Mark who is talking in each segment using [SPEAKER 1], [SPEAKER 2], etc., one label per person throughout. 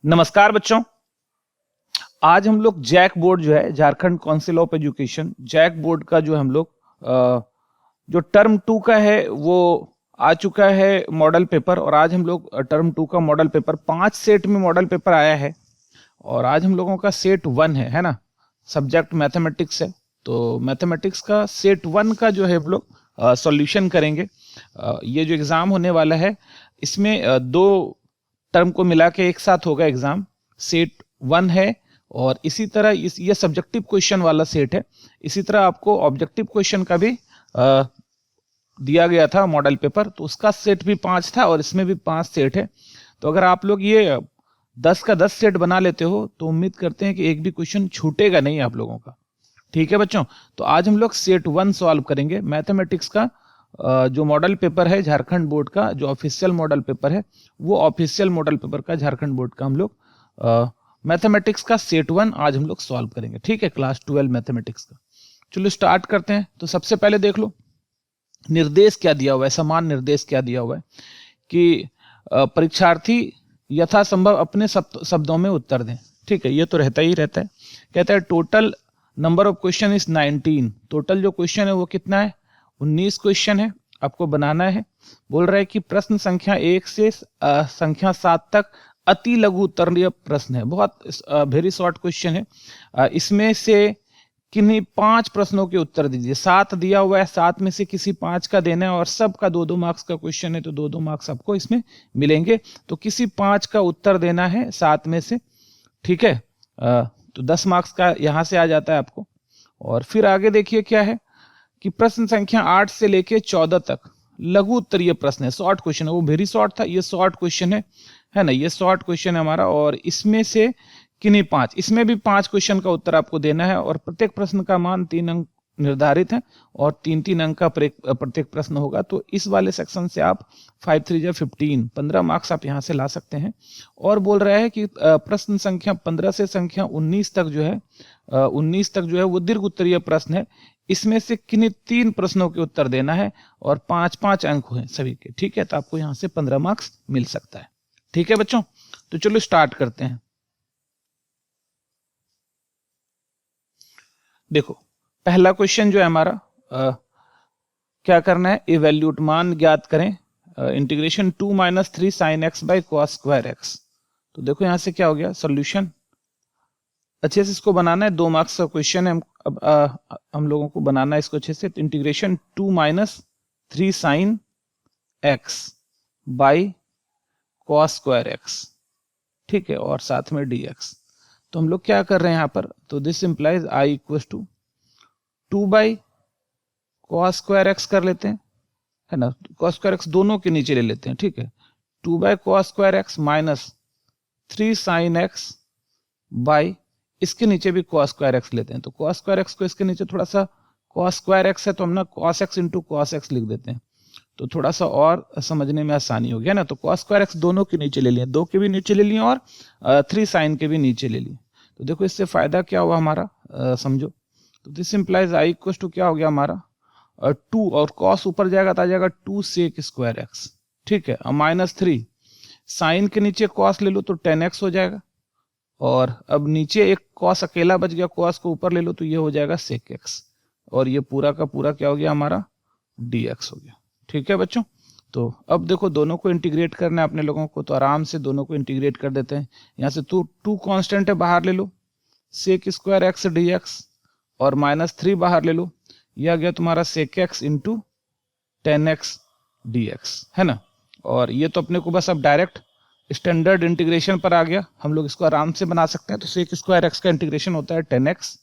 [SPEAKER 1] नमस्कार बच्चों। आज हम लोग जैक बोर्ड जो है Jharkhand council of education JAC board का जो हम लोग जो टर्म 2 का है वो आ चुका है मॉडल पेपर। और आज हम लोग टर्म 2 का मॉडल पेपर 5 सेट में मॉडल पेपर आया है और आज हम लोगों का सेट 1 है ना। सब्जेक्ट मैथमेटिक्स है, तो मैथमेटिक्स का सेट 1 का जो है हम लोग सॉल्यूशन करेंगे। ये जो एग्जाम होने वाला है इसमें दो टर्म को मिला के एक साथ होगा एग्जाम। सेट 1 है और इसी तरह ये सब्जेक्टिव क्वेश्चन वाला सेट है। इसी तरह आपको ऑब्जेक्टिव क्वेश्चन का भी दिया गया था मॉडल पेपर, तो उसका सेट भी 5 था और इसमें भी 5 सेट है। तो अगर आप लोग ये 10 का 10 सेट बना लेते हो तो उम्मीद करते हैं कि एक भी क्वेश्चन छूटेगा नहीं आप लोगों का। ठीक है बच्चों, तो आज हम लोग सेट 1 सॉल्व करेंगे। मैथमेटिक्स का जो मॉडल पेपर है झारखंड बोर्ड का, जो ऑफिशियल मॉडल पेपर है, वो ऑफिशियल मॉडल पेपर का झारखंड बोर्ड का हम लोग मैथमेटिक्स का सेट 1 आज हम लोग सॉल्व करेंगे। ठीक है, क्लास 12 मैथमेटिक्स का। चलो स्टार्ट करते हैं। तो सबसे पहले देख लो निर्देश क्या दिया हुआ है, समान निर्देश क्या दिया हुआ है कि परीक्षार्थी यथासंभव अपने शब्दों में उत्तर दें। ठीक है, ये तो रहता ही रहता है। कहता है total number of question is 19। Total जो क्वेश्चन है वो कितना है? 19 क्वेश्चन है, आपको बनाना है। बोल रहा है कि प्रश्न संख्या 1 से संख्या 7 तक अति लघु उत्तरीय प्रश्न है, बहुत वेरी शॉर्ट क्वेश्चन है। इसमें से किन्हीं 5 प्रश्नों के उत्तर दीजिए। 7 दिया हुआ है, 7 में से किसी 5 का देना है और सबका 2-2 मार्क्स का क्वेश्चन है, तो 2-2 मार्क्स आपको इसमें मिलेंगे। तो किसी 5 का उत्तर देना है 7 में से। ठीक है, तो 10 मार्क्स का यहां से आ जाता है आपको। और फिर आगे देखिए क्या है कि प्रश्न संख्या 8 से लेके 14 तक लघु उत्तरीय प्रश्न है, शॉर्ट क्वेश्चन है। वो वेरी शॉर्ट था, ये शॉर्ट क्वेश्चन है ना, ये शॉर्ट क्वेश्चन है हमारा। और इसमें से किन्हीं 5, इसमें भी 5 क्वेश्चन का उत्तर आपको देना है और प्रत्येक प्रश्न का मान 3 अंक निर्धारित है और 3-3 अंक का प्रत्येक प्रश्न होगा। तो इस वाले सेक्शन से आप 5 3 जा 15, 15 मार्क्स आप यहां से ला सकते हैं। और बोल रहा है कि प्रश्न संख्या 15 से संख्या 19 तक जो है 19 तक जो है वो दीर्घ उत्तरीय प्रश्न है। इसमें से किन्हीं 3 प्रश्नों के उत्तर देना है और 5-5 अंक हैं सभी के। ठीक है, तो आपको यहां से 15 मार्क्स मिल सकता है। ठीक है बच्चों, तो चलो स्टार्ट करते हैं। देखो पहला क्वेश्चन जो है हमारा क्या करना है, इवैल्यूएट मान ज्ञात करें। Integration 2 - 3 sin x by cos square x। तो देखो यहां से क्या हो गया सॉल्यूशन। अच्छे से इसको बनाना है, 2 मार्क्स का क्वेश्चन है। अब हम लोगों को बनाना है इसको अच्छे से। तो integration 2 - 3 sin x by cos square x। ठीक है, और साथ में dx। तो हम लोग क्या कर रहे हैं यहाँ पर, तो this implies i equal to 2 by cos square x कर लेते हैं, है ना। cos स्क्वायर एक्स दोनों के नीचे ले लेते हैं। ठीक है, 2 by cos square x minus 3 sin x by, इसके नीचे भी cos स्क्वायर एक्स लेते हैं। तो cos स्क्वायर एक्स को इसके नीचे थोड़ा सा, cos स्क्वायर एक्स है तो हम ना cos x into cos x लिख देते हैं, तो थोड़ा सा और समझने में आसानी हो गया ना। तो cos स्क्वायर एक्स दोनों के नीचे ले लिए, 2 के भी नीचे ले लिए और 3 sin के भी नीचे ले लिए। तो देखो इससे फायदा क्या हुआ हमारा, समझो। तो this implies I equal to क्या हो गया हमारा 2, और cos ऊपर जाएगा तो आ जाएगा 2 sec स्क्वायर एक्स। ठीक है, माइनस 3 साइन के नीचे cos ले लो तो 10x हो जाएगा, और अब नीचे एक cos अकेला बच गया, cos को ऊपर ले लो तो ये हो जाएगा sec x, और ये पूरा का पूरा क्या हो गया हमारा dx हो गया। ठीक है बच्चों, तो अब देखो दोनों को इंटीग्रेट करना है अपने लोगों को, तो आराम से दोनों को इंटीग्रेट कर देते हैं। यहाँ से 2 कांस्टेंट है, बाहर ले लो, sec स्क्वायर एक्स dx, और -3 बाहर ले लो, यह आ गया तुम्हारा sec x into 10x dx, है ना। और ये तो अपने को बस अब डायरेक्ट स्टैंडर्ड इंटीग्रेशन पर आ गया, हम लोग इसको आराम से बना सकते हैं। तो sec स्क्वायर एक्स का इंटीग्रेशन होता है 10x,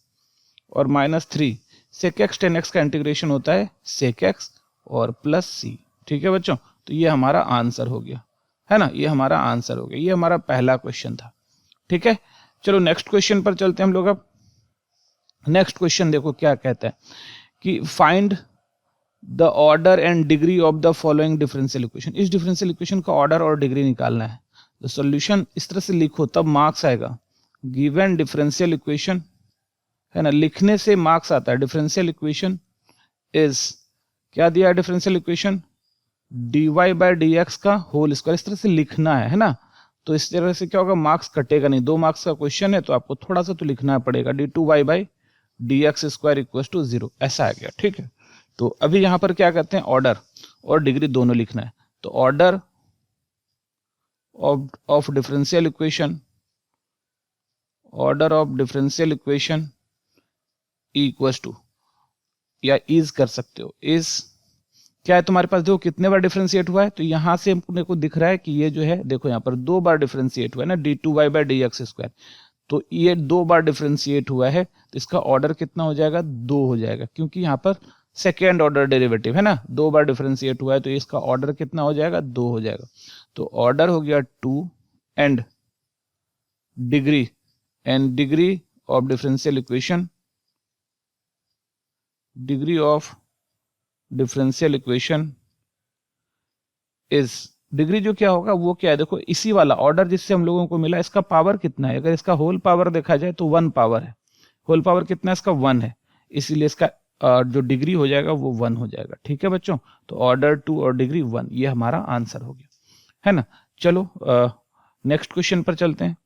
[SPEAKER 1] और -3 sec x 10x का इंटीग्रेशन होता है sec x और प्लस c। ठीक है बच्चों, तो ये हमारा आंसर हो गया, है ना, ये हमारा आंसर हो गया। ये हमारा पहला क्वेश्चन था। ठीक है, चलो नेक्स्ट क्वेश्चन पर चलते हैं हम लोग। अब नेक्स्ट क्वेश्चन देखो क्या कहता है कि find the order and degree of the following differential equation. इस डिफरेंशियल इक्वेशन का ऑर्डर और डिग्री निकालना है। तो सॉल्यूशन इस तरह से लिखो तब मार्क्स आएगा। गिवन डिफरेंशियल इक्वेशन, है ना, लिखने से मार्क्स आता है। डिफरेंशियल इक्वेशन इज, क्या दिया है differential equation, dy by dx का होल स्क्वायर, इस तरह से लिखना है ना। तो इस तरह से क्या होगा, मार्क्स कटेगा नहीं। 2 मार्क्स का क्वेश्चन है तो आपको थोड़ा सा तो लिखना पड़ेगा, d2y by dx² equals to 0, ऐसा आ गया। ठीक है, तो अभी यहां पर क्या करते हैं, ऑर्डर और डिग्री दोनों लिखना है। तो order of differential equation, order of differential equation equals to, या इज कर सकते हो, इज क्या है तुम्हारे पास, देखो कितने बार डिफरेंशिएट हुआ है, तो यहां से अपने को दिख रहा है कि ये जो है, देखो यहाँ पर 2 बार डिफरेंशिएट हुआ है ना, d2y बाई dx²। तो ये 2 बार डिफरेंशिएट हुआ है, तो इसका ऑर्डर कितना हो जाएगा, 2 हो जाएगा, क्योंकि यहाँ पर सेकेंड ऑर्डर डेरिवेटिव है ना, 2 बार डिफरेंशिएट हुआ है, तो इसका ऑर्डर कितना हो जाएगा, 2 हो जाएगा। तो ऑर्डर हो गया 2 and degree of differential equation, degree of differential equation is, degree जो क्या होगा वो क्या है, देखो इसी वाला ऑर्डर जिससे हम लोगों को मिला, इसका पावर कितना है, अगर इसका होल पावर देखा जाए तो 1 पावर है, होल पावर कितना है इसका, 1 है, इसीलिए इसका जो डिग्री हो जाएगा वो 1 हो जाएगा। ठीक है बच्चों, तो ऑर्डर 2 और डिग्री 1, ये हमारा आंसर हो गया, है ना। चलो नेक्स्ट क्वेश्चन पर चलते हैं।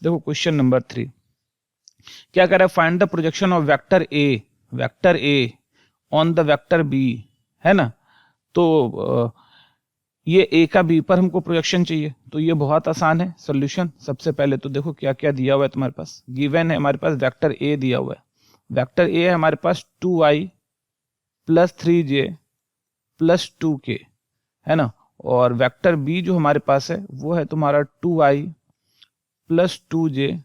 [SPEAKER 1] देखो क्वेश्चन नंबर 3 क्या कर रहा है, find the projection of vector A on the vector B, है ना। तो ये ए का बी पर हमको प्रोजेक्शन चाहिए, तो ये बहुत आसान है सॉल्यूशन। सबसे पहले तो देखो क्या क्या दिया हुआ है तुम्हारे पास, गिवन है हमारे पास वेक्टर ए दिया हुआ है, वेक्टर ए है हमारे पास 2i plus 3j plus 2k, है ना। और वेक्टर बी जो हमारे पास है वो है तुम्हारा 2i plus 2j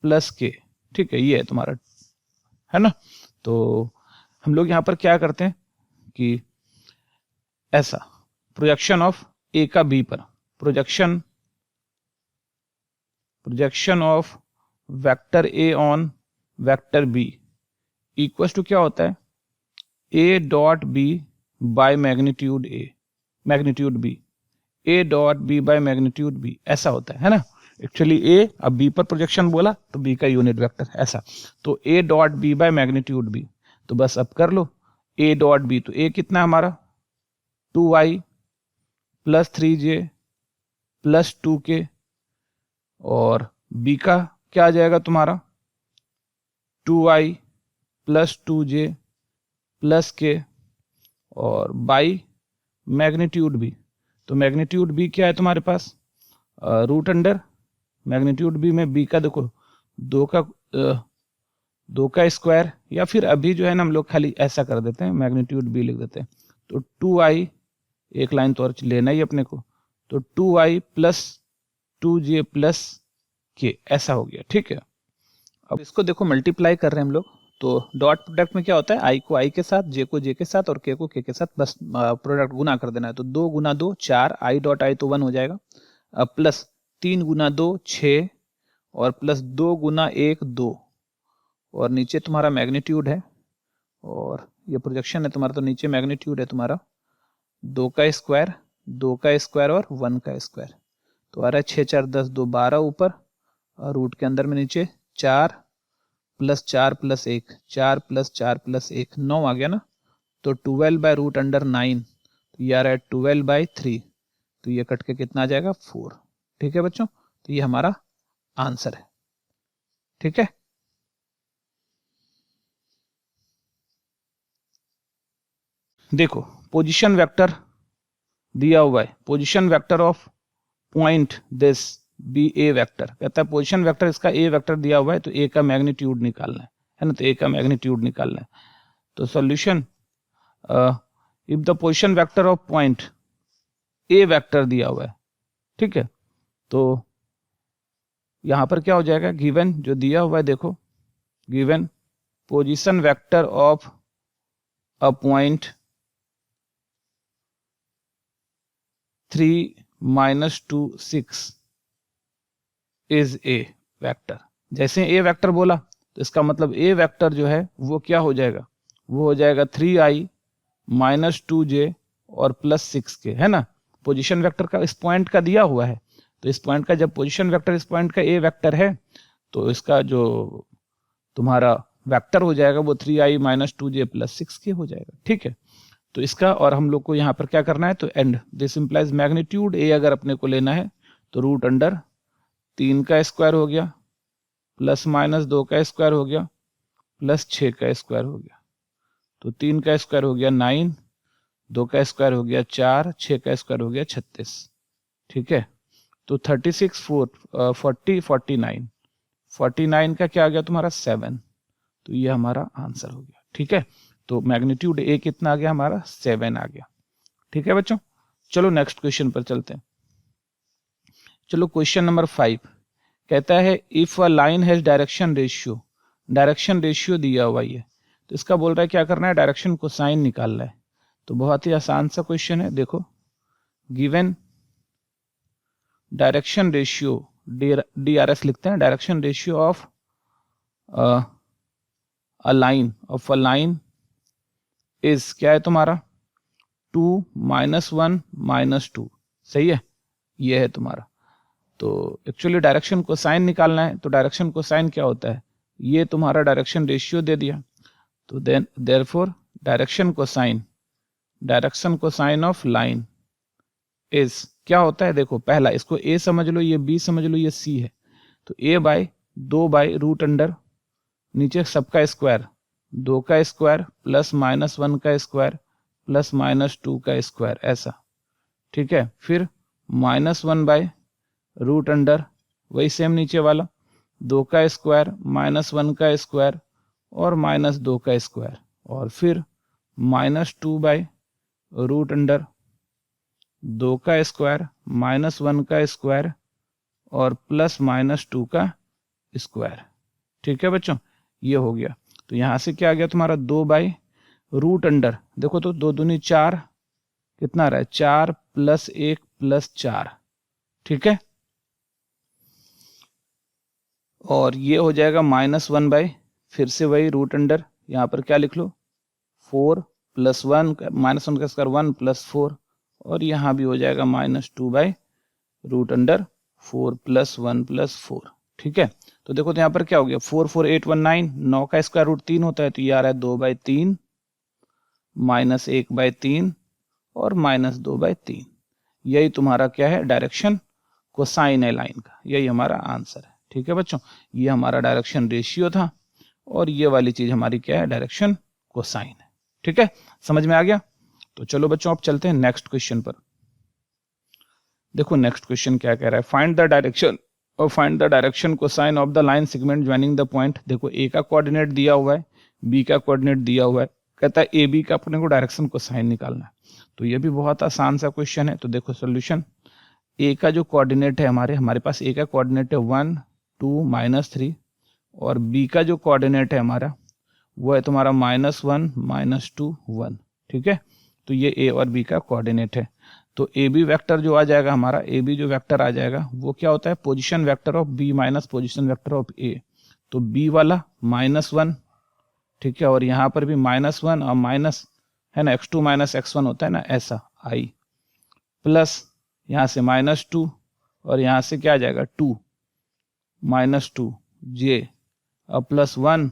[SPEAKER 1] plus k। ठीक है, ये है तुम्हारा, है ना। तो हम लोग यहाँ पर क्या करते हैं कि ऐसा प्रोजेक्शन ऑफ ए का बी पर, projection of vector A on vector B equals to क्या होता है, A dot B by magnitude B, A dot B by magnitude B, ऐसा होता है ना। एक्चुअली ए, अब बी पर प्रोजेक्शन बोला तो बी का यूनिट वेक्टर, ऐसा। तो A dot B by magnitude B, तो बस अब कर लो ए डॉट बी, तो ए कितना है हमारा 2i plus 3j plus 2k, और बी का क्या आ जाएगा तुम्हारा 2i plus 2j plus k, और बाई मैग्नीट्यूड बी। तो मैग्नीट्यूड बी क्या है तुम्हारे पास, रूट अंडर मैग्नीट्यूड बी में बी का देखो 2 का स्क्वायर, या फिर अभी जो है ना हम लोग खाली ऐसा कर देते हैं, मैग्नीट्यूड बी लिख देते हैं। तो 2i, एक लाइन तो और लेना ही अपने को, तो 2i plus 2j plus k, ऐसा हो गया। ठीक है, अब इसको देखो मल्टीप्लाई कर रहे हैं हम लोग, तो डॉट प्रोडक्ट में क्या होता है, i को i के साथ, j को j के साथ और k को k के साथ बस प्रोडक्ट गुना कर देना है। तो 2 गुना 2 4, i डॉट i तो 1 हो जाएगा, अब प्लस 3 गुना 2 6, और प्लस 2 गुना 1 2, और नीचे तुम्हारा मैग्नीट्यूड है, और ये प्रोजेक्शन है तुम्हारा, तो नीचे मैग्नीट्यूड है तुम्हारा 2 का स्क्वायर और 1 का स्क्वायर, तो आ रहा है 6 4 10 2 12 ऊपर, और रूट के अंदर में नीचे 4 प्लस 4 प्लस 1 4 प्लस 4 प्लस 1 9 आ गया ना। तो 12 बाय रूट अंडर 9, तो ये आ रहा है 12 बाय 3, तो ये कट के कितना आ जाएगा 4। ठीक है बच्चों, तो ये हमारा आंसर है। ठीक है, देखो पोजीशन वेक्टर दिया हुआ है, position vector of point this B A vector, कहता है पोजीशन वेक्टर इसका ए वेक्टर दिया हुआ है, तो ए का मैग्नीट्यूड निकालना है ना, तो ए का मैग्नीट्यूड निकालना है। तो solution, if the position vector of point A vector दिया हुआ है, ठीक है, तो यहां पर क्या हो जाएगा, गिवन जो दिया हुआ है, देखो given position vector of a point 3 -2 6 is a vector. जैसे ए वेक्टर बोला तो इसका मतलब ए वेक्टर जो है वो क्या हो जाएगा, वो हो जाएगा 3i माइनस 2j और प्लस 6k, है ना। पोजीशन वेक्टर का इस पॉइंट का दिया हुआ है, तो इस पॉइंट का जब पोजीशन वेक्टर इस पॉइंट का ए वेक्टर है, तो इसका जो तुम्हारा वेक्टर हो जाएगा वो 3i minus 2j plus 6k हो जाएगा। ठीक है, तो इसका और हम लोग को यहाँ पर क्या करना है, तो एंड दिस इंप्लाइज मैग्नीट्यूड ए अगर अपने को लेना है तो रूट अंडर 3 का स्क्वायर हो गया प्लस माइनस 2 का स्क्वायर हो गया प्लस 6 का स्क्वायर हो गया। तो 3 का स्क्वायर हो गया 9, 2 का स्क्वायर हो गया 4, 6 का स्क्वायर हो गया 36। ठीक है, तो 36 40 49, 49 का क्या आ गया तुम्हारा 7। तो ये हमारा आंसर हो गया। ठीक है, तो मैग्नीट्यूड ए कितना आ गया हमारा 7 आ गया। ठीक है बच्चों, चलो नेक्स्ट क्वेश्चन पर चलते हैं। चलो क्वेश्चन नंबर 5 कहता है if a line has direction ratio दिया हुआ है, तो इसका बोल रहा है क्या करना है, डायरेक्शन कोसाइन निकालना है। तो बहुत ही आसान सा क्वेश्चन है। देखो, गिवन डायरेक्शन रेशियो DRS लिखते हैं, direction ratio of a line is क्या है तुम्हारा 2 -1 -2। सही है, ये है तुम्हारा। तो एक्चुअली डायरेक्शन कोसाइन निकालना है, तो डायरेक्शन कोसाइन क्या होता है, ये तुम्हारा डायरेक्शन रेशियो दे दिया। तो then therefore direction cosine of line is क्या होता है, देखो पहला इसको ए समझ लो, ये बी समझ लो, ये सी है। तो ए बाय 2 बाय रूट अंडर नीचे सबका स्क्वायर 2 का स्क्वायर प्लस -1 का स्क्वायर प्लस -2 का स्क्वायर ऐसा। ठीक है, फिर -1 बाय रूट अंडर वही सेम नीचे वाला 2 का स्क्वायर -1 का स्क्वायर और -2 का स्क्वायर, और फिर -2 बाय रूट अंडर 2 का स्क्वायर -1 का स्क्वायर और प्लस -2 का स्क्वायर। ठीक है बच्चों, ये हो गया। तो यहां से क्या आ गया तुम्हारा 2 बाय रूट अंडर, देखो तो 2 दूनी 4, कितना आ रहा है 4 + 1 + 4। ठीक है, और ये हो जाएगा -1 बाय फिर से वही रूट अंडर, यहां पर क्या लिख लो 4 + 1 -1 का स्क्वायर 1 + 4, और यहां भी हो जाएगा -2 बाय रूट अंडर 4 + 1 + 4। ठीक है, तो देखो तो यहाँ पर क्या हो गया 4 4 8 1 9, 9 का स्क्वायर रूट 3 होता है, तो ये आ रहा है 2/3 -1/3 और -2/3। यही तुम्हारा क्या है, डायरेक्शन कोसाइन है लाइन का, यही हमारा आंसर है। ठीक है बच्चों, ये हमारा डायरेक्शन रेशियो था और ये वाली चीज हमारी क्या है, डायरेक्शन कोसाइन है। ठीक है, समझ में आ गया। तो चलो बच्चों अब चलते हैं नेक्स्ट क्वेश्चन पर। देखो नेक्स्ट क्वेश्चन क्या कह रहा है, find the direction cosine of the line segment joining the point. देखो ए का कोऑर्डिनेट दिया हुआ है, बी का कोऑर्डिनेट दिया हुआ है, कहता है ए बी का अपने को डायरेक्शन कोसाइन निकालना है। तो ये भी बहुत आसान सा क्वेश्चन है। तो देखो सोल्यूशन, ए का जो कोऑर्डिनेट है हमारे पास ए का कोऑर्डिनेट है 1 2 -3, और बी का जो कोऑर्डिनेट है हमारा वो है तुम्हारा -1 -2 1। ठीक है, तो ये ए और बी का कोऑर्डिनेट है। तो ए बी वेक्टर जो आ जाएगा हमारा, ए बी जो वेक्टर आ जाएगा वो क्या होता है, position vector of B minus position vector of A. तो बी वाला -1, ठीक है, और यहाँ पर भी -1 और माइनस है ना x2 - x1 होता है ना ऐसा i, प्लस यहाँ से -2 और यहाँ से क्या आ जाएगा 2 -2 j और +1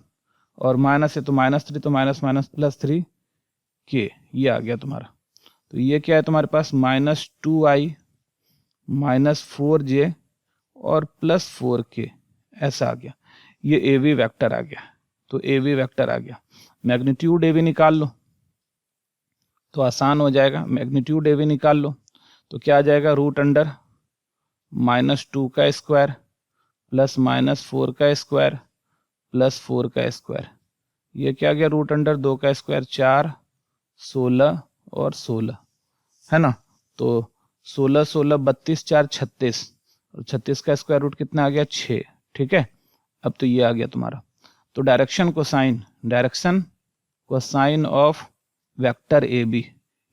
[SPEAKER 1] और माइनस है तो -3, तो +3 k, ये आ गया तुम्हारा। तो ये क्या है तुम्हारे पास -2i -4j और +4k ऐसा आ गया। ये ए वी वैक्टर आ गया। तो ए वी वैक्टर आ गया। मैग्नीट्यूड ए वी निकाल लो तो आसान हो जाएगा। मैग्नीट्यूड ए वी निकाल लो तो क्या आ जाएगा, रूट अंडर -2 का स्क्वायर प्लस -4 का स्क्वायर प्लस 4 का स्क्वायर। ये क्या गया, रूट अंडर 2 का स्क्वायर 4 16 और 16 है ना। तो 16 16 32 4 36 और 36 का स्क्वायर रूट कितना आ गया 6। ठीक है, अब तो ये आ गया तुम्हारा। तो direction cosine of vector A B,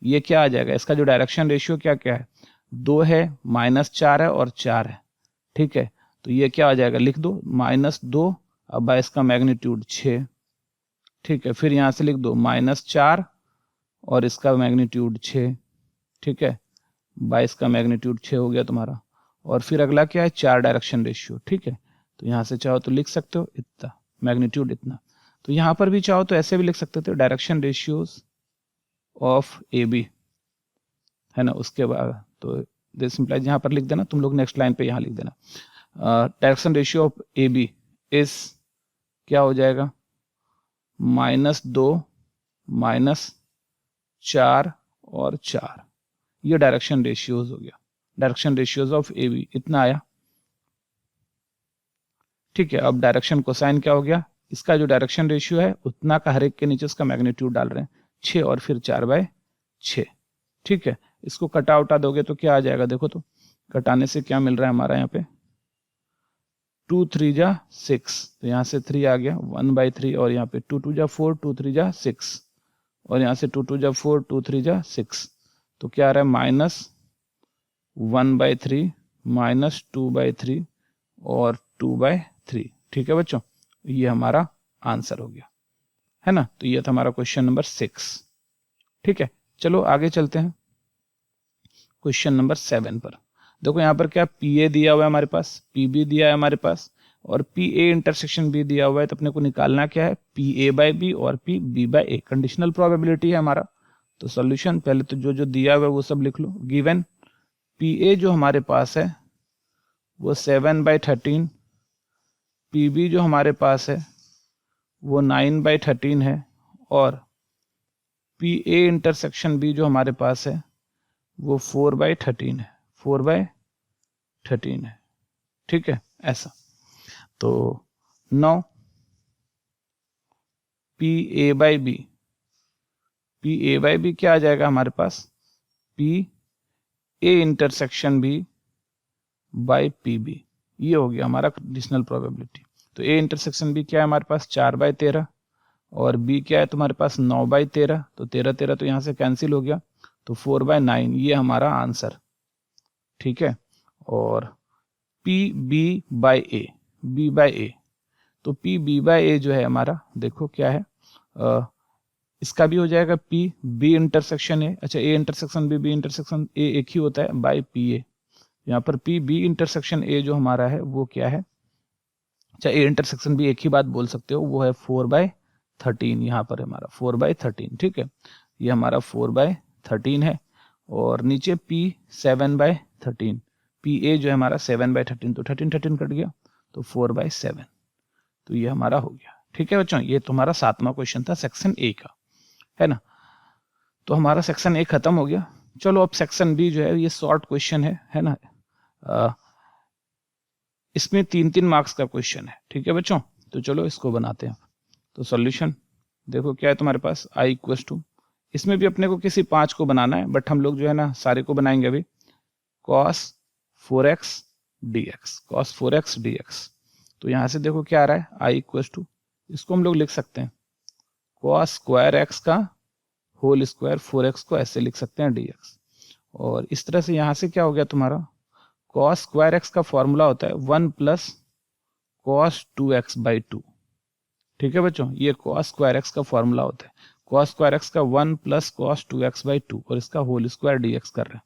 [SPEAKER 1] ये क्या आ जाएगा, इसका जो डायरेक्शन रेशियो क्या क्या है 2 है -4 है और 4 है। ठीक है, तो ये क्या आ जाएगा, लिख दो -2 अब 22 का मैग्नीट्यूड 6। ठीक है, फिर यहां से लिख दो -4 और इसका मैग्नीट्यूड 6। ठीक है, 22 का मैग्नीट्यूड 6 हो गया तुम्हारा। और फिर अगला क्या है, 4 डायरेक्शन रेशियो। ठीक है, तो यहां से चाहो तो लिख सकते हो इतना मैग्नीट्यूड इतना। तो यहां पर भी चाहो तो ऐसे भी लिख सकते थे, direction ratios of A B है ना। उसके बाद तो दिस इंप्लाइज यहाँ पर लिख देना, तुम लोग नेक्स्ट लाइन पे यहाँ लिख देना। Direction ratio of A B is क्या हो जाएगा, -2 -4 और 4, ये डायरेक्शन रेशियोज हो गया। Direction ratios of A B इतना आया, ठीक है। अब डायरेक्शन कोसाइन क्या हो गया, इसका जो डायरेक्शन रेशियो है उतना का हर एक के नीचे उसका मैग्नीट्यूड डाल रहे हैं, 6 और फिर 4/6, ठीक है। इसको कटा उटा दोगे तो क्या आ जाएगा, देखो तो कटाने से क्या मिल रहा है हमारा यहाँ पे, 2 3 जा 6, तो यहाँ से 3 आ गया 1/3, और यहाँ पे 2 2 जा 4, 2 3 जा 6, और यहाँ से 2 2 जा 4, 2 3 जा 6, तो क्या आ रहा है -1/3 -2/3 और 2/3, ठीक है बच्चों। ये हमारा आंसर हो गया, है ना। तो ये था हमारा क्वेश्चन नंबर 6, ठीक है। चलो आगे चलते हैं क्वेश्चन नंबर 7 पर। देखो यहाँ पर क्या PA दिया हुआ है हमारे पास, PB दिया है हमारे पास, और PA इंटरसेक्शन B दिया हुआ है। तो अपने को निकालना क्या है, PA/B और PB/A। कंडीशनल प्रोबेबिलिटी है हमारा। तो सॉल्यूशन पहले तो जो जो दिया हुआ है वो सब लिख लो। गिवन PA जो हमारे पास है वो 7/13, PB जो हमारे पास है वो 9/13 है, और PA इंटरसेक्शन B जो हमारे पास है वो 4/13 है, 4/13 है, ठीक है ऐसा। तो 9 PA/B, PA/B क्या आ जाएगा हमारे पास, PA intersection B by PB, ये हो गया हमारा कंडीशनल प्रोबेबिलिटी। तो A इंटरसेक्शन B क्या है हमारे पास 4/13, और B क्या है तुम्हारे पास 9/13, तो 13 13 तो यहाँ से कैंसिल हो गया, तो 4/9, ये हमारा आंसर, ठीक है। और PB/A, B/A, तो PB/A जो है हमारा देखो क्या है, इसका भी हो जाएगा PB इंटरसेक्शन A, अच्छा A intersection B, B intersection A एक ही होता है, बाय PA। यहाँ पर PB इंटरसेक्शन A जो हमारा है वो क्या है, अच्छा A इंटरसेक्शन B एक ही बात बोल सकते हो, वो है 4/13, यहाँ पर हमारा 4/13, ठीक है। ये हमारा 4/13 है, और नीचे P 7/13, PA जो है हमारा 7/13, तो 13 13 कट गया, तो 4/7, तो ये हमारा हो गया, ठीक है बच्चों। ये तुम्हारा 7वां क्वेश्चन था सेक्शन A का, है ना। तो हमारा सेक्शन A खत्म हो गया। चलो अब सेक्शन B जो है ये शॉर्ट क्वेश्चन है ना, इसमें 3-3 मार्क्स का क्वेश्चन है, ठीक है बच्चों। तो चलो इसको बनाते हैं। तो सॉल्यूशन देखो क्या है तुम्हारे पास, I = इसमें भी अपने को किसी 5 को बनाना है, बट हम लोग जो है ना सारे को बनाएंगे अभी। cos 4x dx, cos 4x dx, तो यहां से देखो क्या आ रहा है, I = इसको हम लोग लिख सकते हैं cos स्क्वायर x का होल स्क्वायर 4x को ऐसे लिख सकते हैं dx, और इस तरह से यहां से क्या हो गया तुम्हारा, cos स्क्वायर x का फॉर्मूला होता है 1 + cos 2x/2, ठीक है बच्चों। ये cos स्क्वायर x का फॉर्मूला होता है, cos स्क्वायर x का 1 + cos 2x/2, और इसका होल स्क्वायर dx कर रहे हैं।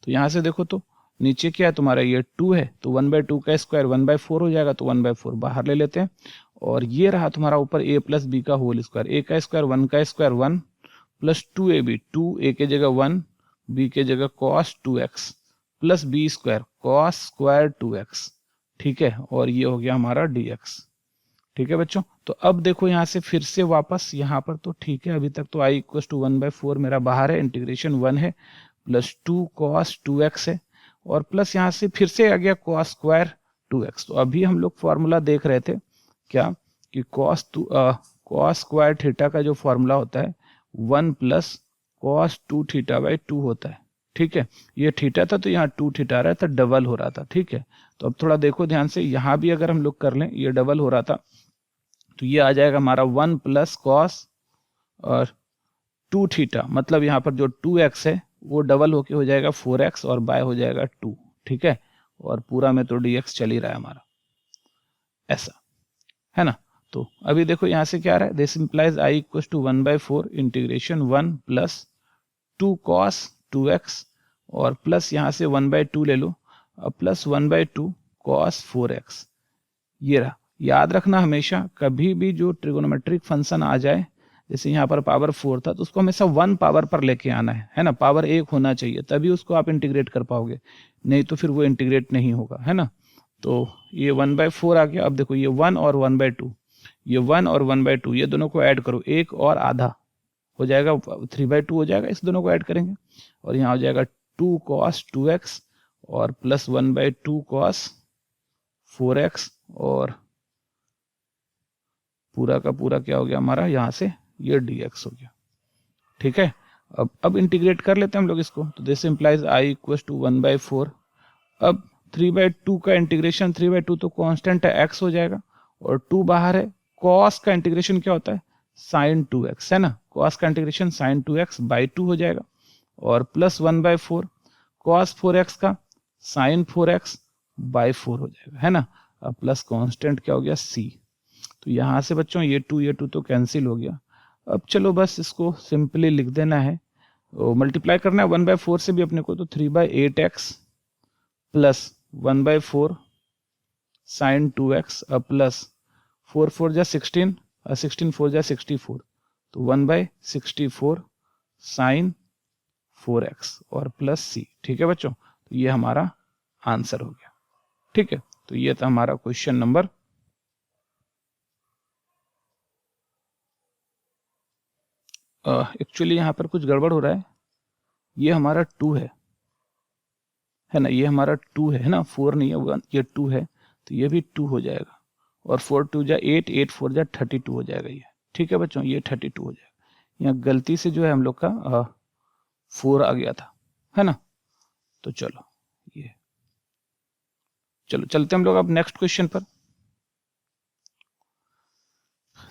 [SPEAKER 1] तो यहां से देखो तो नीचे क्या है तुम्हारा, ये 2 है, तो 1/2 का स्क्वायर 1/4 हो जाएगा, तो 1/4 बाहर ले लेते हैं, और ये रहा तुम्हारा ऊपर a + b का होल स्क्वायर, a का स्क्वायर 1 का स्क्वायर 1 + 2ab, 2a के जगह 1, b के जगह cos 2x + b square cos square 2x, ठीक है। और ये हो गया हमारा dx, ठीक है बच्चों। तो अब देखो यहाँ से फिर से वापस यहाँ पर, तो ठीक है अभी तक तो I = 1/4 मेरा बाहर है, इंटीग्रेशन 1 है, +2 cos 2x है, और प्लस यहाँ से फिर से आ गया cos स्क्वायर 2x। तो अभी हम लोग फॉर्मूला देख रहे थे क्या, कि cos स्क्वायर थीटा का जो फॉर्मूला होता है 1 + cos 2θ/2 होता है, ठीक है। ये थीटा था तो यहाँ 2θ आ रहा था, डबल हो रहा था, ठीक है। तो अब थोड़ा देखो ध्यान से, यहाँ भी अगर हम लोग कर लें, ये डबल हो रहा था, तो ये आ जाएगा हमारा 1 + cos और 2θ, मतलब यहाँ पर जो 2x है वो डबल होके हो जाएगा 4x, और बाय हो जाएगा 2, ठीक है। और पूरा में तो dx चल ही रहा है हमारा, ऐसा है ना। तो अभी देखो यहाँ से क्या आ रहा है, this implies I = 1/4 integration 1 + 2 cos 2x, और प्लस यहाँ से 1/2 ले लो, और प्लस 1/2 cos 4x, ये रहा। याद रखना हमेशा कभी भी जो ट्रिगोनोमेट्रिक फंक्शन आ जाए जैसे यहाँ पर पावर 4 था तो उसको हमेशा 1 पावर पर लेके आना है ना, पावर 1 होना चाहिए, तभी उसको आप इंटीग्रेट कर पाओगे, नहीं तो फिर वो इंटीग्रेट नहीं होगा, है ना। तो ये 1/4 आ गया। अब देखो ये 1 और 1/2, ये 1 और 1/2 ये दोनों को ऐड करो, 1 और आधा हो जाएगा 3/2 हो जाएगा, इस दोनों को ऐड करेंगे और यहाँ हो जाएगा 2 cos 2x और प्लस 1/2 cos 4x और पूरा का पूरा क्या हो गया हमारा, यहाँ से ये dx हो गया। ठीक है, अब इंटीग्रेट कर लेते हैं हम लोग इसको, तो this implies i equal to 1/4। अब 3/2 का इंटीग्रेशन, 3/2 तो कांस्टेंट है x हो जाएगा और 2 बाहर है, cos का इंटीग्रेशन क्या होता है sin 2x, है ना, cos का इंटीग्रेशन sin 2x बाई 2 हो जाएगा और प्लस 1/4 cos 4x का sin 4x बाई 4 हो जाएगा, है ना। अब प्लस कांस्टेंट क्या हो गया c, तो यहाँ से बच्चों ये 2 तो कैंसिल हो गया। अब चलो बस इसको सिंपली लिख देना है, मल्टीप्लाई करना है 1/4 से भी अपने को, तो 3/8x प्लस 1/4 sin 2x अब प्लस 4 4 जा 16 और 16 4 जा 64, तो 1/64 sin 4x और प्लस c। ठीक है बच्चों, तो ये हमारा आंसर हो गया। ठीक है, तो ये था हमारा क्वेश्चन नंबर एक्चुअली यहाँ पर कुछ गड़बड़ हो रहा है, ये हमारा 2 है ना, ये हमारा 2 है ना, 4 नहीं है 1, ये 2 है, तो ये भी 2 हो जाएगा और 4 2 जा 8, 8 4 जा 32 हो जाएगा ये। ठीक है बच्चों, ये 32 हो जाएगा, यहाँ गलती से जो है हम लोग का 4 आ गया था, है ना। तो चलो ये चलते हम लोग अब नेक्स्ट क्वेश्चन पर।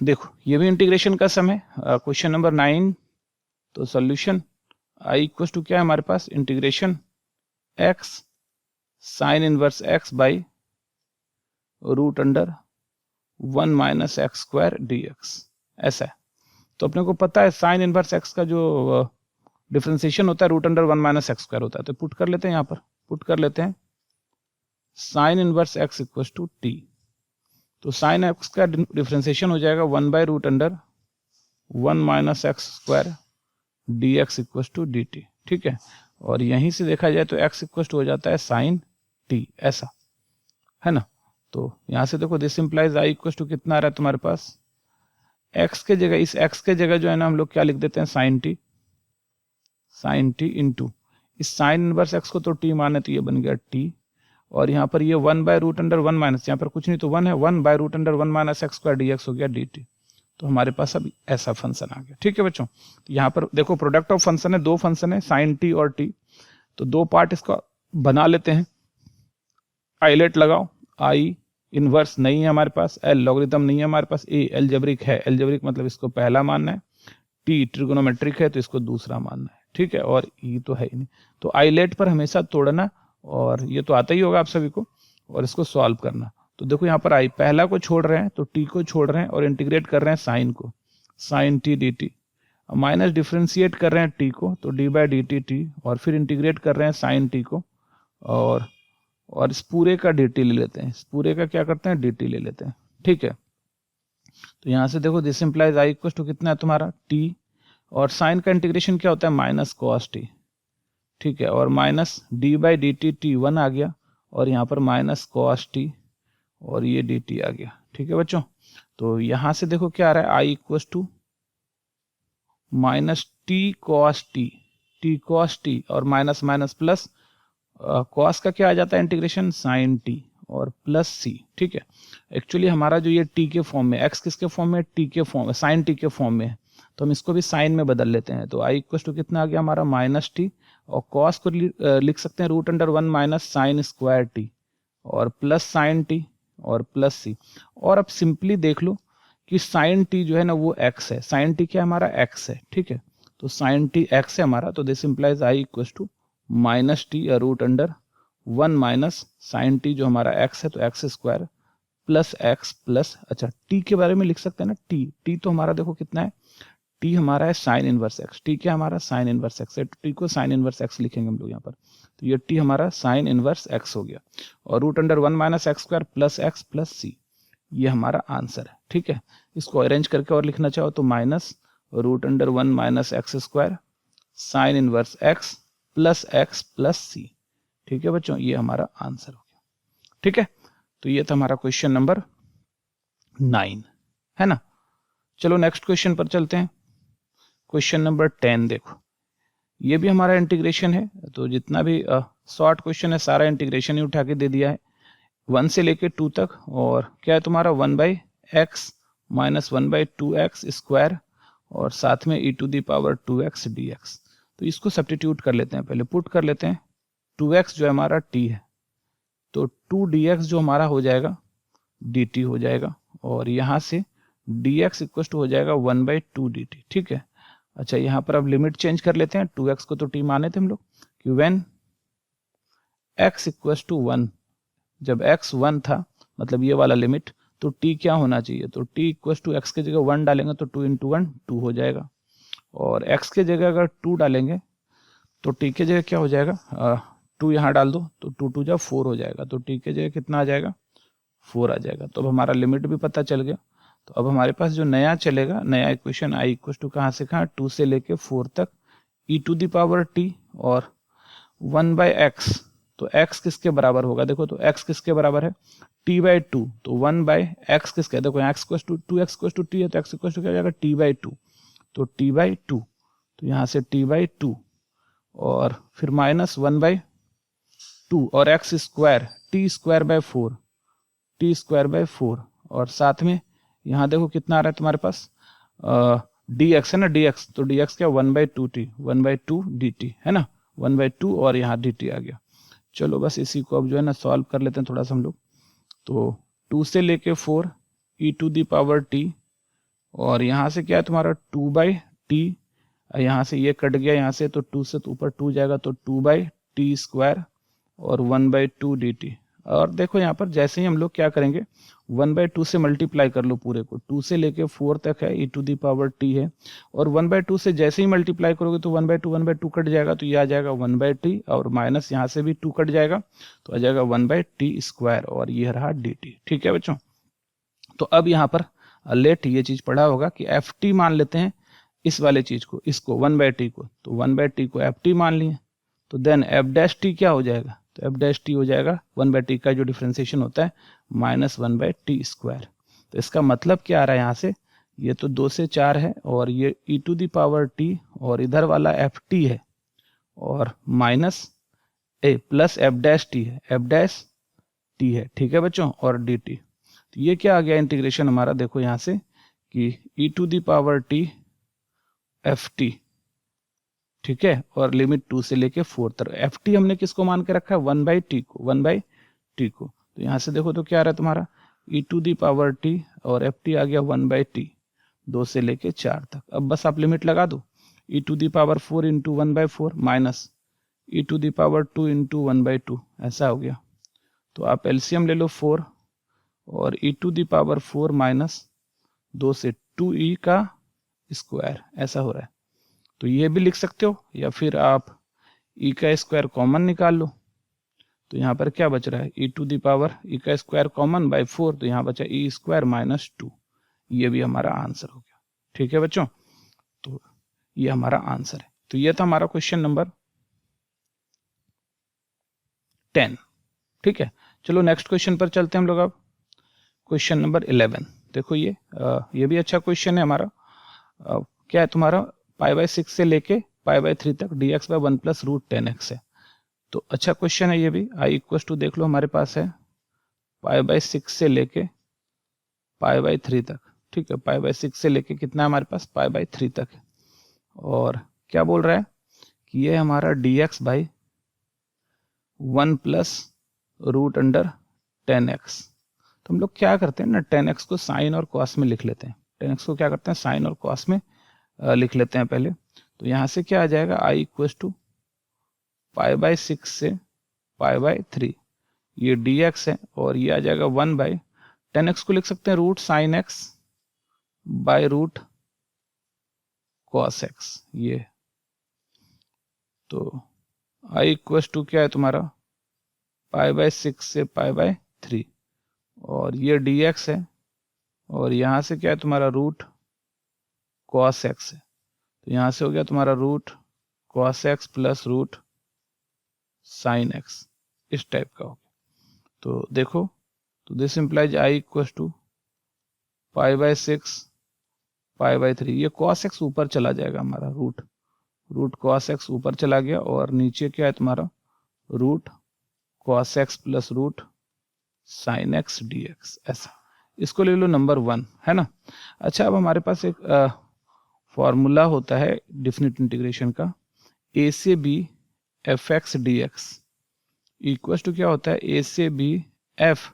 [SPEAKER 1] देखो ये भी इंटीग्रेशन का सम है, क्वेश्चन नंबर 9। तो सॉल्यूशन i इक्वल टू क्या है हमारे पास, integration x sine inverse x by root under 1 minus x square dx, ऐसा है। तो अपने को पता है साइन इनवर्स x का जो डिफरेंशिएशन होता है root under 1 minus x square होता है, तो पुट कर लेते हैं, यहाँ पर पुट कर लेते हैं sine inverse x equal to t, तो साइन एक्स का डिफरेंशिएशन हो जाएगा 1 by root under 1 minus x square d x equal to d t. ठीक है, और यहीं से देखा जाए तो x इक्वल टू हो जाता है साइन t, ऐसा है ना। तो यहाँ से देखो this implies i equal to कितना आ रहा है तुम्हारे पास, x के जगह, इस x के जगह जो है ना हम लोग क्या लिख देते हैं साइन t इंटू इस साइन इनवर्स x को तो t माने तो ये बन गया t, और यहाँ पर ये 1 बाय रूट अंडर 1 माइनस, यहाँ पर कुछ नहीं तो 1 है, 1 by root under 1 minus x square dx हो गया dt। तो हमारे पास अब ऐसा फंक्शन आ गया। ठीक है बच्चों, तो यहाँ पर देखो प्रोडक्ट ऑफ फंक्शन है, दो फंक्शन है साइन t और t, तो दो पार्ट इसका बना लेते हैं। आइलेट लगाओ, i इनवर्स नहीं है हमारे पास, l लॉगरिथम नहीं है हमारे पास, a एल्जेब्रिक है, एल्जेब्रिक मतलब इसको पहला मानना है, t ट्रिगोनोमेट्रिक है तो इसको दूसरा मानना है। ठीक है, और e तो है ही नहीं, तो आइलेट पर हमेशा तोड़ना, और ये तो आता ही होगा आप सभी को, और इसको सॉल्व करना। तो देखो यहाँ पर आई पहला को छोड़ रहे हैं तो टी को छोड़ रहे हैं और इंटीग्रेट कर रहे हैं साइन को, sine t d t, minus differentiate कर रहे हैं टी को तो d by d t t, और फिर इंटीग्रेट कर रहे हैं साइन टी को, और इस पूरे का डी टी ले लेते हैं, इस पूरे का क्या करते हैं डी टी ले लेते हैं। ठीक है, तो यहाँ से देखो this implies I equal to कितना है तुम्हारा टी, और साइन का इंटीग्रेशन क्या होता है माइनस कॉस टी। ठीक है, और minus D by d t T 1 आ गया, और यहाँ पर माइनस कॉस टी और ये डी टी आ गया। ठीक है बच्चों, तो यहाँ से देखो क्या आ रहा है I equal to minus t cos t और माइनस माइनस प्लस कॉस का क्या आ जाता है इंटीग्रेशन साइन टी और प्लस सी। ठीक है, एक्चुअली हमारा जो ये टी के फॉर्म में, एक्स किसके फॉर्म में, टी के फॉर्म में, साइन टी के फॉर्म में है, तो हम इसको भी साइन में बदल लेते हैं। तो आई इक्वल टू कितना आ गया हमारा माइनस टी, और कॉस को लिख सकते हैं root under 1 minus sine square t और प्लस साइन टी और प्लस सी। और अब सिंपली देख लो कि साइन टी जो है ना वो x है, साइन टी क्या हमारा x है। ठीक है, तो साइन टी x है हमारा, तो this implies I equal to minus t या root under 1 minus sine t जो हमारा x है, तो x square plus x plus, अच्छा t के बारे में लिख सकते हैं ना, t तो हमारा देखो कितना है, t हमारा है साइन इनवर्स x, t क्या हमारा साइन इनवर्स x है, तो t को साइन इनवर्स x लिखेंगे हम लोग यहाँ पर, तो ये t हमारा साइन इनवर्स x हो गया, और root under 1 minus x square plus x plus C, ये हमारा आंसर है। ठीक है, इसको अरेंज करके और लिखना चाहो तो minus root under 1 minus x square sine inverse x plus C. ठीक है बच्चों, ये हमारा आंसर हो गया। ठीक है, तो ये था हमारा क्वेश्चन नंबर 9, है ना। चलो नेक्स्ट क्वेश्चन पर चलते हैं। क्वेश्चन नंबर 10 देखो, ये भी हमारा इंटीग्रेशन है। तो जितना भी शॉर्ट क्वेश्चन है सारा इंटीग्रेशन ही उठा के दे दिया है 1 से लेके 2 तक। और क्या है तुम्हारा 1/x माइनस 1/2x स्क्वायर और साथ में e⁻²x dx। तो इसको सब्स्टिट्यूट कर लेते हैं, पहले पुट कर लेते हैं। 2x जो हमारा t है, तो 2dx जो हमारा हो जाएगा dt हो जाएगा, और यहाँ से dx इक्वल टू हो जाएगा 1/2 dt। ठीक है, अच्छा यहाँ पर अब लिमिट चेंज कर लेते हैं। 2x को तो t माने थे हम लोग कि व्हेन x इक्वल टू 1, जब x 1 था मतलब ये वाला लिमिट, तो t क्या होना चाहिए, तो t इक्वल टू x की जगह 1 डालेंगे तो 2 × 1 2 हो जाएगा, और x की जगह अगर 2 डालेंगे तो t की जगह क्या हो जाएगा, 2 यहाँ डाल दो तो 2 2 जा 4 हो जाएगा, तो t की जगह कितना आ जाएगा 4 आ जाएगा। तो अब हमारा लिमिट भी पता चल गया। तो अब हमारे पास जो नया चलेगा, नया इक्वेशन i इक्वल टू कहाँ से कहाँ 2 से लेके 4 तक e⁻t और 1/x। तो x किसके बराबर होगा, देखो तो x किसके बराबर है t/2, तो 1/x किसके, देखो x equal to 2x equal to t है, तो x इक्वल टू क्या हो जाएगा t/2, तो t/2, तो यहाँ से t/2 और फिर माइनस 1/2 और x स्क्वायर t²/4 t²/4 और साथ में यहाँ देखो कितना आ रहा है तुम्हारे पास dx है ना, dx, तो dx क्या 1/2t 1/2 dt है ना, 1/2 और यहाँ dt आ गया। चलो बस इसी को अब जो है ना सॉल्व कर लेते हैं थोड़ा सा हम लोग। तो 2 से लेके 4 e⁻t और यहाँ से क्या है तुम्हारा 2/t, यहाँ से ये कट गया यहाँ से, तो 2 से तो ऊपर 2 जाएगा तो 2/t² और 1/2 dt। और देखो यहाँ पर जैसे ही हम लोग क्या करेंगे 1/2 से मल्टीप्लाई कर लो पूरे को, 2 से लेके 4 तक है e⁻t है, और 1/2 से जैसे ही मल्टीप्लाई करोगे तो 1/2 कट जाएगा, तो ये आ जाएगा 1/t और माइनस यहाँ से भी 2 कट जाएगा तो आ जाएगा 1/t² और ये रहा dt। ठीक है बच्चों, तो अब यहाँ पर लेट ये चीज पढ़ा होगा कि ft मान लेते हैं इस वाले चीज को, इसको 1/t को, तो 1/t को ft मान लिए, तो देन f' क्या हो जाएगा, तो f' हो जाएगा 1/t का जो डिफ्रेंसिएशन होता है -1/t²। तो इसका मतलब क्या आ रहा है यहाँ से, ये तो 2 से 4 है और ये e⁻t और इधर वाला ft है और माइनस प्लस f' है, f' है। ठीक है बच्चों, और dt, तो ये क्या आ गया इंटीग्रेशन हमारा, देखो यहाँ से कि e⁻t ft। ठीक है, और लिमिट 2 से लेके 4 तक। ft हमने किसको मान के रखा है 1/t को, 1/t को, तो यहाँ से देखो तो क्या आ रहा है तुम्हारा e⁻t और ft आ गया 1/t 2 से लेके 4 तक। अब बस आप लिमिट लगा दो, e⁻4 into 1/4 minus e⁻2 into 1/2 ऐसा हो गया। तो आप एलसीएम ले लो 4 और e⁻4 माइनस 2 से 2e का स्क्वायर ऐसा हो रहा है। तो ये भी लिख सकते हो, या फिर आप e का स्क्वायर कॉमन निकाल लो, तो यहाँ पर क्या बच रहा है e का स्क्वायर कॉमन बाय 4, तो यहाँ बचा e² माइनस 2। ये भी हमारा आंसर हो गया। ठीक है बच्चों, तो ये हमारा आंसर है। तो ये था हमारा क्वेश्चन नंबर 10। ठीक है, चलो नेक्स्ट क्वेश्चन पर चलते हैं हम लोग। अब क्वेश्चन नंबर 11 देखो, ये भी अच्छा क्वेश्चन है हमारा। क्या है तुम्हारा π/6 से लेके π/3 तक dx/1 + √10x है। तो अच्छा क्वेश्चन है ये भी। i इक्वल टू देख लो हमारे पास है π/6 से लेके π/3 तक। ठीक है, π/6 से लेके कितना है हमारे पास π/3 तक है, और क्या बोल रहा है कि ये हमारा dx/1 + √10x। तो हम लोग क्या करते हैं ना, 10x को साइन और कॉस में लिख लेते हैं। 10x को क्या करते हैं साइन और कॉस में लिख लेते हैं पहले। तो यहाँ से क्या आ जाएगा i इक्वल टू π/6 से π/3, ये dx है, और ये आ जाएगा 1/10x को लिख सकते हैं √sin x by √cos x। ये तो i इक्वल टू क्या है तुम्हारा π/6 से π/3 और ये dx है, और यहाँ से क्या है तुम्हारा कॉस एक्स है, तो यहां से हो गया तुम्हारा root cos x plus root sine x, इस टाइप का हो गया। तो देखो, तो this implies I equal to pi by 6 pi by 3। ये कॉस एक्स ऊपर चला जाएगा हमारा, रूट कॉस एक्स ऊपर चला गया, और नीचे क्या है तुम्हारा root cos x plus root sine x d x, ऐसा। इसको ले लो नंबर 1, है ना। अच्छा, अब हमारे पास एक फॉर्मूला होता है डेफिनेट इंटीग्रेशन का, ए से B F x d x equal to क्या होता है, ए से B F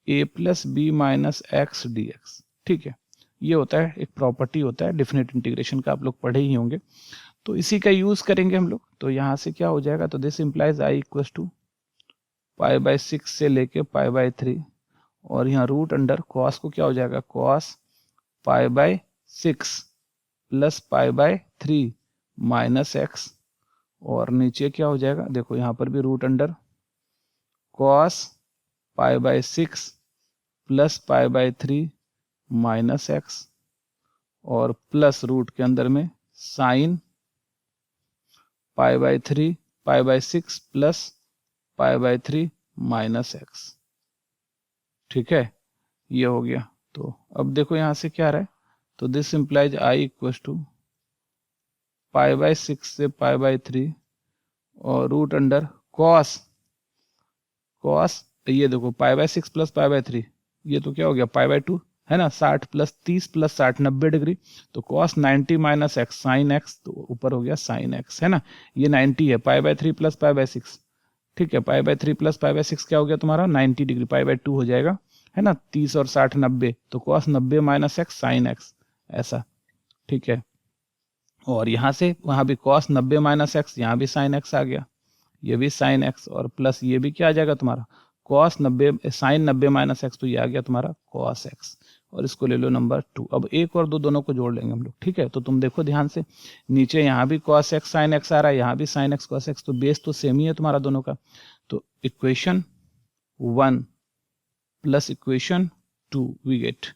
[SPEAKER 1] A plus B minus x d x. ठीक है, ये होता है, एक प्रॉपर्टी होता है डेफिनेट इंटीग्रेशन का, आप लोग पढ़े ही होंगे, तो इसी का यूज करेंगे हम लोग। तो यहां से क्या हो जाएगा, तो this implies I equal to pi by 6 से लेके पाई बाय 3, और यहाँ रूट अंडर कॉस को क्या हो जाएगा, cos pi by 6 plus pi by 3 minus x, और नीचे क्या हो जाएगा, देखो यहाँ पर भी root under cos pi by 6 plus pi by 3 minus x, और प्लस रूट के अंदर में sine pi by 3 pi by 6 plus pi by 3 minus x. ठीक है, ये हो गया। तो अब देखो यहां से क्या रहा है, तो this implies I equal to pi by 6 से पाई बाय 3 और रूट अंडर कॉस ये देखो पाई बाय 6 प्लस पाई बाय 3, ये तो क्या हो गया पाई बाय 2, है ना, 60 प्लस 30 प्लस 60 90 डिग्री, तो cos 90 minus x sine x, तो ऊपर हो गया साइन एक्स, है ना। ये 90 है, pi by 3 plus pi by 6, ठीक है, pi by 3 plus pi by 6 क्या हो गया तुम्हारा 90 डिग्री, पाई बाय 2 हो जाएगा, है ना, 30 और 60 90, तो cos 90 minus x sine x, ऐसा। ठीक है, और यहां से वहां भी कॉस 90 माइनस एक्स, यहाँ भी साइन एक्स आ गया, ये भी साइन एक्स, और प्लस ये भी क्या आ जाएगा तुम्हारा कॉस 90 साइन 90 माइनस एक्स, तो ये आ गया तुम्हारा कॉस एक्स, और इसको ले लो नंबर 2। अब 1 और 2 दोनों को जोड़ लेंगे हम लोग। ठीक है, तो तुम देखो ध्यान से, नीचे यहाँ भी कॉस एक्स साइन एक्स आ रहा है, यहाँ भी साइन एक्स कॉस एक्स, तो बेस तो सेम ही है तुम्हारा दोनों का। तो equation 1 plus equation 2 we get,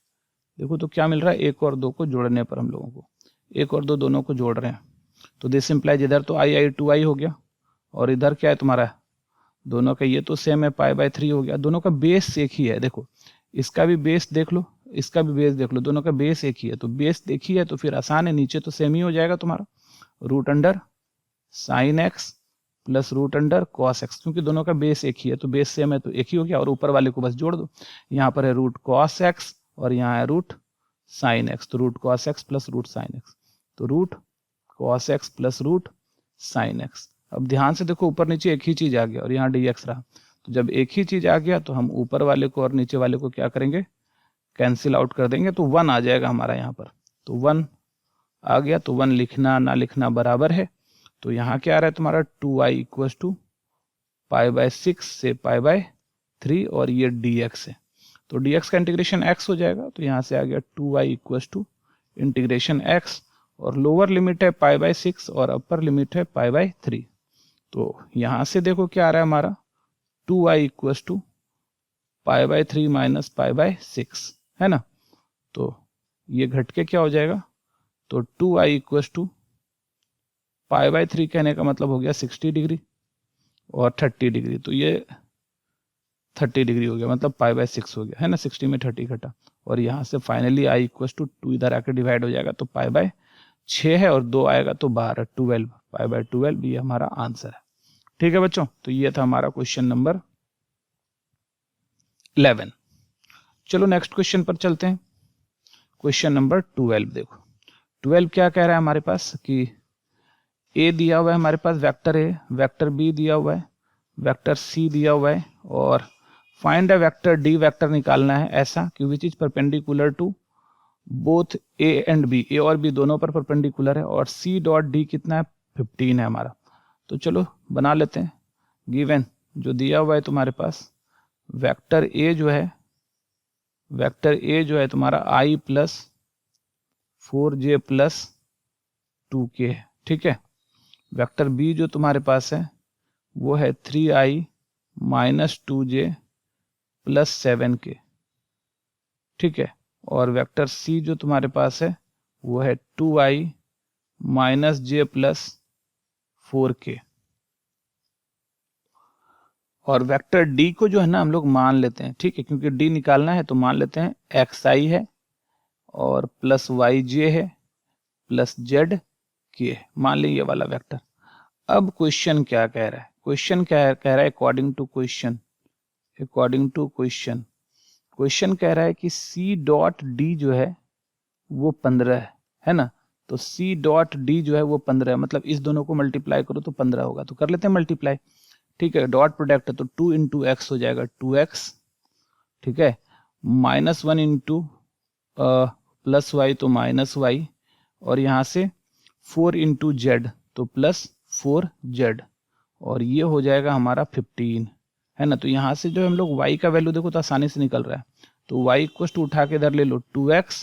[SPEAKER 1] देखो तो क्या मिल रहा है, 1 और 2 को जोड़ने पर हम लोगों को 1 और 2 दोनों को जोड़ रहे हैं, तो दिस इंप्लाइज इधर तो आई 2i हो गया, और इधर क्या है तुम्हारा दोनों का ये तो सेम है, पाई बाय 3 हो गया, दोनों का बेस एक ही है। देखो इसका भी बेस देख लो, इसका भी बेस देख लो, दोनों का बेस एक ही है, तो बेस देखी है तो फिर आसान है, नीचे तो सेम ही हो जाएगा तुम्हारा, root under sine x plus root under cos x, क्योंकि दोनों का बेस एक ही है तो बेस सेम है तो एक ही हो गया, और ऊपर वाले को बस जोड़ दो, यहाँ पर है रूट कॉस एक्स और यहाँ है रूट साइन एक्स, तो root cos x plus root sine x, तो root cos x plus root sine x. अब ध्यान से देखो ऊपर नीचे एक ही चीज आ गया, और यहाँ डी एक्स रहा, तो जब एक ही चीज आ गया तो हम ऊपर वाले को और नीचे वाले को क्या करेंगे, कैंसिल आउट कर देंगे, तो 1 आ जाएगा हमारा यहाँ पर, तो 1 आ गया, तो 1 लिखना ना लिखना बराबर है, तो यहाँ क्या आ रहा है तुम्हारा 2i equal to pi by 6 से पाई बाय 3, और ये dx है, तो dx का इंटीग्रेशन x हो जाएगा, तो यहाँ से आ गया 2i equal to integration x, और लोअर लिमिट है पाई बाय 6 और अपर लिमिट है पाई बाय 3, तो यहाँ से देखो क्या आ रहा है हमारा 2i equal to pi by 3 minus pi by 6, है ना, तो ये घट के क्या हो जाएगा, तो 2i equal to pi by 3 कहने का मतलब हो गया 60 डिग्री और 30 डिग्री, तो ये 30 डिग्री हो गया, मतलब पाई बाय 6 हो गया, है ना, 60 में 30 घटा, और यहाँ से फाइनली i इक्वल टू 2 इधर आकर डिवाइड हो जाएगा, तो पाई बाय 6 है और 2 आएगा तो 12, 12 पाई बाय 12, ये हमारा आंसर है। ठीक है बच्चों, तो ये था हमारा क्वेश्चन नंबर 11। चलो नेक्स्ट क्वेश्चन पर चलते हैं, क्वेश्चन नंबर 12। देखो 12 क्या कह रहा है हमारे पास कि ए दिया हुआ है हमारे पास, वेक्टर ए, वेक्टर बी दिया हुआ है, वेक्टर सी दिया हुआ है, और find a vector D vector निकालना है ऐसा कि which is perpendicular to both A and B, A और बी दोनों पर परपेंडिकुलर है, और सी डॉट डी कितना है 15 है हमारा। तो चलो बना लेते हैं। गिवन जो दिया हुआ है तुम्हारे पास, वेक्टर ए जो है, वेक्टर ए जो है तुम्हारा आई प्लस 4j प्लस 2k है, ठीक है। वेक्टर बी जो तुम्हारे पास है वो है 3i minus 2j plus 7k, ठीक है। और वेक्टर सी जो तुम्हारे पास है वो है 2i माइनस जे प्लस 4k। और वेक्टर डी को जो है ना हम लोग मान लेते हैं, ठीक है, क्योंकि डी निकालना है तो मान लेते हैं xi है और प्लस yj है प्लस जेड के, मान ली ये वाला वेक्टर। अब क्वेश्चन क्या कह रहा है, क्वेश्चन क्या कह रहा है, अकॉर्डिंग टू क्वेश्चन क्वेश्चन कह रहा है कि c डॉट डी जो है वो 15 है ना। तो c डॉट डी जो है वो 15 है, मतलब इस दोनों को मल्टीप्लाई करो तो 15 होगा, तो कर लेते हैं मल्टीप्लाई, ठीक है। डॉट प्रोडक्ट है तो 2 इंटू एक्स हो जाएगा 2x, ठीक है, माइनस 1 इंटू प्लस वाई तो माइनस वाई, और यहाँ से 4 इंटू जेड तो प्लस 4z, और ये हो जाएगा हमारा 15, है ना। तो यहाँ से जो हम लोग y का वैल्यू देखो तो आसानी से निकल रहा है, तो y इक्वल टू उठा के इधर ले लो 2x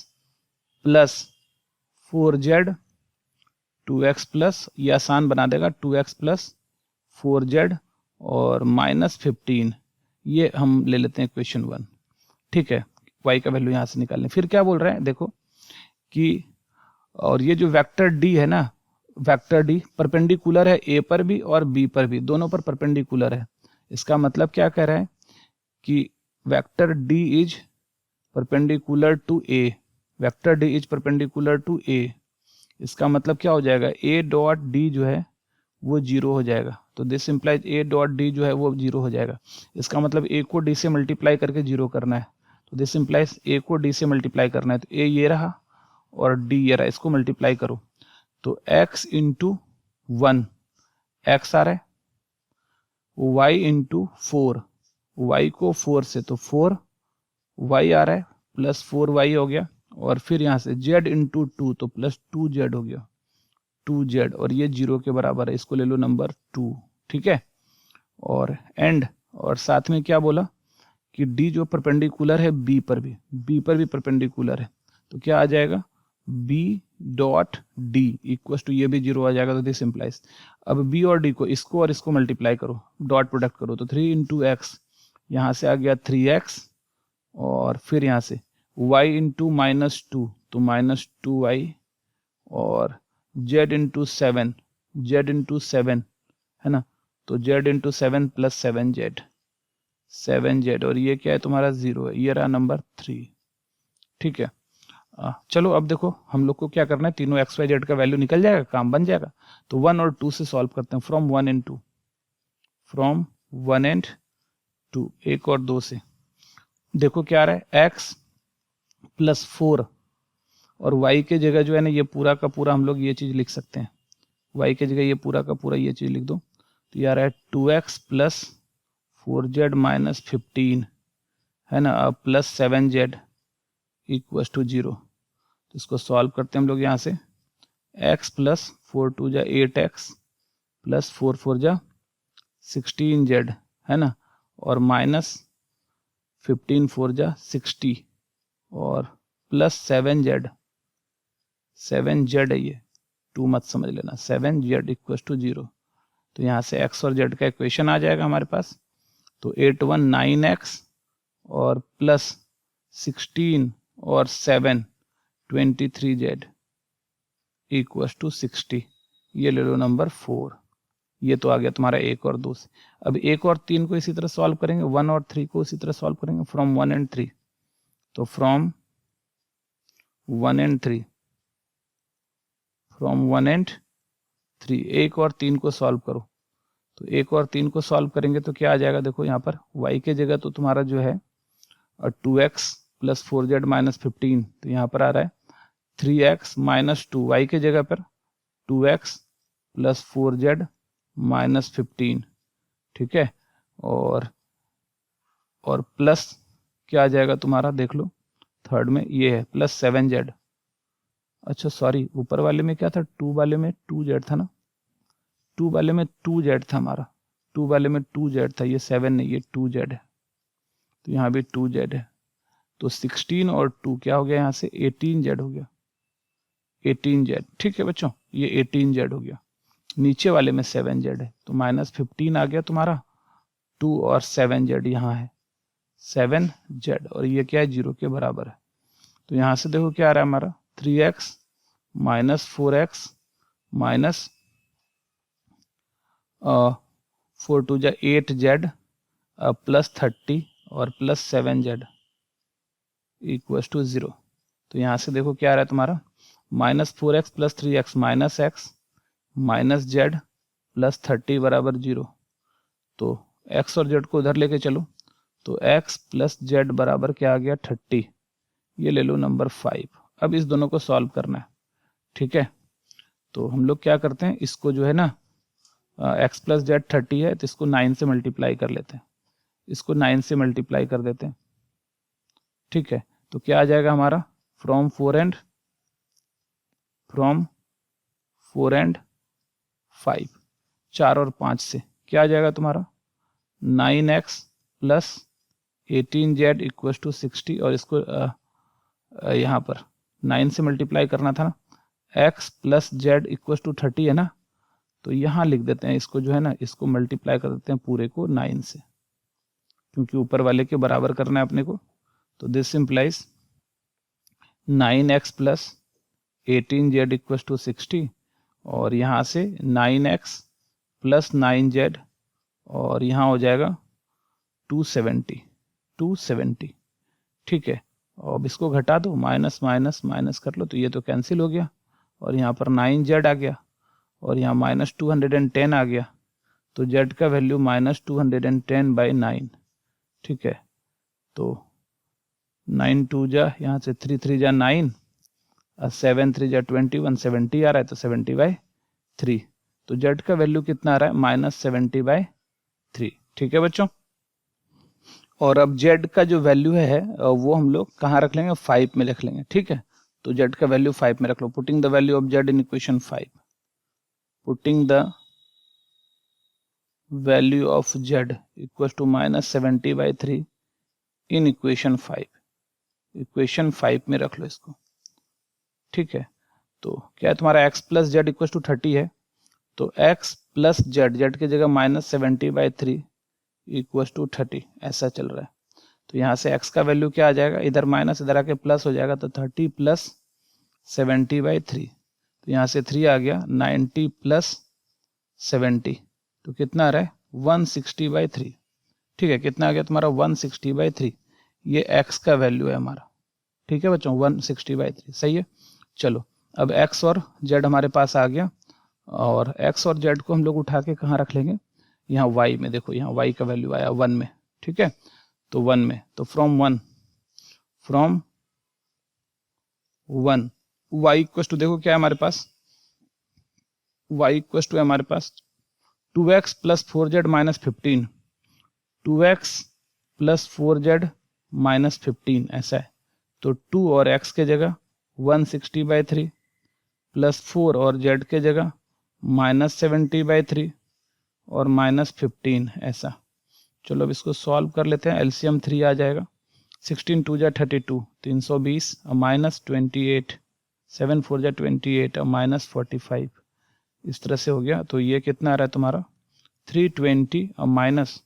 [SPEAKER 1] plus 4z, 2x plus, ये आसान बना देगा 2x प्लस 4z और माइनस 15, ये हम ले लेते हैं क्वेश्चन 1, ठीक है। y का वैल्यू यहाँ से निकालने, फिर क्या बोल रहे हैं देखो कि, और ये जो वेक्टर d है ना, वेक्टर डी परपेंडिकुलर है a पर भी और b पर भी, दोनों पर परपेंडिकुलर है। इसका मतलब क्या कह रहा है कि vector d is perpendicular to a, vector d is perpendicular to a। इसका मतलब क्या हो जाएगा, a डॉट d जो है वो 0 हो जाएगा, तो this implies a dot d जो है वो 0 हो जाएगा। इसका मतलब a को d से मल्टीप्लाई करके 0 करना है, तो दिस इंप्लाइज a को d से मल्टीप्लाई करना है, तो a ये रहा और d ये रहा, इसको मल्टीप्लाई करो तो x इंटू 1 x आ रहा है, y इंटू 4, y को 4 से तो 4 y आ रहा है प्लस 4y हो गया, और फिर यहाँ से z इंटू 2 तो प्लस 2z हो गया 2z, और ये 0 के बराबर है, इसको ले लो नंबर 2, ठीक है। और एंड, और साथ में क्या बोला कि d जो परपेंडिकुलर है b पर भी परपेंडिकुलर है, तो क्या आ जाएगा b dot D equal to, ये भी 0 आ जाएगा, तो दिस इंप्लाइज, अब b और d को, इसको और इसको मल्टीप्लाई करो, डॉट प्रोडक्ट करो, तो 3 इंटू एक्स, यहाँ से आ गया 3x, और फिर यहाँ से y इंटू माइनस 2 तो माइनस 2y, और z इंटू 7, है ना, तो z इंटू 7 प्लस 7z, और ये क्या है तुम्हारा 0 है, ये रहा नंबर 3, ठीक है। चलो अब देखो हम लोग को क्या करना है, तीनों एक्स वाई जेड का वैल्यू निकल जाएगा, काम बन जाएगा। तो 1 और 2 से सॉल्व करते हैं, फ्रॉम 1 एंड 2, एक और 2 से। देखो क्या आ रहा है, x प्लस 4, और y के जगह जो है ना ये पूरा का पूरा हम लोग ये चीज लिख सकते हैं, y के जगह ये पूरा का पूरा ये चीज लिख दो, तो ये आ रहा है 2x प्लस 4z माइनस 15, है ना, अब प्लस 7z इक्वल टू 0। तो इसको सॉल्व करते हैं हम लोग, यहाँ से x प्लस 4 2 जा 8x प्लस 4 4 जा 16z, है ना, और माइनस 15 4 जा 60, और प्लस 7z है, ये 2 मत समझ लेना, 7z इक्वल टू 0। तो यहाँ से x और z का इक्वेशन आ जाएगा हमारे पास, तो 8 1 9x और प्लस 16 और 7 23z इक्वल टू 60, ये ले लो नंबर 4। ये तो आ गया तुम्हारा 1 और 2 से। अब 1 और 3 को इसी तरह सॉल्व करेंगे, 1 और 3 को इसी तरह सॉल्व करेंगे, फ्रॉम 1 एंड 3। तो फ्रॉम 1 एंड 3, फ्रॉम 1 एंड 3, 1 और 3 को सॉल्व करो, तो 1 और 3 को सॉल्व करेंगे तो क्या आ जाएगा, देखो यहाँ पर y के जगह तो तुम्हारा जो है 2x प्लस 4z माइनस 15, तो यहाँ पर आ रहा है 3x माइनस 2, y के जगह पर 2x प्लस 4z माइनस 15, ठीक है, और प्लस क्या आ जाएगा तुम्हारा, देख लो थर्ड में ये है प्लस 7z, अच्छा सॉरी ऊपर वाले में क्या था, 2 वाले में 2z था ना, 2 वाले में 2z था हमारा, 2 वाले में 2z था, ये 7 नहीं ये 2z है, तो यहाँ भी 2z है, तो 16 और 2 क्या हो गया, यहाँ से 18z हो गया, 18z, ठीक है बच्चों, ये 18z हो गया, नीचे वाले में 7z है, तो माइनस 15 आ गया तुम्हारा, 2 और 7z यहाँ है 7z, और ये क्या है 0 के बराबर है। तो यहाँ से देखो क्या आ रहा है हमारा 3x माइनस 4x माइनस 4 2 जा 8z प्लस 30 और प्लस 7z इक्वल्स टू 0। तो यहाँ से देखो क्या आ रहा है तुम्हारा, minus 4x plus 3x minus x minus z plus 30 बराबर 0। तो x और z को उधर लेके चलो, तो x प्लस z बराबर क्या आ गया 30। ये ले लो नंबर 5। अब इस दोनों को सॉल्व करना है, ठीक है। तो हम लोग क्या करते हैं, इसको जो है ना x प्लस जेड 30 है तो इसको 9 से मल्टीप्लाई कर लेते हैं, इसको 9 से मल्टीप्लाई कर देते हैं, ठीक है। तो क्या आ जाएगा हमारा, फ्रॉम 4 एंड 5, 4 और 5 से क्या आ जाएगा तुम्हारा 9x plus 18z equals to 60। और इसको यहाँ पर 9 से मल्टीप्लाई करना था ना, x plus z equals to 30 है ना, तो यहाँ लिख देते हैं इसको जो है ना, इसको मल्टीप्लाई कर देते हैं पूरे को 9 से, क्योंकि ऊपर वाले के बराबर करना है अपने को। तो this implies 9x plus 18z equals to 60 और यहाँ से 9x प्लस 9z और यहाँ हो जाएगा 270, ठीक है। और अब इसको घटा दो, माइनस माइनस माइनस कर लो, तो ये तो कैंसिल हो गया और यहाँ पर 9z आ गया और यहाँ माइनस 210 आ गया। तो z का वैल्यू माइनस 210 बाई 9, ठीक है। तो 9 2 जा, यहाँ से 3 3 जा 9 और 7 3 जा 21, 70 आ रहा है, तो 70/3। तो z का वैल्यू कितना आ रहा है, माइनस 70/3, ठीक है बच्चों। और अब z का जो वैल्यू है वो हम लोग कहाँ रख लेंगे, 5 में रख लेंगे, ठीक है। तो z का वैल्यू 5 में रख लो। Putting the value of z in equation 5, putting the value of z equal to minus 70/3 in equation 5, equation 5 में रख लो इसको, ठीक है। तो क्या है तुम्हारा x plus z equal to 30 है, तो x प्लस जेड की जगह माइनस 70/3 इक्वल टू 30 ऐसा चल रहा है। तो यहाँ से x का वैल्यू क्या आ जाएगा, इधर माइनस इधर आके प्लस हो जाएगा, तो 30 प्लस 70/3। तो यहाँ से 3 आ गया, 90 प्लस 70, तो कितना आ रहा है 160/3, ठीक है। कितना आ गया तुम्हारा 160/3, ये x का वैल्यू है हमारा, ठीक है बच्चों, 160/3, सही है। चलो अब x और z हमारे पास आ गया और x और z को हम लोग उठा के कहाँ रख लेंगे, यहाँ y में। देखो यहाँ y का वैल्यू आया 1 में, ठीक है। तो 1 में, तो फ्रॉम 1 y इक्वल टू, देखो क्या है हमारे पास, y इक्वल टू है हमारे पास 2x plus 4z minus 15, 2x plus 4z minus 15 ऐसा है। तो 2 और x के जगह 160/3 प्लस 4 और z के जगह माइनस 70/3 और माइनस 15 ऐसा। चलो अब इसको सॉल्व कर लेते हैं, एलसीएम 3 आ जाएगा, 16 2 जा 32, 320 और माइनस 28, 7 4 जा 28 और माइनस 45, इस तरह से हो गया। तो ये कितना आ रहा है तुम्हारा 320 और माइनस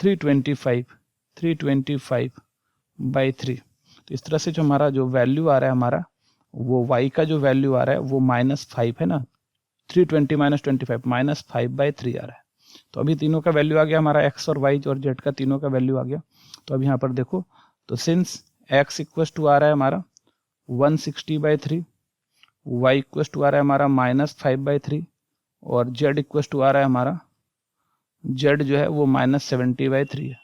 [SPEAKER 1] 325/3। तो इस तरह से जो हमारा जो वैल्यू आ रहा है हमारा, वो y का जो वैल्यू आ रहा है वो -5 है ना, 320 माइनस 25 -5/3 आ रहा है। तो अभी तीनों का वैल्यू आ गया हमारा, x और y और z का तीनों का वैल्यू आ गया। तो अब यहाँ पर देखो, तो सिंस x इक्वल टू आ रहा है हमारा 160/3, y इक्वल टू आ रहा है हमारा -5/3 और z इक्वल टू आ रहा है हमारा, z जो है वो -70/3 है,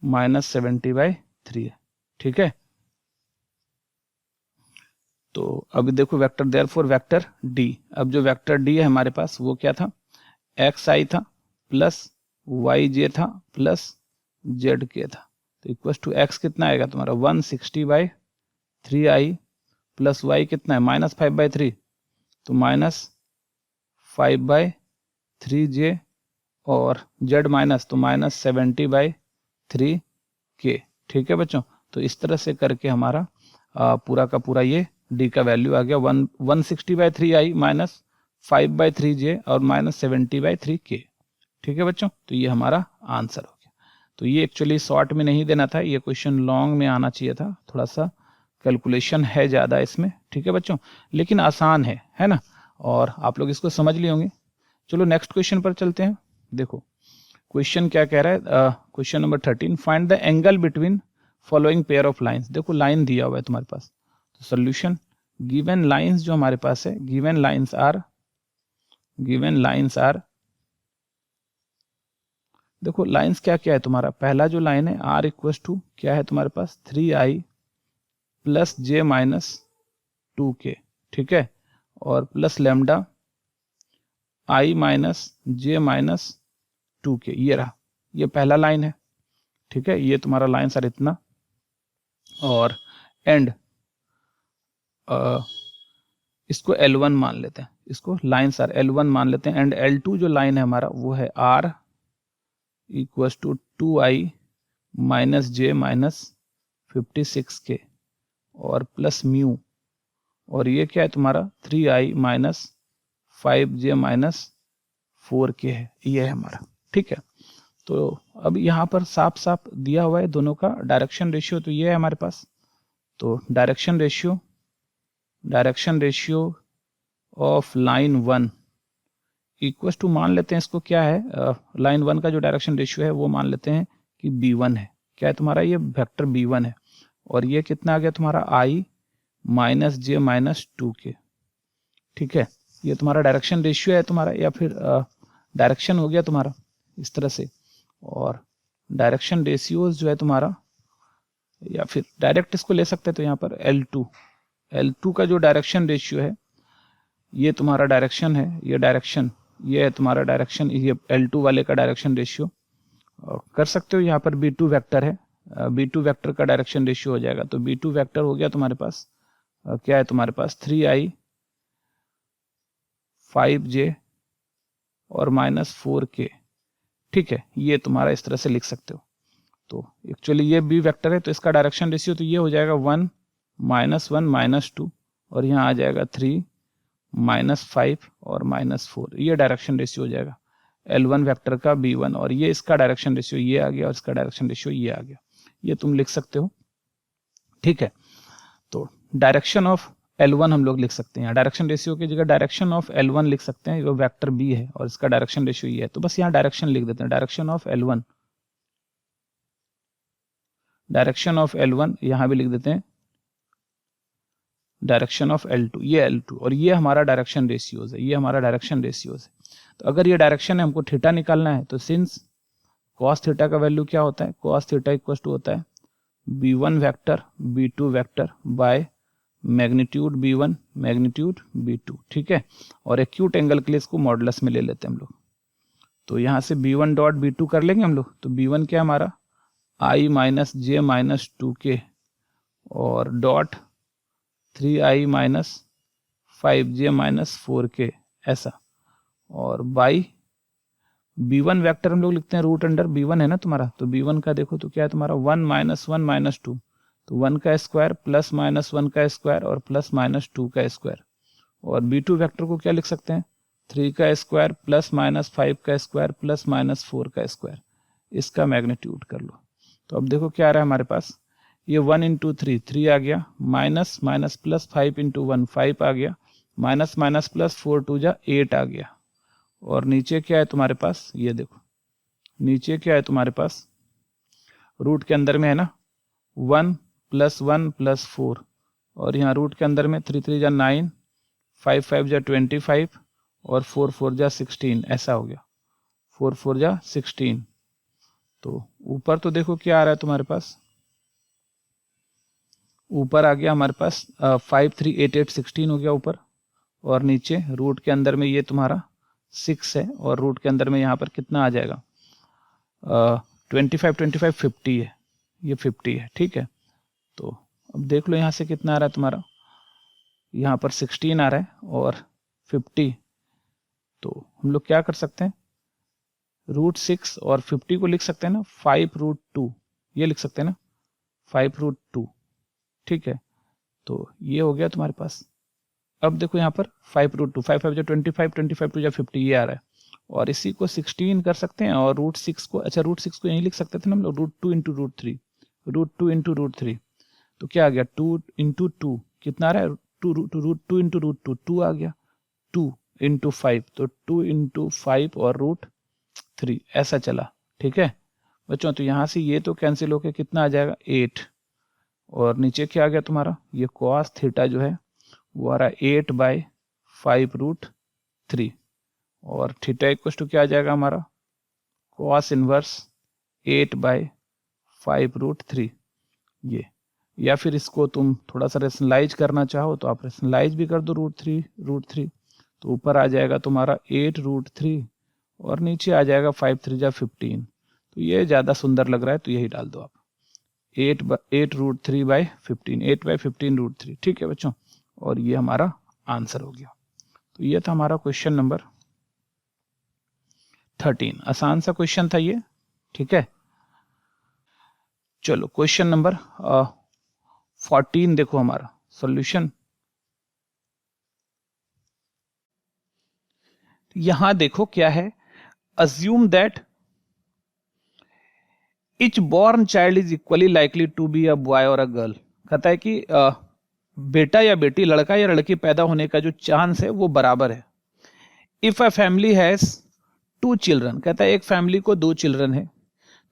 [SPEAKER 1] -70/3 है, ठीक है। तो अभी देखो वेक्टर, देयरफॉर वेक्टर d, अब जो वेक्टर d है हमारे पास वो क्या था, xi था प्लस yj था प्लस zk था। तो इक्वल टू x कितना आएगा तुम्हारा 160/3i प्लस y कितना है -5/3, तो -5/3j और z माइनस, तो -70/3k, ठीक है बच्चों। तो इस तरह से करके हमारा पूरा का पूरा ये d का वैल्यू आ गया 160/3i माइनस 5/3j और -70/3k, ठीक है बच्चों। तो ये हमारा आंसर हो गया। तो ये एक्चुअली शॉर्ट में नहीं देना था, ये क्वेश्चन लॉन्ग में आना चाहिए था, थोड़ा सा कैलकुलेशन है ज़्यादा इसमें, ठीक है बच्चों, लेकिन आसान है ना, और आप लोग इसको समझ लिए होंगे। चलो नेक्स्ट क्वेश्चन पर चलते हैं। देखो क्वेश्चन क्या कह रहा है, question number 13, find the angle between following pair of lines. देखो लाइन दिया हुआ है तुम्हारे पास, तो सोल्यूशन, गिवन लाइंस जो हमारे पास है, गिवन लाइंस आर, देखो लाइंस क्या क्या है तुम्हारा, पहला जो लाइन है r इक्वल टू क्या है तुम्हारे पास 3i plus j minus 2k, ठीक है, और plus lambda i minus j minus 2k, ये रहा, ये पहला लाइन है, ठीक है, ये तुम्हारा लाइन सर इतना, और एंड इसको L1 मान लेते हैं, इसको लाइन सर L1 मान लेते हैं, एंड L2 जो लाइन है हमारा वो है r equal to 2i minus j minus 56k और प्लस म्यू, और ये क्या है तुम्हारा 3i minus 5j minus 4k है, ये है हमारा, ठीक है। तो अब यहाँ पर साफ साफ दिया हुआ है दोनों का डायरेक्शन रेशियो, तो ये है हमारे पास, तो direction ratio of line 1 equal to, मान लेते हैं इसको क्या है, लाइन 1 का जो डायरेक्शन रेशियो है वो मान लेते हैं कि b1 है, क्या है तुम्हारा, ये वेक्टर b1 है, और ये कितना आ गया तुम्हारा i minus j minus 2k, ठीक है, ये तुम्हारा डायरेक्शन रेशियो है तुम्हारा, या फिर डायरेक्शन हो गया तुम्हारा इस तरह से, और डायरेक्शन रेशियोज जो है तुम्हारा, या फिर डायरेक्ट इसको ले सकते हैं, तो यहाँ पर L2 का जो डायरेक्शन रेशियो है, ये तुम्हारा डायरेक्शन है, ये है तुम्हारा डायरेक्शन, ये L2 वाले का डायरेक्शन रेशियो कर सकते हो। यहाँ पर B2 वेक्टर है, B2 वेक्टर का डायरेक्शन रेशियो हो जाएगा, तो B2 वेक्टर हो गया तुम्हारे पास, क्या है तुम्हारे पास 3i 5j और माइनस 4k, ठीक है, ये तुम्हारा इस तरह से लिख सकते हो। तो एक्चुअली ये B वेक्टर है, तो इसका डायरेक्शन रेशियो तो ये हो जाएगा 1 माइनस 2, और यहाँ आ जाएगा 3 माइनस 5 और माइनस 4, ये डायरेक्शन रेशियो हो जाएगा L1 वेक्टर का B1, और ये इसका डायरेक्शन रेशियो ये आ गया, और इसका डायरेक्शन रेशियो ये आ गया, ये तुम लिख सकते हो, ठीक है। तो डायरेक्शन ऑफ L1 हम लोग लिख सकते हैं, डायरेक्शन रेशियो की जगह डायरेक्शन ऑफ L1 लिख सकते हैं, वो वेक्टर B है और इसका डायरेक्शन रेशियो ये है, तो बस यहाँ डायरेक्शन लिख देते हैं, डायरेक्शन ऑफ L1 यहाँ भी लिख देते हैं, डायरेक्शन ऑफ L2, ये L2, और ये हमारा डायरेक्शन रेशियोज है, ये हमारा डायरेक्शन रेशियोज है। तो अगर ये डायरेक्शन है, हमको थीटा निकालना है, तो सिंस cos थीटा का वैल्यू क्या होता है, cos थीटा इक्वल टू होता है B1 vector B2 vector by magnitude B1 magnitude B2, ठीक है, और एक्यूट एंगल के लिए इसको मॉडुलस में ले लेते हैं हम लोग, तो यहाँ से B1 डॉट B2 कर लेंगे हम लोग, तो B1 क्या हमारा i minus j minus 2k और dot 3i minus 5j minus 4k, ऐसा, और बाई B1 वेक्टर हम लोग लिखते हैं रूट अंडर B1 है ना तुम्हारा, तो B1 का देखो तो क्या है तुम्हारा 1 माइनस 2, तो 1 का स्क्वायर प्लस माइनस 1 का स्क्वायर और प्लस माइनस 2 का स्क्वायर, और B2 वेक्टर को क्या लिख सकते हैं 3 का स्क्वायर प्लस माइनस 5 का स्क्वायर प्लस माइनस 4 का स्क्वायर, इसका मैग्नीट्यूड कर लो। तो अब देखो क्या आ रहा है हमारे पास, ये 1 इंटू 3 आ गया, माइनस माइनस प्लस 5 इंटू 1 5 आ गया, माइनस माइनस प्लस 4 2 जा 8 आ गया, और नीचे क्या है तुम्हारे पास, ये देखो नीचे क्या है तुम्हारे पास, रूट के अंदर में है ना 1 प्लस 4, और यहाँ रूट के अंदर में 3 3 जा 9, 5 5 जा 25 और 4 4 जा 16, ऐसा हो गया 4 4 जा 16। तो ऊपर तो देखो क्या आ रहा है तुम्हारे पास, ऊपर आ गया हमारे पास 5 3 8 8 16 हो गया ऊपर, और नीचे रूट के अंदर में ये तुम्हारा 6 है, और रूट के अंदर में यहाँ पर कितना आ जाएगा 25 25 50 है, ये 50 है, ठीक है। तो अब देख लो यहाँ से कितना आ रहा है तुम्हारा, यहाँ पर 16 आ रहा है और 50, तो हम लोग क्या कर सकते हैं रूट 6 और 50 को लिख सकते हैं ना 5√2, ये लिख सकते हैं ना 5√2, ठीक है। तो ये हो गया तुम्हारे पास। अब देखो यहाँ पर 5√2, 5 5 25 25 2 50, ये आ रहा है, और इसी को 16 कर सकते हैं, और रूट 6 को, अच्छा रूट 6 को यहीं लिख सकते थे ना हम लोग, √2 इंटू √3, √2 इंटू √3, तो क्या आ गया 2 इंटू 2 कितना आ रहा है, 2 इंटू रूट 2 2 आ गया, 2 इंटू 5 तो 2 इंटू 5 और रूट 3 ऐसा चला। ठीक है बच्चों, तो यहाँ से ये तो कैंसिल होकर कितना आ जाएगा 8, और नीचे क्या आ गया तुम्हारा, ये cos थीटा जो है वो आ रहा है 8/5 रूट 3, और थीटा इक्वल टू क्या आ जाएगा हमारा cos इनवर्स 8/5 रूट 3 ये। या फिर इसको तुम थोड़ा सा रेशनलाइज करना चाहो तो आप रेशनलाइज भी कर दो रूट थ्री तो ऊपर आ जाएगा तुम्हारा 8 रूट 3 और नीचे आ जाएगा 5 3 जा 15, तो ये ज़्यादा सुंदर लग रहा है तो यही डाल दो आप 8 रूट 3/15, 8/15 रूट 3। ठीक है बच्चों, और ये हमारा आंसर हो गया। तो ये था हमारा क्वेश्चन नंबर 13, आसान सा क्वेश्चन था ये। ठीक है, चलो क्वेश्चन नंबर 14 देखो हमारा सॉल्यूशन। यहां देखो क्या है, assume that each born child is equally likely to be a boy or a girl। कहता है कि बेटा या बेटी, लड़का या लड़की पैदा होने का जो चांस है वो बराबर है। If a family has 2 children, कहता है एक फैमिली को 2 चिल्ड्रन है,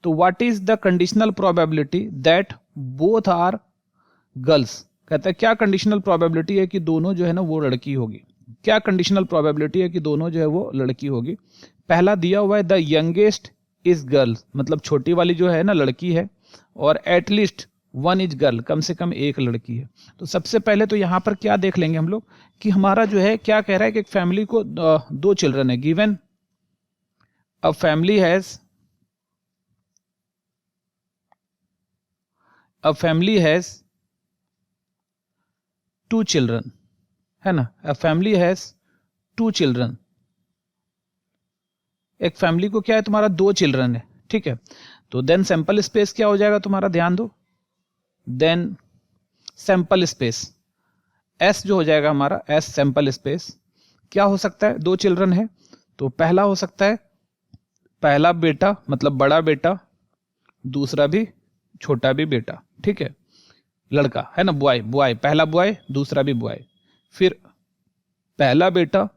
[SPEAKER 1] तो what is the conditional probability that both are girls. कहता है क्या कंडीशनल प्रोबेबिलिटी है कि दोनों जो है ना वो लड़की होगी। क्या कंडीशनल प्रोबेबिलिटी है कि दोनों जो है वो लड़की होगी। पहला दिया हुआ है द यंगेस्ट इज गर्ल, मतलब छोटी वाली जो है ना लड़की है, और एटलीस्ट 1 इज गर्ल, कम से कम एक लड़की है। तो सबसे पहले तो यहाँ पर क्या देख लेंगे हम लोग कि हमारा जो है क्या कह रहा है कि एक फैमिली को 2 चिल्ड्रन है। Given a family has 2 children, है ना, अ फैमिली हैज 2 चिल्ड्रन। एक फैमिली को क्या है तुम्हारा 2 चिल्ड्रन है। ठीक है, तो देन सैंपल स्पेस क्या हो जाएगा तुम्हारा, ध्यान दो, देन सैंपल स्पेस एस जो हो जाएगा हमारा एस सैंपल स्पेस क्या हो सकता है, 2 चिल्ड्रन है तो पहला हो सकता है पहला बेटा मतलब बड़ा बेटा, दूसरा भी छोटा भी बेटा। ठीक है, लड़का है ना, बॉय पहला बॉय दूसरा भी बॉय, फिर पहला बेटा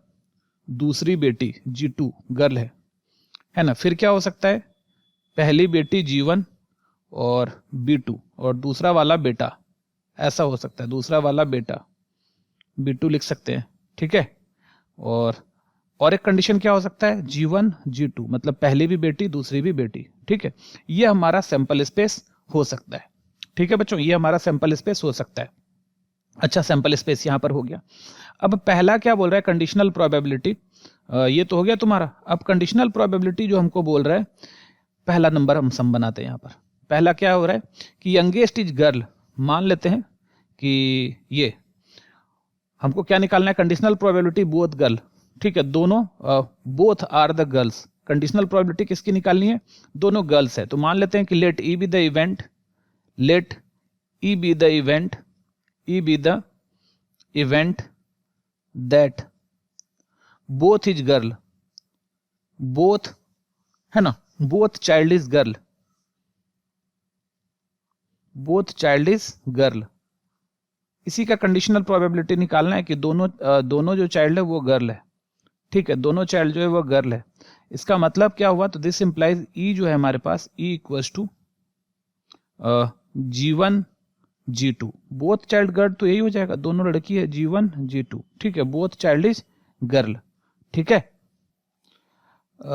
[SPEAKER 1] दूसरी बेटी G2 गर्ल है ना, फिर क्या हो सकता है पहली बेटी G1 और B2 और दूसरा वाला बेटा, ऐसा हो सकता है दूसरा वाला बेटा B2 लिख सकते हैं। ठीक है, और एक कंडीशन क्या हो सकता है G1 G2 मतलब पहली भी बेटी दूसरी भी बेटी। ठीक है, ये हमारा सैंपल स्पेस हो सकता है। ठीक है बच्चों, ये हमारा सैंपल स्पेस हो सकता है। अच्छा, सैंपल स्पेस यहां पर हो गया। अब पहला क्या बोल रहा है कंडीशनल प्रोबेबिलिटी, ये तो हो गया तुम्हारा। अब कंडीशनल प्रोबेबिलिटी जो हमको बोल रहा है, पहला नंबर हम सम बनाते हैं। यहाँ पर पहला क्या हो रहा है कि यंगेस्ट इज गर्ल, मान लेते हैं कि ये हमको क्या निकालना है कंडीशनल प्रोबेबिलिटी बोथ गर्ल। ठीक है, दोनों both are the girls, conditional probability किसकी निकालनी है, दोनों गर्ल्स है। तो मान लेते हैं कि let E be the event, let E be the event, E be the event that both is girl, both है ना, both child is girl, both child is girl. इसी का कंडीशनल प्रोबेबिलिटी निकालना है कि दोनों जो चाइल्ड है वो गर्ल है। ठीक है, दोनों चाइल्ड जो है वो गर्ल है। इसका मतलब क्या हुआ, तो दिस इंप्लाइज ई जो है हमारे पास E equals to G1 G2, both child girl, तो यही हो जाएगा दोनों लड़की है G1 G2। ठीक है, बोथ चाइल्ड इज गर्ल। ठीक है,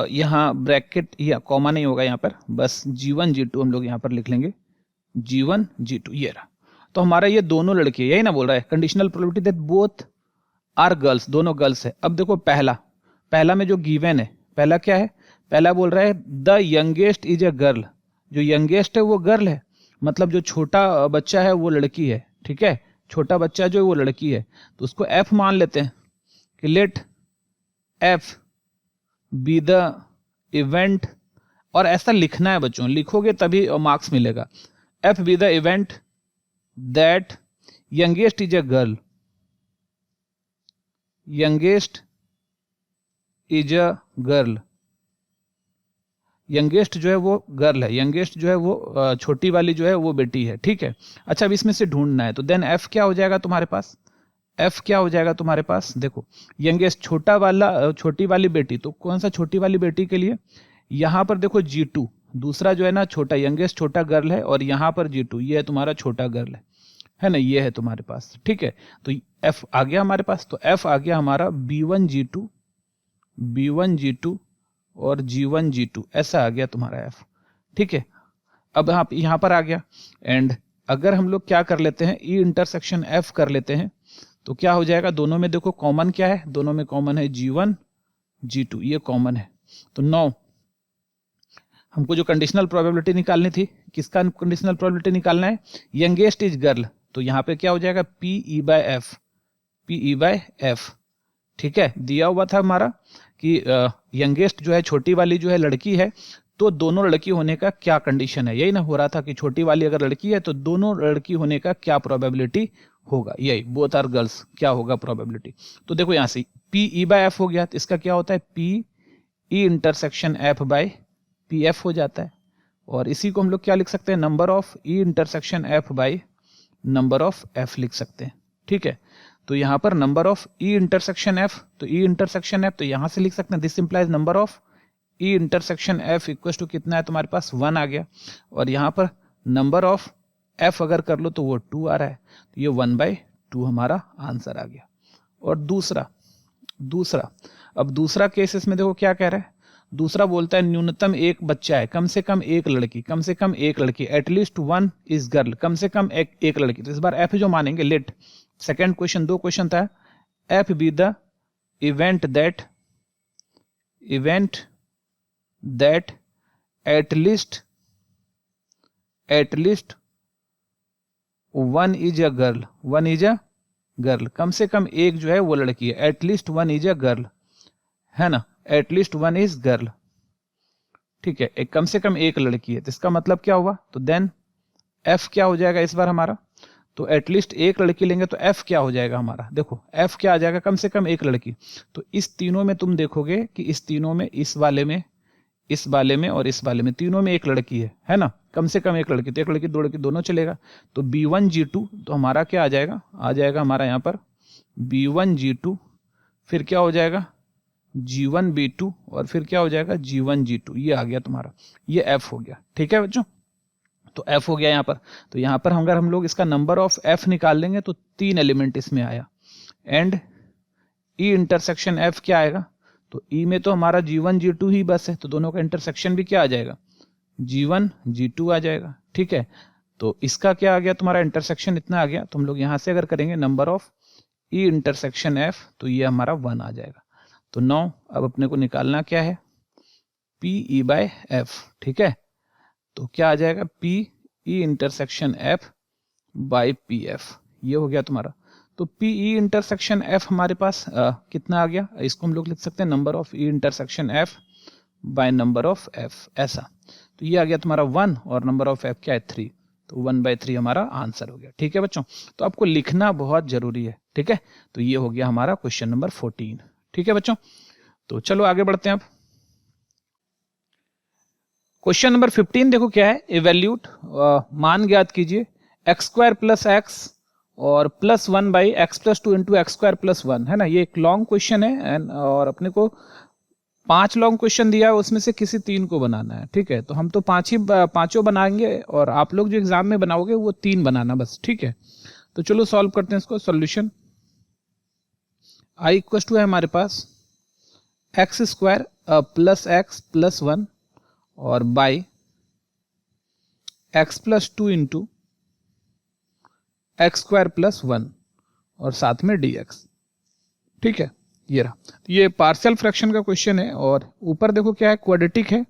[SPEAKER 1] यहाँ ब्रैकेट या कॉमा नहीं होगा यहाँ पर, बस G1 G2 हम लोग यहाँ पर लिख लेंगे G1 G2, ये रहा। तो हमारा ये दोनों लड़के, यही ना बोल रहा है conditional probability that both are girls, दोनों गर्ल्स है। अब देखो पहला में जो गिवन है, पहला क्या है, पहला बोल रहा है the youngest is a girl, जो यंगेस्ट है वो गर्ल है, मतलब जो छोटा बच्चा है वो लड़की है। ठीक है, छोटा बच्चा जो है वो लड़की है, तो उसको एफ मान लेते हैं कि let F be the event, और ऐसा लिखना है बच्चों, लिखोगे तभी मार्क्स मिलेगा। F be the event that youngest is a girl, youngest is a girl, youngest जो है वो गर्ल है, यंगेस्ट जो है वो छोटी वाली जो है वो बेटी है, ठीक है। अच्छा, अब इसमें से ढूंढना है, तो देन एफ क्या हो जाएगा तुम्हारे पास, एफ क्या हो जाएगा तुम्हारे पास, देखो यंगेस्ट छोटी वाली बेटी, तो कौन सा छोटी वाली बेटी के लिए, यहाँ पर देखो G2, दूसरा जो है ना छोटा, यंगेस्ट छोटा गर्ल है, और यहाँ पर G2, ये है तुम्हारा छोटा गर्ल है ना, ये है तुम्हारे पास, ठीक है। तो एफ आ गया हमारे पास, तो एफ आ गया हमारा B1G2 और G1G2, ऐसा आ गया तुम्हारा एफ, ठीक है। अब आप यहाँ पर आ गया, एंड अगर हम लोग क्या कर लेते हैं, ई इंटरसेक्शन एफ कर लेते हैं, तो क्या हो जाएगा, दोनों में देखो कॉमन क्या है, दोनों में कॉमन है G1G2, ये कॉमन है। तो 9 हमको जो कंडीशनल प्रोबेबिलिटी निकालनी थी, किसका कंडीशनल प्रोबेबिलिटी निकालना है, यंगेस्ट इज गर्ल, तो यहाँ पे क्या हो जाएगा PE/F, ठीक है। दिया हुआ था हमारा कि यंगेस्ट जो है छोटी वाली जो है लड़की है, तो दोनों लड़की होने का क्या कंडीशन है, यही ना हो रहा था कि छोटी वाली अगर लड़की है तो दोनों लड़की होने का क्या प्रोबेबिलिटी होगा, यही बोथ आर गर्ल्स क्या होगा प्रोबेबिलिटी। तो देखो यहाँ से PE/F हो गया, तो इसका क्या होता है PE/F/PF हो जाता है, और इसी को हम लोग क्या लिख सकते हैं, नंबर ऑफ E/F/नंबर ऑफ F लिख सकते हैं, ठीक है। तो यहाँ पर नंबर ऑफ E/F, तो E/F तो यहाँ से लिख सकते हैं, this implies number of E/F equal to कितना है तुम्हारे पास 1 आ गया, और यहाँ पर नंबर ऑफ F अगर कर लो तो वो 2 आ रहा है, तो ये 1/2 हमारा आंसर आ गया। और दूसरा अब दूसरा केस इसमें देखो क्या कह रहा है, दूसरा बोलता है न्यूनतम एक बच्चा है, कम से कम एक लड़की, एटलीस्ट 1 इज गर्ल, कम से कम एक लड़की। तो इस बार एफ जो मानेंगे, लेट सेकेंड क्वेश्चन, 2 क्वेश्चन था, F be the event that at least 1 is a girl, कम से कम एक जो है वो लड़की है, एटलीस्ट 1 इज अ गर्ल, है ना, एटलीस्ट 1 इज गर्ल, ठीक है, एक कम से कम एक लड़की है। तो इसका मतलब क्या हुआ, तो देन एफ क्या हो जाएगा इस बार हमारा, तो एटलीस्ट एक लड़की लेंगे तो एफ क्या हो जाएगा हमारा, देखो एफ क्या आ जाएगा, कम से कम एक लड़की। तो इस तीनों में तुम देखोगे कि इस तीनों में, इस वाले में और इस वाले में, तीनों में एक लड़की है ना, कम से कम एक लड़की, तो एक लड़की 2 लड़की दोनों चलेगा। तो B1G2 तो हमारा क्या आ जाएगा हमारा यहाँ पर B1G2, फिर क्या हो जाएगा G1B2, और फिर क्या हो जाएगा G1G2, ये आ गया तुम्हारा, ये F हो गया, ठीक है बच्चों। तो F हो गया यहाँ पर, तो यहाँ पर अगर हम लोग इसका नंबर ऑफ F निकाल लेंगे तो 3 एलिमेंट इसमें आया, एंड E/F क्या आएगा, तो E में तो हमारा G1G2 ही बस है, तो दोनों का इंटरसेक्शन भी क्या आ जाएगा, G1G2 आ जाएगा, ठीक है। तो इसका क्या आ गया तुम्हारा इंटरसेक्शन इतना आ गया, तो हम लोग यहाँ से अगर करेंगे नंबर ऑफ E/F, तो ये हमारा 1 आ जाएगा। तो 9 अब अपने को निकालना क्या है, PE/F, ठीक है। तो क्या आ जाएगा PE/F/PF, ये हो गया तुम्हारा। तो PE/F हमारे पास कितना आ गया, इसको हम लोग लिख सकते हैं number of E/F by number of F, ऐसा। तो ये आ गया तुम्हारा 1, और नंबर ऑफ F क्या है 3, तो 1/3 हमारा आंसर हो गया, ठीक है बच्चों। तो आपको लिखना बहुत जरूरी है, ठीक है। तो ये हो गया हमारा क्वेश्चन नंबर 14, ठीक है बच्चों। तो चलो आगे बढ़ते हैं अब। क्वेश्चन नंबर 15 देखो क्या है, इवैल्यूट, मान ज्ञात कीजिए x² + x और +1 / x + 2 × x² + 1, है ना। ये एक लॉन्ग क्वेश्चन है, और अपने को 5 लॉन्ग क्वेश्चन दिया है, उसमें से किसी 3 को बनाना है, ठीक है। तो हम तो पांचों बनाएंगे, और आप लोग जो एग्जाम में बनाओगे वो 3 बनाना बस, ठीक है। तो चलो सॉल्व करते हैं इसको। सॉल्यूशन I = है हमारे पास x² + x + 1 और बाई x + 2 × x² + 1 और साथ में dx, ठीक है। ये रहा, ये पार्शियल फ्रैक्शन का क्वेश्चन है, और ऊपर देखो क्या है, क्वाड्रेटिक है,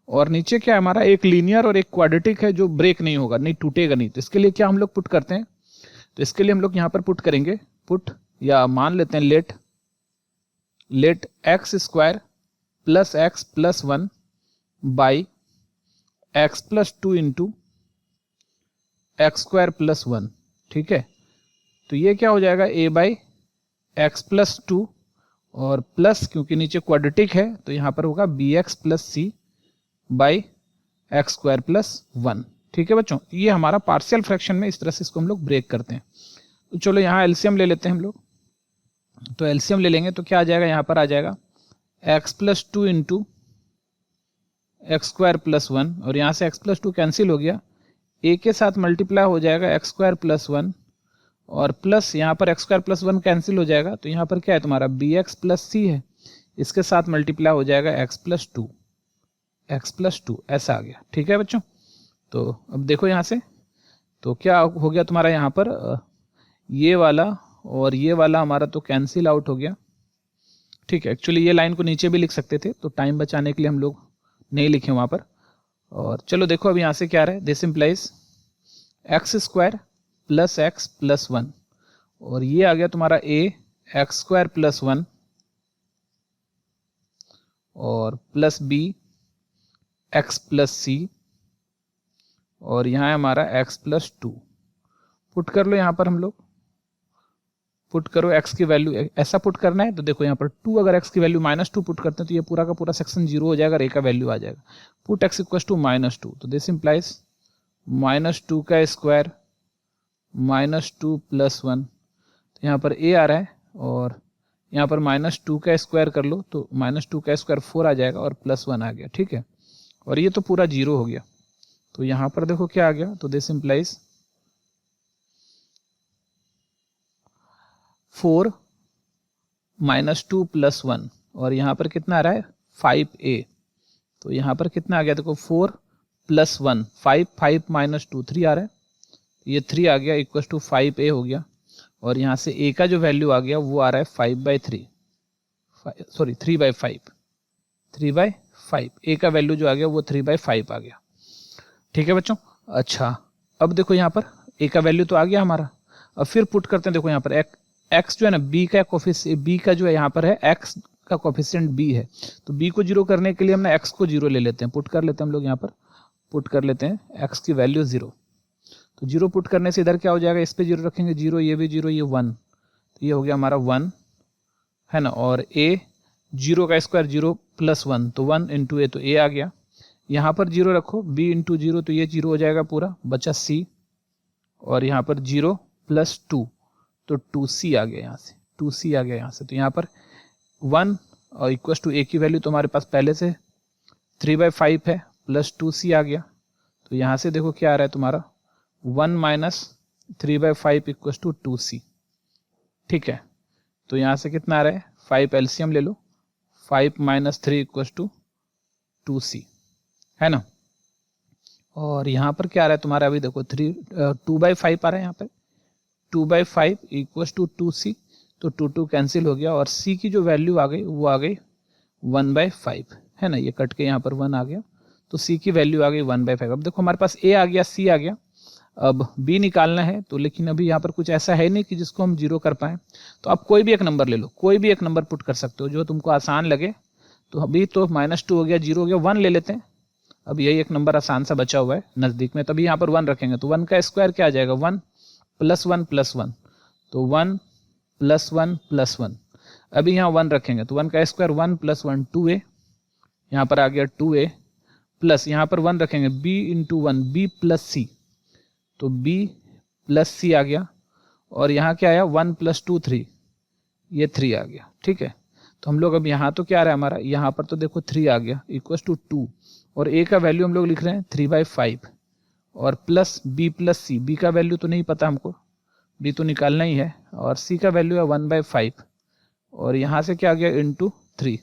[SPEAKER 1] और नीचे क्या है हमारा, एक लीनियर और एक क्वाड्रेटिक है जो ब्रेक नहीं होगा, नहीं टूटेगा नहीं। तो इसके लिए क्या हम लोग पुट करते हैं, तो इसके लिए हम लोग यहाँ पर पुट करेंगे, या मान लेते हैं late x² + x + 1 by x + 2 × x² + 1, ठीक है। तो ये क्या हो जाएगा a/x + 2 और प्लस, क्योंकि नीचे क्वाड्रेटिक है तो यहाँ पर होगा bx + c by x square plus 1। ठीक है बच्चों, ये हमारा पार्शियल फ्रैक्शन में इस तरह से इसको हम लोग ब्रेक करते हैं। तो चलो यहाँ एलसीएम ले लेते हैं हम लोग। तो एलसीएम ले लेंगे तो क्या आ जाएगा, यहाँ पर आ जाएगा x plus 2 into x square plus 1, और यहाँ से एक्स प्लस 2 कैंसिल हो गया, ए के साथ मल्टीप्लाई हो जाएगा एक्स स्क्वायर प्लस 1, और प्लस यहाँ पर एक्स स्क्वायर प्लस 1 कैंसिल हो जाएगा, तो यहाँ पर क्या है तुम्हारा बी एक्स प्लस सी है, इसके साथ मल्टीप्लाई हो जाएगा एक्स प्लस 2 ऐसा आ गया। ठीक है बच्चों, तो अब देखो यहाँ से तो क्या हो गया तुम्हारा, यहाँ पर ये वाला और ये वाला हमारा तो कैंसिल आउट हो गया। ठीक है, एक्चुअली ये लाइन को नीचे भी लिख सकते थे, तो टाइम बचाने के लिए हम लोग नहीं लिखे वहाँ पर। और चलो देखो अब यहाँ से क्या रहा है, this implies x square plus x plus 1, और ये आ गया तुम्हारा ए एक्स स्क्वायर प्लस 1 और plus B x plus C, और यहाँ है हमारा x प्लस 2। पुट कर लो, यहाँ पर हम लोग पुट करो x की वैल्यू, ऐसा पुट करना है। तो देखो यहाँ पर 2, अगर x की वैल्यू -2 पुट करते हैं तो ये पूरा का पूरा सेक्शन 0 हो जाएगा और a का वैल्यू आ जाएगा। पुट x इक्वल टू -2, तो दिस इम्प्लाइज -2 का स्क्वायर -2 प्लस 1, तो यहाँ पर a आ रहा है, और यहाँ पर -2 का स्क्वायर कर लो तो -2 का स्क्वायर 4 आ जाएगा और प्लस 1 आ गया। ठीक है, और ये तो पूरा 0 हो गया, तो यहाँ पर देखो क्या आ गया, तो दिस इम्प्लाइज 4 -2 प्लस 1, और यहाँ पर कितना आ रहा है 5a, तो यहाँ पर कितना आ गया देखो 4 प्लस 1 5 5 -2 3 आ रहा है, ये 3 आ गया इक्वल टू 5a हो गया, और यहाँ से a का जो वैल्यू आ गया वो आ रहा है 5/3 सॉरी 3/5 a का वैल्यू जो आ गया वो 3/5 आ गया। ठीक है बच्चों, अच्छा अब देखो यहाँ पर a का वैल्यू तो आ गया हमारा, अब फिर पुट करते हैं। देखो यहाँ पर x जो है ना, b का कोफिशिएंट, b का जो है यहाँ पर है x का कोफिशिएंट b है, तो b को 0 करने के लिए हम ना x को 0 ले लेते हैं, पुट कर लेते हैं हम लोग, यहाँ पर पुट कर लेते हैं x की वैल्यू 0, तो 0 पुट करने से इधर क्या हो जाएगा, इस पे 0 रखेंगे 0, ये भी 0, ये 1, तो ये हो गया हमारा 1 है ना, और a 0 का स्क्वायर 0 प्लस 1, तो 1 इंटू a, तो a आ गया, यहाँ पर 0 रखो, b इंटू 0, तो ये 0 हो जाएगा पूरा, बचा c, और यहाँ पर 0 प्लस 2, तो 2c आ गया, यहाँ से 2c आ गया यहाँ से, तो यहाँ पर 1 और इक्वल टू a की वैल्यू तो हमारे पास पहले से 3/5 है, प्लस 2c आ गया, तो यहाँ से देखो क्या आ रहा है तुम्हारा 1 माइनस 3/5 इक्वल टू 2c। ठीक है, तो यहाँ से कितना आ रहा है 5 एलसीएम ले लो, 5 माइनस 3 इक्वल टू 2c है ना, और यहाँ पर क्या आ रहा है तुम्हारा, अभी देखो 2/5 आ रहा है, यहाँ पे 2/5 इक्वल टू 2c, तो 2 कैंसिल हो गया, और c की जो वैल्यू आ गई वो आ गई 1/5 है ना, ये कट के यहाँ पर 1 आ गया, तो c की वैल्यू आ गई 1/5। अब देखो हमारे पास a आ गया, c आ गया, अब b निकालना है, तो लेकिन अभी यहाँ पर कुछ ऐसा है नहीं कि जिसको हम 0 कर पाए, तो आप कोई भी एक नंबर ले लो, कोई भी एक नंबर पुट कर सकते हो जो तुमको आसान लगे। तो अभी तो -2 हो गया, 0 हो गया, 1 ले लेते हैं, अब यही एक नंबर आसान सा बचा हुआ है नज़दीक में, तभी यहाँ पर 1 रखेंगे, तो 1 का स्क्वायर क्या आ जाएगा 1 प्लस 1 प्लस 1, तो 1 प्लस 1 प्लस 1, अभी यहाँ 1 रखेंगे, तो 1 का स्क्वायर 1 प्लस 1 2a, यहाँ पर आ गया 2a, प्लस यहाँ पर 1 रखेंगे b into 1 b plus c, तो b प्लस c आ गया, और यहाँ क्या आया 1 प्लस 2 3, ये 3 आ गया। ठीक है, तो हम लोग अब यहाँ तो क्या आ रहा है हमारा, यहाँ पर तो देखो 3 आ गया इक्वल टू 2, और a का वैल्यू हम लोग लिख रहे हैं 3/5, और plus b plus c, b का वैल्यू तो नहीं पता हमको, b तो निकालना ही है, और c का वैल्यू है 1/5, और यहाँ से क्या आ गया इंटू 3,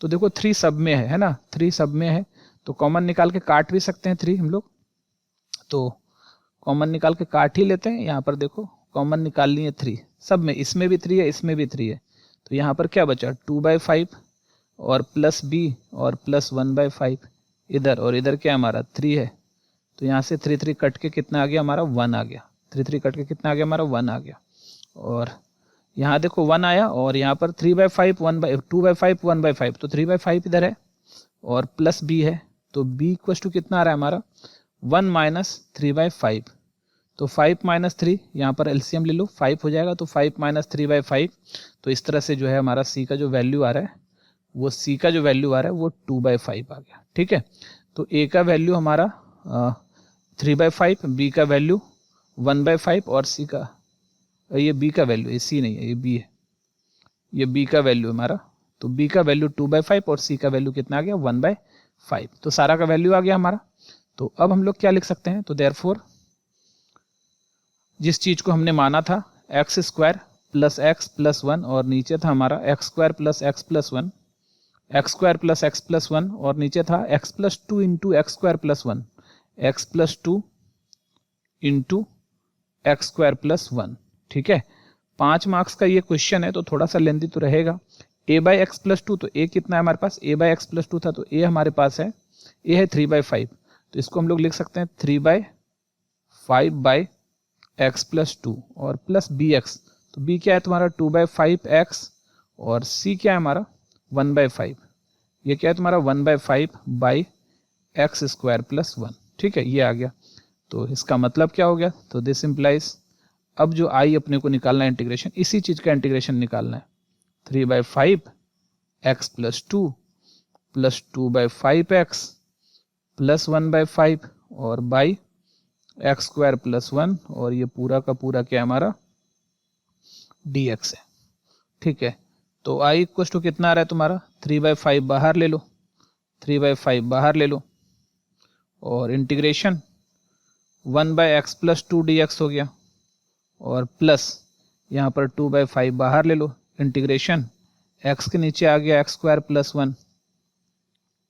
[SPEAKER 1] तो देखो 3 सब में है ना, 3 सब में है, तो कॉमन निकाल के काट भी सकते हैं 3 हम लोग, तो कॉमन निकाल के काट ही लेते हैं। यहाँ पर देखो कॉमन निकाल लिए 3 सब में, इसमें भी 3 है, इसमें भी 3 है, तो यहाँ पर क्या बचा 2/5 और प्लस b और प्लस 1/5 इधर, और इधर क्या हमारा 3 है, तो यहाँ से 3 3 कट के कितना आ गया हमारा 1 आ गया, 3 3 कट के कितना आ गया हमारा 1 आ गया, और यहाँ देखो 1 आया, और यहाँ पर 3/5 2/5 1/5, तो 3/5 इधर है, और प्लस b है, तो b इक्वल टू कितना आ रहा है हमारा 1 माइनस 3/5, तो 5 माइनस 3, यहाँ पर एलसीएम ले लो 5 हो जाएगा, तो 5 माइनस 3/5, तो इस तरह से जो है हमारा c का जो वैल्यू आ रहा है वो 2/5 आ गया। ठीक है, तो ए का वैल्यू हमारा 3/5, बी का वैल्यू 1/5 और सी का, ये बी का वैल्यू, ये सी नहीं है, ये बी है, ये बी का वैल्यू हमारा, तो बी का वैल्यू 2/5 और सी का वैल्यू कितना आ गया 1/5। तो सारा का वैल्यू आ गया हमारा। तो अब हम लोग क्या लिख सकते हैं, तो देयरफॉर जिस चीज को हमने माना था x² + x + 1 और नीचे था हमारा x² + x + 1, x² + x + 1 और नीचे था x + 2 × x² + 1, x + 2 × x² + 1। ठीक है, 5 मार्क्स का ये क्वेश्चन है तो थोड़ा सा लेंदी तो रहेगा। a/x + 2, तो a कितना है हमारे पास, a/x + 2 था तो a हमारे पास है, a है 3/5, तो इसको हम लोग लिख सकते हैं 3/5/x + 2 और प्लस bx, तो b क्या है तुम्हारा 2/5x और c क्या है हमारा 1/5, ये क्या है तुम्हारा 1/5/x² + 1। ठीक है, ये आ गया। तो इसका मतलब क्या हो गया, तो दिस इम्प्लाइज, अब जो आई अपने को निकालना है इंटीग्रेशन, इसी चीज का इंटीग्रेशन निकालना है, 3/5x + 2 + 2/5x + 1/5 और बाई x² + 1 और ये पूरा का पूरा क्या हमारा dx है। ठीक है, तो i = कितना आ रहा है तुम्हारा 3/5 बाहर ले लो, 3/5 बाहर ले लो और इंटीग्रेशन 1/x + 2 dx हो गया और प्लस यहाँ पर 2/5 बाहर ले लो, इंटीग्रेशन x के नीचे आ गया x² + 1।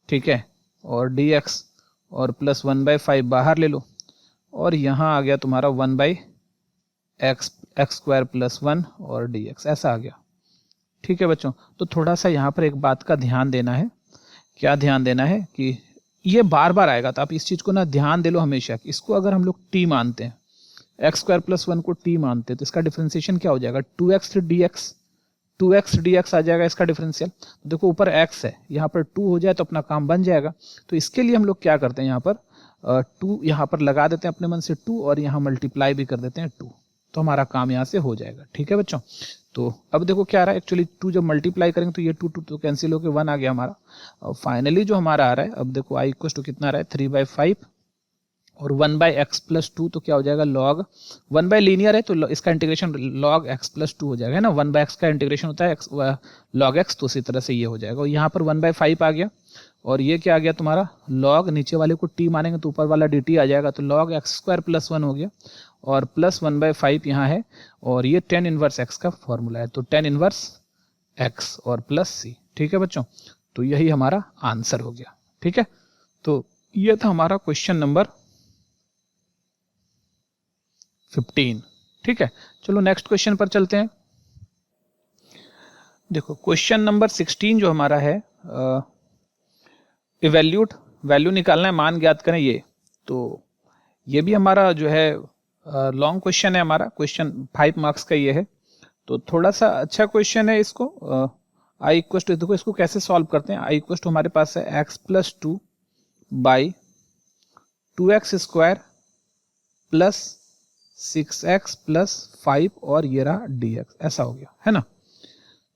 [SPEAKER 1] ठीक है, और dx और प्लस 1/5 बाहर ले लो और यहाँ आ गया तुम्हारा 1/x² + 1 और dx, ऐसा आ गया। ठीक है बच्चों, तो थोड़ा सा यहाँ पर एक बात का ध्यान देना है, क्या ध्यान देना है कि ये बार बार आएगा, तो आप इस चीज को ना ध्यान दे लो हमेशा। इसको अगर हम लोग t मानते हैं, x² + 1 को t मानते हैं, तो इसका डिफरेंशिएशन क्या हो जाएगा 2x dx, 2x dx आ जाएगा इसका डिफरेंशियल। तो देखो ऊपर x है, यहाँ पर 2 हो जाए तो अपना काम बन जाएगा। तो इसके लिए हम लोग क्या करते हैं, यहाँ पर 2 यहाँ पर लगा देते हैं अपने मन से 2 और यहाँ मल्टीप्लाई भी कर देते हैं 2, तो हमारा काम यहाँ से हो जाएगा। ठीक है बच्चों, तो अब देखो क्या आ रहा है, एक्चुअली 2 जब मल्टीप्लाई करेंगे तो ये 2 तो कैंसिल होकर 1 आ गया हमारा। और फाइनली जो हमारा आ रहा है, अब देखो i = कितना आ रहा है 3/5 और 1/x + 2, तो क्या हो जाएगा log 1/ लीनियर है तो इसका इंटीग्रेशन log x + 2 हो जाएगा, है ना, 1/x का इंटीग्रेशन होता है log x, तो उसी तरह से ये हो जाएगा। और यहाँ पर 1/5 आ गया और ये क्या आ गया तुम्हारा log, नीचे वाले को t मानेंगे तो ऊपर वाला dt आ जाएगा, तो log x² + 1 हो गया और प्लस 1/5 यहाँ है और ये tan इनवर्स x का फॉर्मूला है, तो tan इनवर्स x और प्लस c। ठीक है बच्चों, तो यही हमारा आंसर हो गया। ठीक है, तो ये था हमारा क्वेश्चन नंबर 15। ठीक है, चलो नेक्स्ट क्वेश्चन पर चलते हैं। देखो क्वेश्चन नंबर 16 जो हमारा है, इवैल्यूट, वैल्यू निकालना है, मान ज्ञात करें ये। तो ये भी हमारा जो है लॉन्ग क्वेश्चन है, हमारा क्वेश्चन 5 मार्क्स का ये है, तो थोड़ा सा अच्छा क्वेश्चन है। इसको i = देखो इसको कैसे सॉल्व करते हैं। i = हमारे पास है x + 2 / 2x² + 6x + 5 और ये रहा dx, ऐसा हो गया, है ना।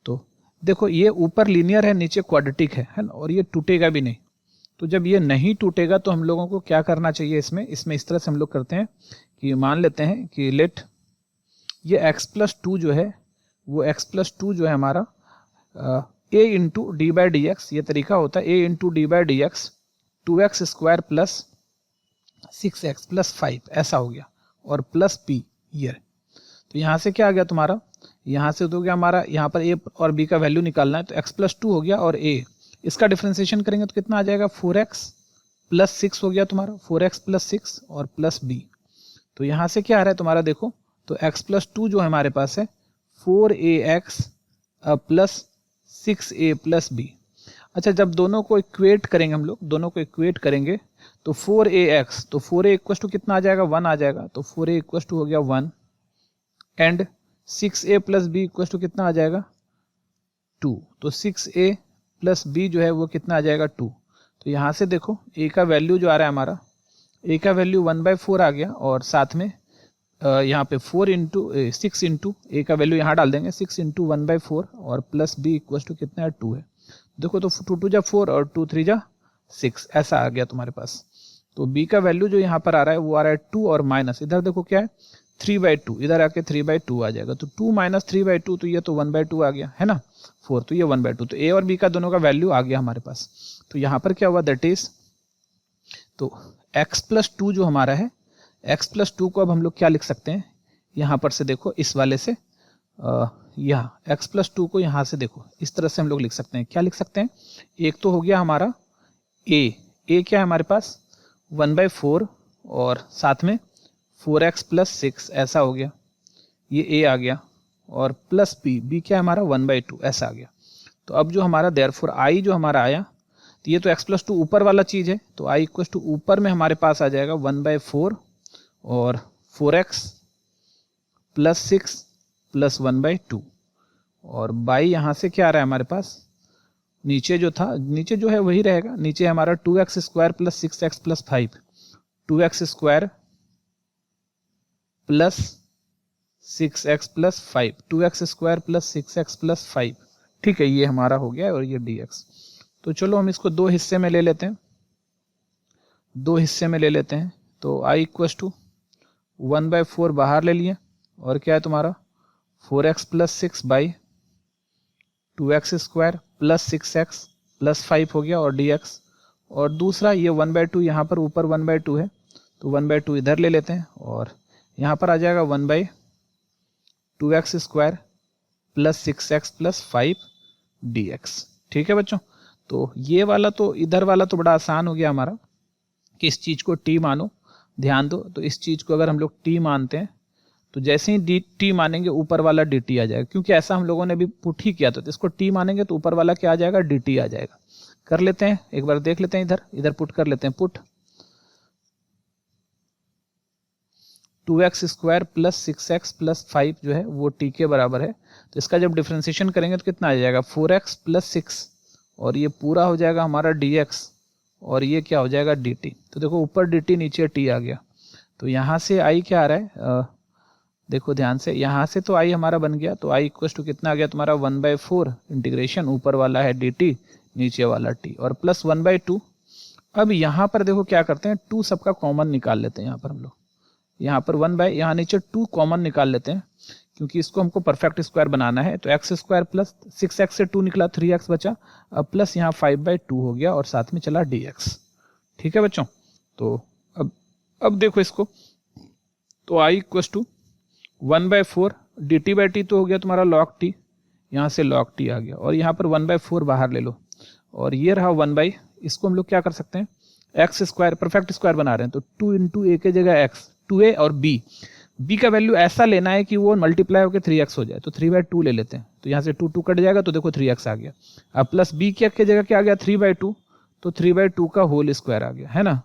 [SPEAKER 1] तो देखो ये ऊपर लीनियर है, नीचे क्वाड्रेटिक है ना, और ये टूटेगा भी नहीं। तो जब ये नहीं टूटेगा तो हम लोगों को क्या करना चाहिए, इसमें इस तरह से हम लोग करते हैं कि मान लेते हैं कि लेट ये x + 2 जो है, वो x + 2 जो है हमारा a × d/dx, ये तरीका होता है a × d/dx 2x² + 6x + 5, ऐसा हो गया और प्लस p ईयर। तो यहाँ से क्या आ गया तुम्हारा, यहाँ से तो गया हमारा, यहाँ पर a और b का वैल्यू निकालना है, तो x + 2 हो गया और a, इसका डिफरेंशिएशन करेंगे तो कितना आ जाएगा 4x + 6 हो गया तुम्हारा, 4x + 6 और प्लस b। तो यहाँ से क्या आ रहा है तुम्हारा, देखो तो x + 2 जो हमारे पास है 4ax + 6a + b। अच्छा, जब दोनों को इक्वेट करेंगे हम लोग, दोनों को इक्वेट करेंगे तो 4ax, तो 4a = कितना आ जाएगा 1 आ जाएगा, तो 4a = हो गया 1 एंड 6a + b = कितना आ जाएगा 2, तो 6a + b जो है वो कितना आ जाएगा 2। तो यहाँ से देखो a का वैल्यू जो आ रहा है हमारा, a का वैल्यू 1/4 आ गया और साथ में यहाँ पे 6 × a का वैल्यू यहाँ डाल देंगे, 6 × 1/4 और प्लस b = कितना है 2 है। देखो तो 2 × 4 और 2 × 3 = 6 ऐसा आ गया तुम्हारे पास। तो b का वैल्यू जो यहाँ पर आ रहा है वो आ रहा है 2 और माइनस इधर देखो क्या है 3/2, इधर आके 3/2 आ जाएगा। तो 2 माइनस 3/2 तो ये तो 1/2 आ गया है ना, 4 तो ये 1/2। तो a और b का दोनों का वैल्यू आ गया हमारे पास। तो यहाँ पर क्या हुआ दैट इज, तो x+2 जो हमारा है, x+2 को अब हम लोग क्या लिख सकते हैं, यहाँ पर से देखो इस वाले से यहाँ x+2 को यहाँ से देखो इस तरह से हम लोग लिख सकते हैं। क्या लिख सकते हैं, एक तो हो गया हमारा a क्या है हमारे पास 1/4 और साथ में 4x + 6 ऐसा हो गया, ये a आ गया, और प्लस b क्या है हमारा 1/2 ऐसा आ गया। तो अब जो हमारा देयरफॉर i जो हमारा आया, तो ये तो x+2 ऊपर वाला चीज़ है, तो i = ऊपर में हमारे पास आ जाएगा 1/4 और 4x + 6 + 1/2, और बाई यहाँ से क्या आ रहा है हमारे पास, नीचे जो था, नीचे जो है वही रहेगा, नीचे हमारा 2x² + 6x + 5, 2x² + 6x + 5, 2x² + 6x + 5, ठीक है, ये हमारा हो गया और ये dx। तो चलो हम इसको दो हिस्से में ले लेते हैं, तो i = 1/4 बाहर ले लिए, और क्या है तुम्हारा 4x + 6 बाई 2x² + 6x + 5 हो गया और dx। और दूसरा ये 1/2 यहाँ पर ऊपर 1/2 है, तो 1/2 इधर ले लेते हैं, और यहाँ पर आ जाएगा 1/2x² + 6x + 5 dx। ठीक है बच्चों, तो ये वाला तो इधर वाला तो बड़ा आसान हो गया हमारा कि इस चीज़ को t मानो। ध्यान दो, तो इस चीज़ को अगर हम लोग t मानते हैं तो जैसे ही t मानेंगे ऊपर वाला dt आ जाएगा, क्योंकि ऐसा हम लोगों ने भी पुट ही किया था। तो इसको t मानेंगे तो ऊपर वाला क्या आ जाएगा, dt आ जाएगा। कर लेते हैं एक बार, देख लेते हैं, इधर पुट कर लेते हैं, पुट 2x² + 6x + 5 जो है वो t के बराबर है। तो इसका जब डिफ्रेंसिएशन करेंगे तो कितना आ जाएगा 4x + 6, और ये पूरा हो जाएगा हमारा dx, और ये क्या हो जाएगा dt। तो देखो ऊपर dt नीचे t आ गया। तो यहाँ से i क्या आ रहा है, देखो ध्यान से, यहाँ से तो i हमारा बन गया, तो i = कितना आ गया तुम्हारा 1/4 इंटीग्रेशन, ऊपर वाला है dt नीचे वाला t, और प्लस 1/2। अब यहाँ पर देखो क्या करते हैं, 2 सबका कॉमन निकाल लेते हैं। यहाँ पर हम लोग यहाँ पर यहाँ नीचे 2 कॉमन निकाल लेते हैं, क्योंकि इसको हमको परफेक्ट स्क्वायर बनाना है। तो x² + 6x से 2 निकला, 3x बचा, अब प्लस यहाँ 5/2 हो गया, और साथ में चला dx। ठीक है बच्चों, तो अब देखो इसको, तो i = 1/4 dt/t तो हो गया तुम्हारा log t, यहाँ से log t आ गया, और यहाँ पर 1/4 बाहर ले लो, और ये रहा 1/, इसको हम लोग क्या कर सकते हैं, x² परफेक्ट स्क्वायर बना रहे हैं, तो 2 × a के जगह x, 2a और b का वैल्यू ऐसा लेना है कि वो मल्टीप्लाई होकर 3x हो जाए, तो 3/2 ले लेते हैं। तो यहाँ से 2 कट जाएगा, तो देखो 3x आ गया। अब प्लस b के जगह क्या आ गया 3/2, तो 3/2 का होल स्क्वायर आ गया, है ना।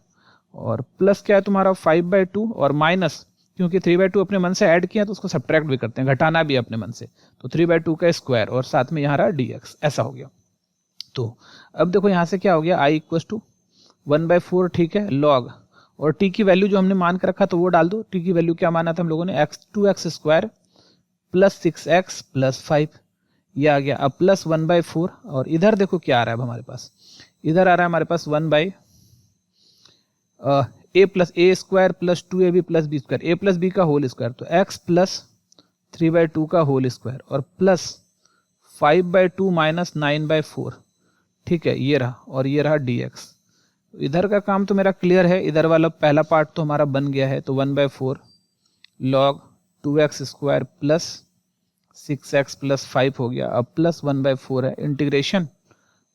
[SPEAKER 1] और प्लस क्या है तुम्हारा 5/2, और माइनस, क्योंकि 3/2 अपने मन से ऐड किया तो उसको सब्ट्रैक्ट भी करते हैं, घटाना भी अपने मन से, तो 3/2 का स्क्वायर, और साथ में यहाँ रहा dx, ऐसा हो गया। तो अब देखो यहाँ से क्या हो गया, i = 1/4, ठीक है, log, और t की वैल्यू जो हमने मान के रखा तो वो डाल दो। t की वैल्यू क्या माना था हम लोगों ने, 2x² + 6x + 5, ये आ गया। अब प्लस 1/4, और इधर देखो क्या आ रहा है हमारे पास, इधर आ रहा है हमारे पास 1/a + a² + 2ab + b², a + b का होल स्क्वायर, तो x + 3/2 का होल स्क्वायर, और प्लस 5/2 - 9/4, ठीक है, ये रहा, और ये रहा dx। इधर का काम तो मेरा क्लियर है, इधर वाला पहला पार्ट तो हमारा बन गया है। तो 1/4 log 2x² + 6x + 5 हो गया। अब प्लस 1/4 है, इंटीग्रेशन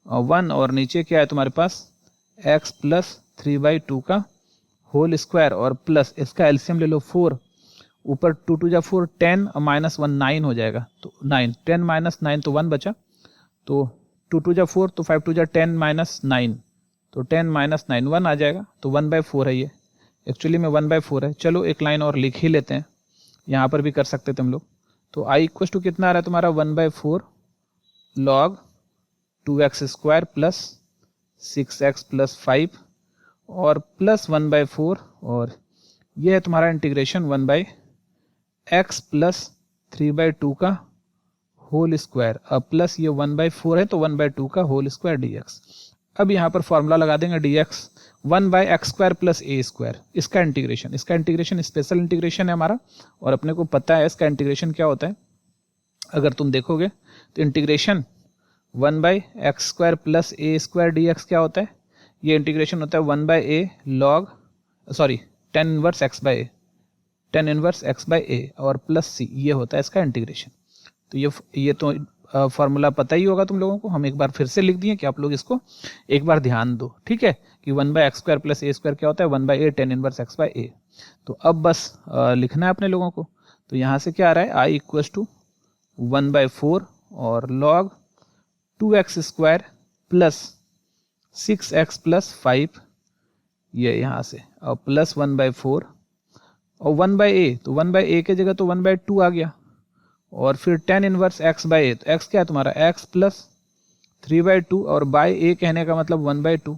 [SPEAKER 1] 1, और नीचे क्या है तुम्हारे पास x + 3/2 का होल स्क्वायर, और प्लस इसका एलसीएम ले लो 4, ऊपर 2 × 4 10, और -1 9 हो जाएगा, तो 9, 10 - 9 तो 1 बचा, तो 2 × 4 तो 5 × 10 - 9, तो 10 - 9 1 आ जाएगा। तो 1/4 है, ये एक्चुअली में 1/4 है। चलो एक लाइन और लिख ही लेते हैं, यहाँ पर भी कर सकते थे हम लोग। तो i = कितना आ रहा है तुम्हारा 1/4 log 2x² + 6x + 5, और प्लस 1/4, और ये है तुम्हारा इंटीग्रेशन 1/x + 3/2 का होल स्क्वायर, अब प्लस ये 1/4 है, तो 1/2 का होल स्क्वायर dx। अब यहाँ पर फॉर्मूला लगा देंगे dx 1/x² + a², इसका इंटीग्रेशन स्पेशल इंटीग्रेशन है हमारा, और अपने को पता है इसका इंटीग्रेशन क्या होता है। अगर तुम देखोगे तो इंटीग्रेशन 1/x² + a² dx क्या होता है, ये इंटीग्रेशन होता है 1/a log tan 1 x by a और प्लस c, ये होता है इसका इंटीग्रेशन। तो ये तो फॉर्मूला पता ही होगा तुम लोगों को, हम एक बार फिर से लिख दिए कि आप लोग इसको एक बार ध्यान दो, ठीक है, कि 1/x² + a² क्या होता है 1/a tan 1 x by a। तो अब बस लिखना है अपने लोगों को। तो यहाँ से क्या आ रहा है, i = 1/4 और log 2x² + 6x + 5, ये यहाँ से, और प्लस 1/4 और 1/a, तो 1/a की जगह तो 1/2 आ गया, और फिर tan 1 x by a, तो x क्या है तुम्हारा x + 3/2 और by a कहने का मतलब 1/2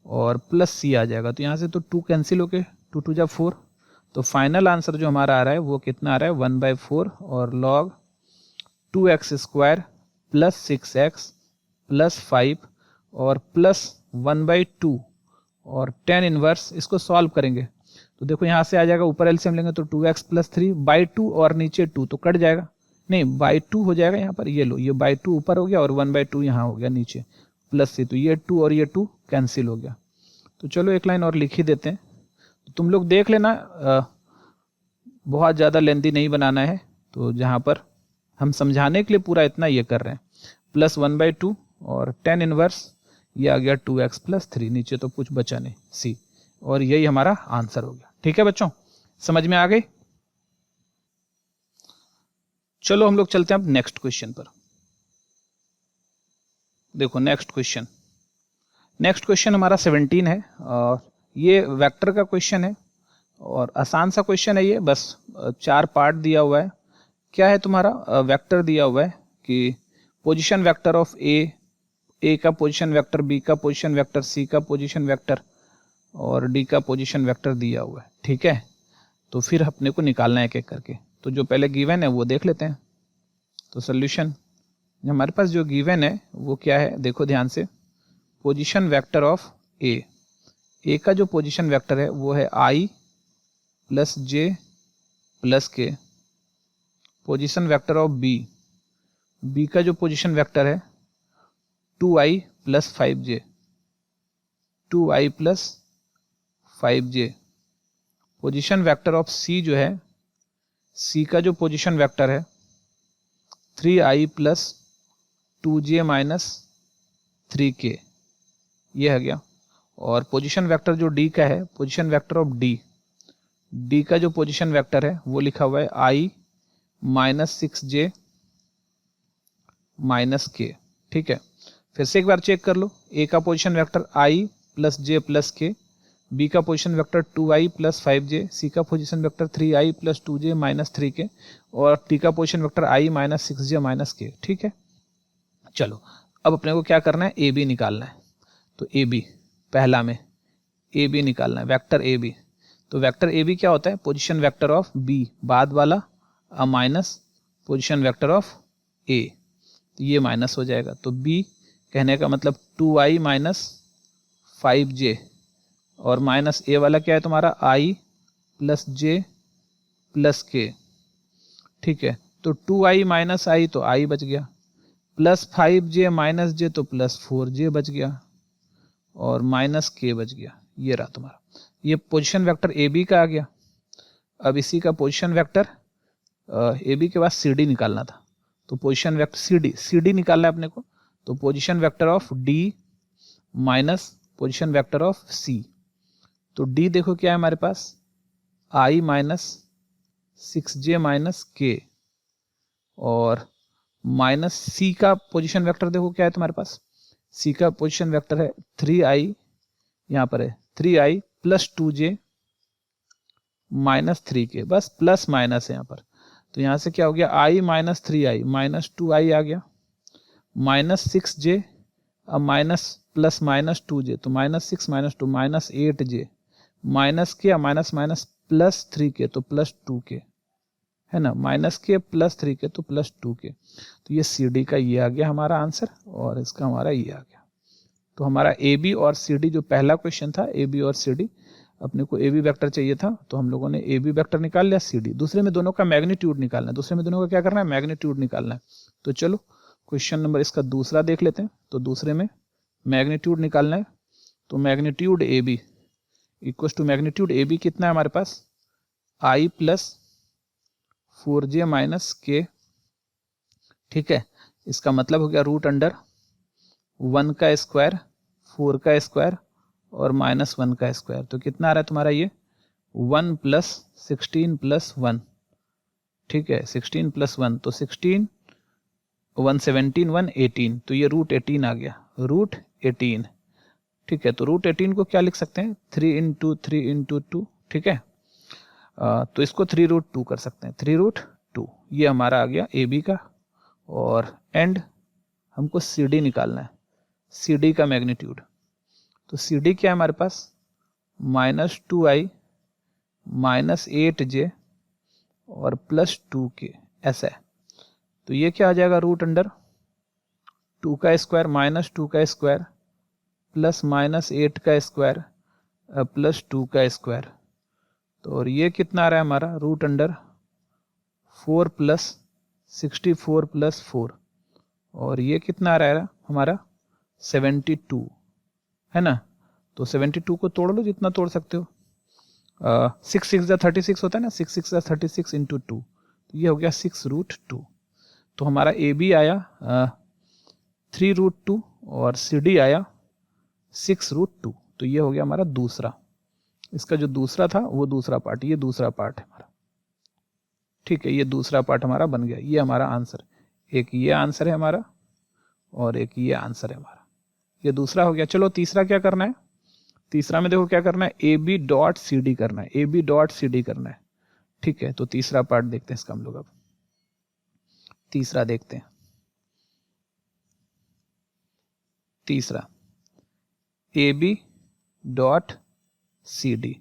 [SPEAKER 1] और प्लस c आ जाएगा। तो यहाँ से तो 2 कैंसिल होके 2 2 जा 4, तो फाइनल आंसर जो हमारा आ रहा है वो कितना आ रहा है 1/4 और log 2x² + 6x + 5 और प्लस 1/2 और tan 1, इसको सॉल्व करेंगे तो देखो यहाँ से आ जाएगा, ऊपर एलसीएम लेंगे तो 2x + 3/2 और नीचे 2 तो कट जाएगा, नहीं /2 हो जाएगा यहाँ पर, ये लो, ये /2 ऊपर हो गया और 1/2 यहाँ हो गया नीचे प्लस c, तो ये 2 और ये 2 कैंसिल हो गया। तो चलो एक लाइन और लिख ही देते हैं, तो तुम लोग देख लेना, बहुत ज़्यादा लेंथी नहीं बनाना है, तो जहाँ पर हम समझाने के लिए पूरा इतना ये कर रहे हैं, प्लस 1/2 और tan 1 ये आ गया 2x + 3, नीचे तो कुछ बचा नहीं c, और यही हमारा आंसर हो गया। ठीक है बच्चों, समझ में आ गई। चलो हम लोग चलते हैं अब नेक्स्ट क्वेश्चन पर। देखो नेक्स्ट क्वेश्चन हमारा 17 है, और ये वेक्टर का क्वेश्चन है और आसान सा क्वेश्चन है ये, बस 4 पार्ट दिया हुआ है। क्या है तुम्हारा, वेक्टर दिया हुआ है कि पोजीशन वेक्टर ऑफ ए का पोजीशन वेक्टर, बी का पोजीशन वेक्टर, सी का पोजीशन वेक्टर और डी का पोजीशन वेक्टर दिया हुआ है। ठीक है, तो फिर अपने को निकालना है एक एक करके। तो जो पहले गिवन है वो देख लेते हैं। तो सोल्यूशन हमारे पास जो गिवन है वो क्या है, देखो ध्यान से, पोजीशन वेक्टर ऑफ ए का जो पोजीशन वेक्टर है वो है i + j + k। Position vector of B का जो पोजीशन वेक्टर है 2i + 5j, 2i + 5j। Position vector of सी जो है, सी का जो पोजीशन वेक्टर है 3i + 2j - 3k, ये है गया। और पोजीशन वेक्टर जो डी का है, पोजीशन वेक्टर ऑफ डी का जो पोजीशन वेक्टर है वो लिखा हुआ है i - 6j - k। ठीक है, फिर से एक बार चेक कर लो, ए का position vector i + j + k, B का position vector 2i + 5j, C का position vector 3i + 2j - 3k और टी का position vector i - 6j - k। ठीक है, चलो अब अपने को क्या करना है, ए बी निकालना है। तो ए बी पहला में ए बी निकालना है, वेक्टर ए बी। तो वेक्टर ए बी क्या होता है, पोजीशन वेक्टर ऑफ बी बाद वाला minus position vector of A, तो ये माइनस हो जाएगा। तो बी कहने का मतलब 2i - 5j और माइनस ए वाला क्या है तुम्हारा i + j + k। ठीक है, तो 2i - i तो i बच गया, प्लस 5j - j तो प्लस 4j बच गया और माइनस k बच गया। ये रहा तुम्हारा, ये पोजीशन वेक्टर ए बी का आ गया। अब इसी का पोजीशन वेक्टर ए बी के बाद सी डी निकालना था, तो पोजीशन वेक्टर सी डी निकालना है अपने को। तो position vector of D minus position vector of C, तो डी देखो क्या है हमारे पास i - 6j - k और माइनस सी का पोजीशन वेक्टर देखो क्या है तुम्हारे पास, सी का पोजीशन वेक्टर है 3i, यहाँ पर है 3i + 2j - 3k, बस प्लस माइनस है यहाँ पर। तो यहाँ से क्या हो गया, i - 3i - 2i आ गया, -6j अब माइनस प्लस -2j, तो -6 - 2 -8j माइनस के माइनस माइनस प्लस 3k तो प्लस 2k है ना, -k + 3k तो प्लस 2k। तो ये सी डी का ये आ गया हमारा आंसर और इसका हमारा ये आ गया। तो हमारा ए बी और सी डी, जो पहला क्वेश्चन था ए बी और सी डी, अपने को ए बी वेक्टर चाहिए था तो हम लोगों ने ए बी वेक्टर निकाल लिया, सी डी। दूसरे में दोनों का मैग्नीट्यूड निकालना है, दूसरे में दोनों का क्या करना है, मैग्नीट्यूड निकालना है। तो चलो क्वेश्चन नंबर इसका दूसरा देख लेते हैं। तो दूसरे में मैग्नीट्यूड निकालना है, तो magnitude A B equal to magnitude A B कितना है हमारे पास, आई प्लस 4j माइनस के, ठीक है। इसका मतलब हो गया रूट अंडर 1 का स्क्वायर, 4 का स्क्वायर और -1 का स्क्वायर। तो कितना आ रहा है तुम्हारा ये 1 प्लस 16 प्लस 1, ठीक है, 16 प्लस 1 तो 16, 1 17, 1 18, तो ये रूट 18 आ गया, रूट 18, ठीक है। तो रूट 18 को क्या लिख सकते हैं, 3 इंटू 3 इंटू 2, ठीक है। तो इसको 3 रूट 2 कर सकते हैं, 3 रूट 2, ये हमारा आ गया ए बी का। और एंड हमको सी डी निकालना है, सी डी का मैग्नीट्यूड। तो सी डी क्या है हमारे पास, -2i माइनस 8j और प्लस 2k, ऐसा है। तो ये क्या आ जाएगा, रूट अंडर 2 का स्क्वायर माइनस 2 का स्क्वायर प्लस -8 का स्क्वायर प्लस 2 का स्क्वायर। तो और ये कितना आ रहा है हमारा, रूट अंडर 4 प्लस 64 प्लस 4, और ये कितना आ रहा है हमारा 72, है ना। तो 72 को तोड़ लो जितना तोड़ सकते हो, 6 6 36 होता है ना, 6 6 36 इंटू 2, तो ये हो गया 6 रूट 2। तो हमारा ए बी आया 3 रूट 2 और सी डी आया 6 रूट 2। तो ये हो गया हमारा दूसरा, इसका जो दूसरा था वो दूसरा पार्ट, ये दूसरा पार्ट है हमारा, ठीक है। ये दूसरा पार्ट हमारा बन गया, ये हमारा आंसर, एक ये आंसर है हमारा और एक ये आंसर है हमारा, ये दूसरा हो गया। चलो तीसरा क्या करना है, तीसरा में देखो क्या करना है, A B dot C D करना है, A B dot C D करना है, ठीक है। तो तीसरा पार्ट देखते हैं इसका हम लोग, अब तीसरा देखते हैं। तीसरा A B dot C D,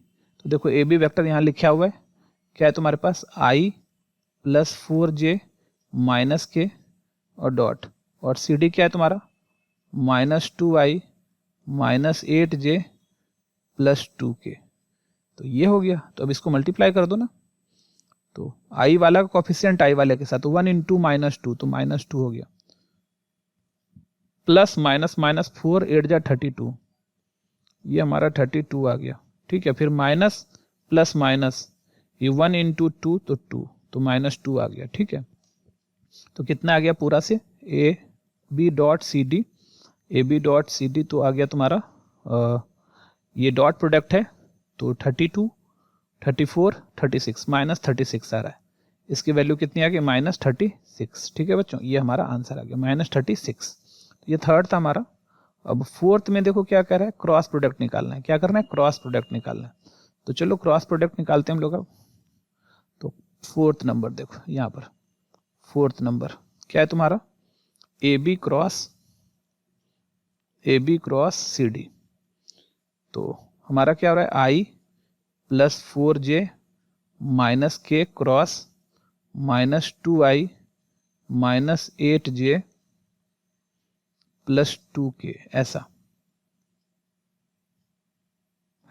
[SPEAKER 1] तो देखो ए बी वैक्टर यहां लिखा हुआ है, क्या है तुम्हारे पास, आई प्लस 4j माइनस के और डॉट, और सी डी क्या है तुम्हारा, -2i minus 8j plus 2k। तो ये हो गया। तो अब इसको मल्टीप्लाई कर दो ना, तो i वाला का कोफिशिएंट i वाले के साथ, तो 1 इंटू -2, तो -2 हो गया, प्लस माइनस माइनस 4 8 जा 32, ये हमारा 32 आ गया, ठीक है। फिर माइनस प्लस माइनस, ये 1 इंटू 2 तो 2, तो -2 आ गया, ठीक है। तो कितना आ गया पूरा से, A B dot C D, A B dot C D तो आ गया तुम्हारा ये डॉट प्रोडक्ट है तो 32, 34, 36, -36 आ रहा है। इसकी वैल्यू कितनी आ गई, -36, ठीक है बच्चों, ये हमारा आंसर आ गया -36। ये थर्ड था हमारा। अब फोर्थ में देखो क्या कर रहा है, क्रॉस प्रोडक्ट निकालना है। क्या करना है, क्रॉस प्रोडक्ट निकालना है। तो चलो क्रॉस प्रोडक्ट निकालते हैं हम लोग अब। तो फोर्थ नंबर देखो यहाँ पर, फोर्थ नंबर क्या है तुम्हारा, A B cross C D. तो हमारा क्या हो रहा है, I plus 4j minus K cross -2i minus 8j plus 2k, ऐसा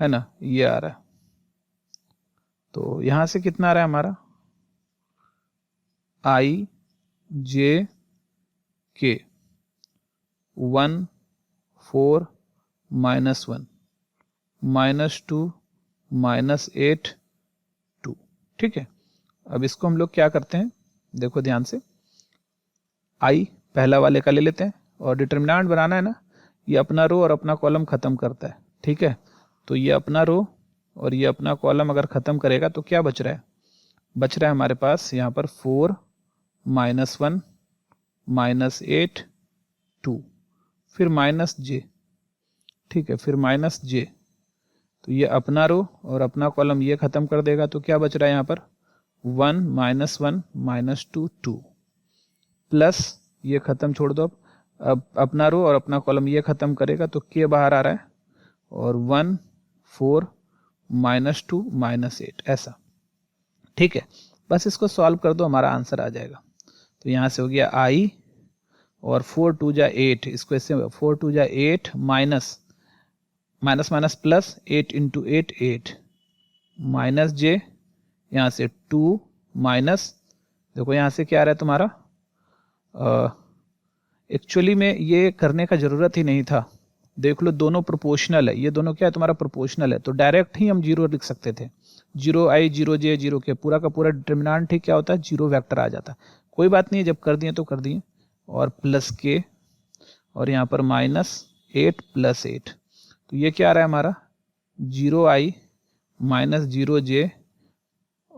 [SPEAKER 1] है ना, ये आ रहा है। तो यहां से कितना आ रहा है हमारा, i j k 1 4 -1 -2 -8 2, ठीक है। अब इसको हम लोग क्या करते हैं, देखो ध्यान से, i पहला वाले का ले लेते हैं और डिटर्मिनेंट बनाना है ना, ये अपना रो और अपना कॉलम खत्म करता है, ठीक है। तो ये अपना रो और ये अपना कॉलम अगर खत्म करेगा तो क्या बच रहा है, बच रहा है हमारे पास यहाँ पर 4 -1 -8 2, फिर -j, ठीक है, फिर -j। तो ये अपना रो और अपना कॉलम ये खत्म कर देगा, तो क्या बच रहा है यहाँ पर 1 -1 -2 2, प्लस ये खत्म छोड़ दो। अब अपना रो और अपना कॉलम ये खत्म करेगा तो k बाहर आ रहा है, और 1 4 -2 -8, ऐसा, ठीक है। बस इसको सॉल्व कर दो, हमारा आंसर आ जाएगा। तो यहाँ से हो गया i और 4 2 जा 8, इसको ऐसे 4 2 जा 8 minus minus minus plus 8 into 8 8 minus J, यहाँ से 2 माइनस, देखो यहाँ से क्या आ रहा है तुम्हारा, एक्चुअली में ये करने का जरूरत ही नहीं था, देख लो दोनों प्रोपोर्शनल है, ये दोनों क्या है तुम्हारा प्रोपोर्शनल है, तो डायरेक्ट ही हम जीरो लिख सकते थे, 0i 0j 0k, पूरा का पूरा डिटर्मिनेंट ही क्या होता है, जीरो वेक्टर आ जाता। कोई बात नहीं है, जब कर दिए तो कर दिए, और प्लस के, और यहाँ पर माइनस 8 प्लस 8, तो ये क्या आ रहा है हमारा 0i माइनस 0j,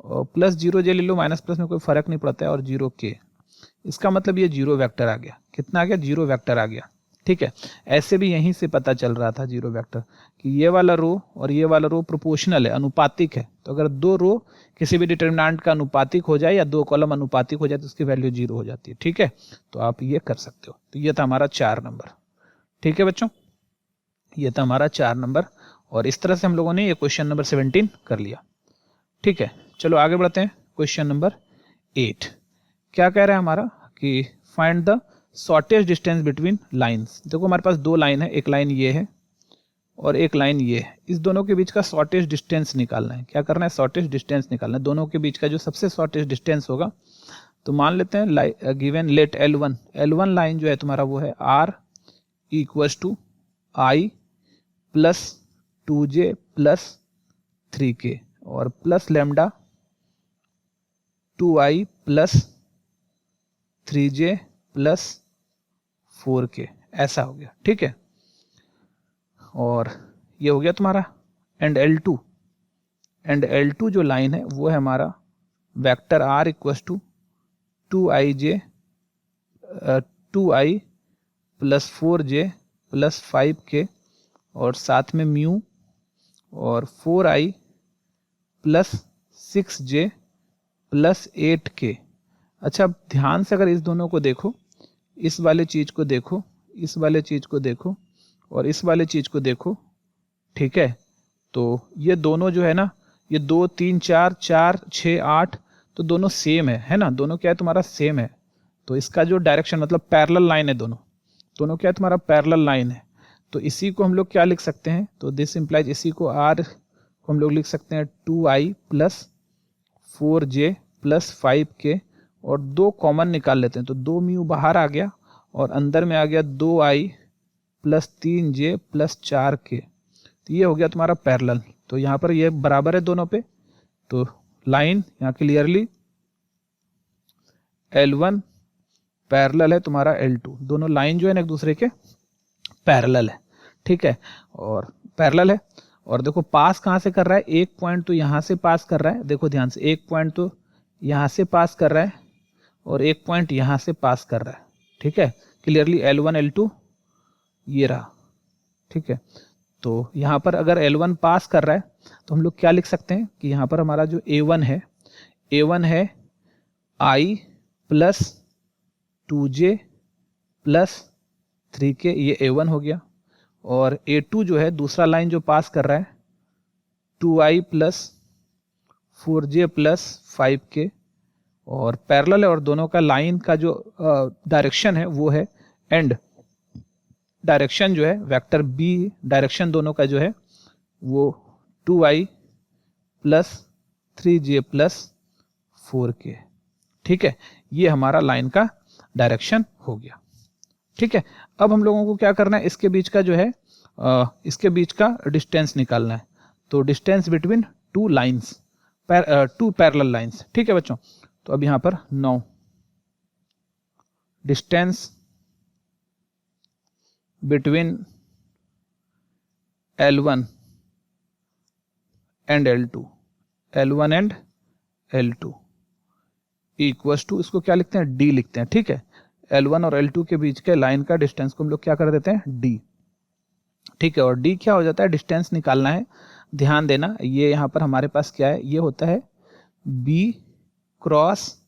[SPEAKER 1] और प्लस 0j ले लो, माइनस प्लस में कोई फर्क नहीं पड़ता है, और 0k, इसका मतलब ये जीरो वेक्टर आ गया, कितना आ गया, जीरो वेक्टर आ गया। ठीक है, ऐसे भी यहीं से पता चल रहा था जीरो वेक्टर कि ये वाला रो और ये वाला रो प्रोपोर्शनल है, अनुपातिक है, तो अगर दो रो किसी भी डिटर्मिनेंट का अनुपातिक हो जाए या दो कॉलम अनुपातिक हो जाए तो उसकी वैल्यू जीरो हो जाती है। ठीक है, तो आप ये कर सकते हो। तो ये था हमारा 4 नंबर। ठीक है बच्चों, ये था हमारा 4 नंबर, और इस तरह से हम लोगों ने ये क्वेश्चन नंबर 17 कर लिया। ठीक है, चलो आगे बढ़ते हैं। क्वेश्चन नंबर 8 क्या कह रहा है हमारा कि find the shortest distance between lines. देखो हमारे पास दो लाइन है, एक लाइन ये है और एक लाइन ये है, इस दोनों के बीच का शॉर्टेस्ट डिस्टेंस निकालना है। क्या करना है, शॉर्टेस्ट डिस्टेंस निकालना है, दोनों के बीच का जो सबसे शॉर्टेस्ट डिस्टेंस होगा। तो मान लेते हैं गिवन लेट L1 लाइन जो है तुम्हारा वो है R equals to I plus 2J plus 3K और plus lambda 2I plus 3J plus 4K, ऐसा हो गया। ठीक है, और ये हो गया तुम्हारा एंड L2 जो लाइन है वो है हमारा vector R equals to 2I plus 4J plus 5K और साथ में म्यू और 4I plus 6J plus 8K। अच्छा, अब ध्यान से अगर इस दोनों को देखो, इस वाले चीज को देखो, इस वाले चीज को देखो और इस वाले चीज को देखो। ठीक है, तो ये दोनों जो है ना, ये 2 3 4 4 6 8, तो दोनों सेम है ना, दोनों क्या है तुम्हारा सेम है। तो इसका जो डायरेक्शन मतलब पैरेलल लाइन है, दोनों क्या है तुम्हारा पैरेलल लाइन है। तो इसी को हम लोग क्या लिख सकते हैं, तो दिस इंप्लाइज, इसी को R को हम लोग लिख सकते हैं 2I plus 4J plus 5K और 2 कॉमन निकाल लेते हैं, तो 2 म्यू बाहर आ गया और अंदर में आ गया 2I plus 3J plus 4K। तो ये हो गया तुम्हारा पैरेलल। तो यहाँ पर ये बराबर है दोनों पे, तो लाइन यहाँ क्लियरली L1 पैरेलल है तुम्हारा L2, दोनों लाइन जो है ना एक दूसरे के पैरेलल है। ठीक है, और पैरेलल है, और देखो पास कहाँ से कर रहा है, एक पॉइंट तो यहाँ से पास कर रहा है, देखो ध्यान से, एक पॉइंट तो यहाँ से पास कर रहा है और एक पॉइंट यहाँ से पास कर रहा है। ठीक है, क्लियरली L1 L2 ये रहा। ठीक है, तो यहाँ पर अगर L1 पास कर रहा है तो हम लोग क्या लिख सकते हैं कि यहाँ पर हमारा जो A1 है I plus 2J plus 3K, ये A1 हो गया, और A2 जो है दूसरा लाइन जो पास कर रहा है 2I plus 4J plus 5K और पैरेलल है, और दोनों का लाइन का जो डायरेक्शन है वो है एंड डायरेक्शन जो है वेक्टर B डायरेक्शन दोनों का जो है वो 2I plus 3J plus 4K। ठीक है, ये हमारा लाइन का डायरेक्शन हो गया। ठीक है, अब हम लोगों को क्या करना है, इसके बीच का जो है इसके बीच का डिस्टेंस निकालना है। तो distance between two lines, two parallel lines. ठीक है बच्चों, तो अब यहां पर 9 distance between L1 and L2 equals to, इसको क्या लिखते हैं, D लिखते हैं। ठीक है, L1 और L2 के बीच के लाइन का डिस्टेंस को हम लोग क्या कर देते हैं, D। ठीक है, और D क्या हो जाता है, डिस्टेंस निकालना है। ध्यान देना, ये यहाँ पर हमारे पास क्या है, ये होता है B cross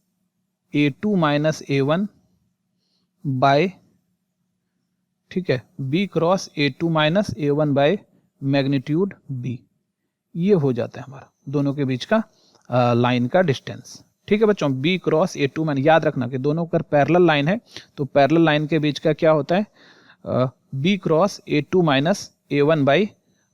[SPEAKER 1] A2 minus A1 bye, ठीक है, B cross A2 minus A1 by magnitude B। ये हो जाता है हमारा दोनों के बीच का लाइन का डिस्टेंस। ठीक है बच्चों, B cross A two minus, याद रखना कि दोनों अगर पैरेलल लाइन है तो पैरेलल लाइन के बीच का क्या होता है, B cross A two minus A one by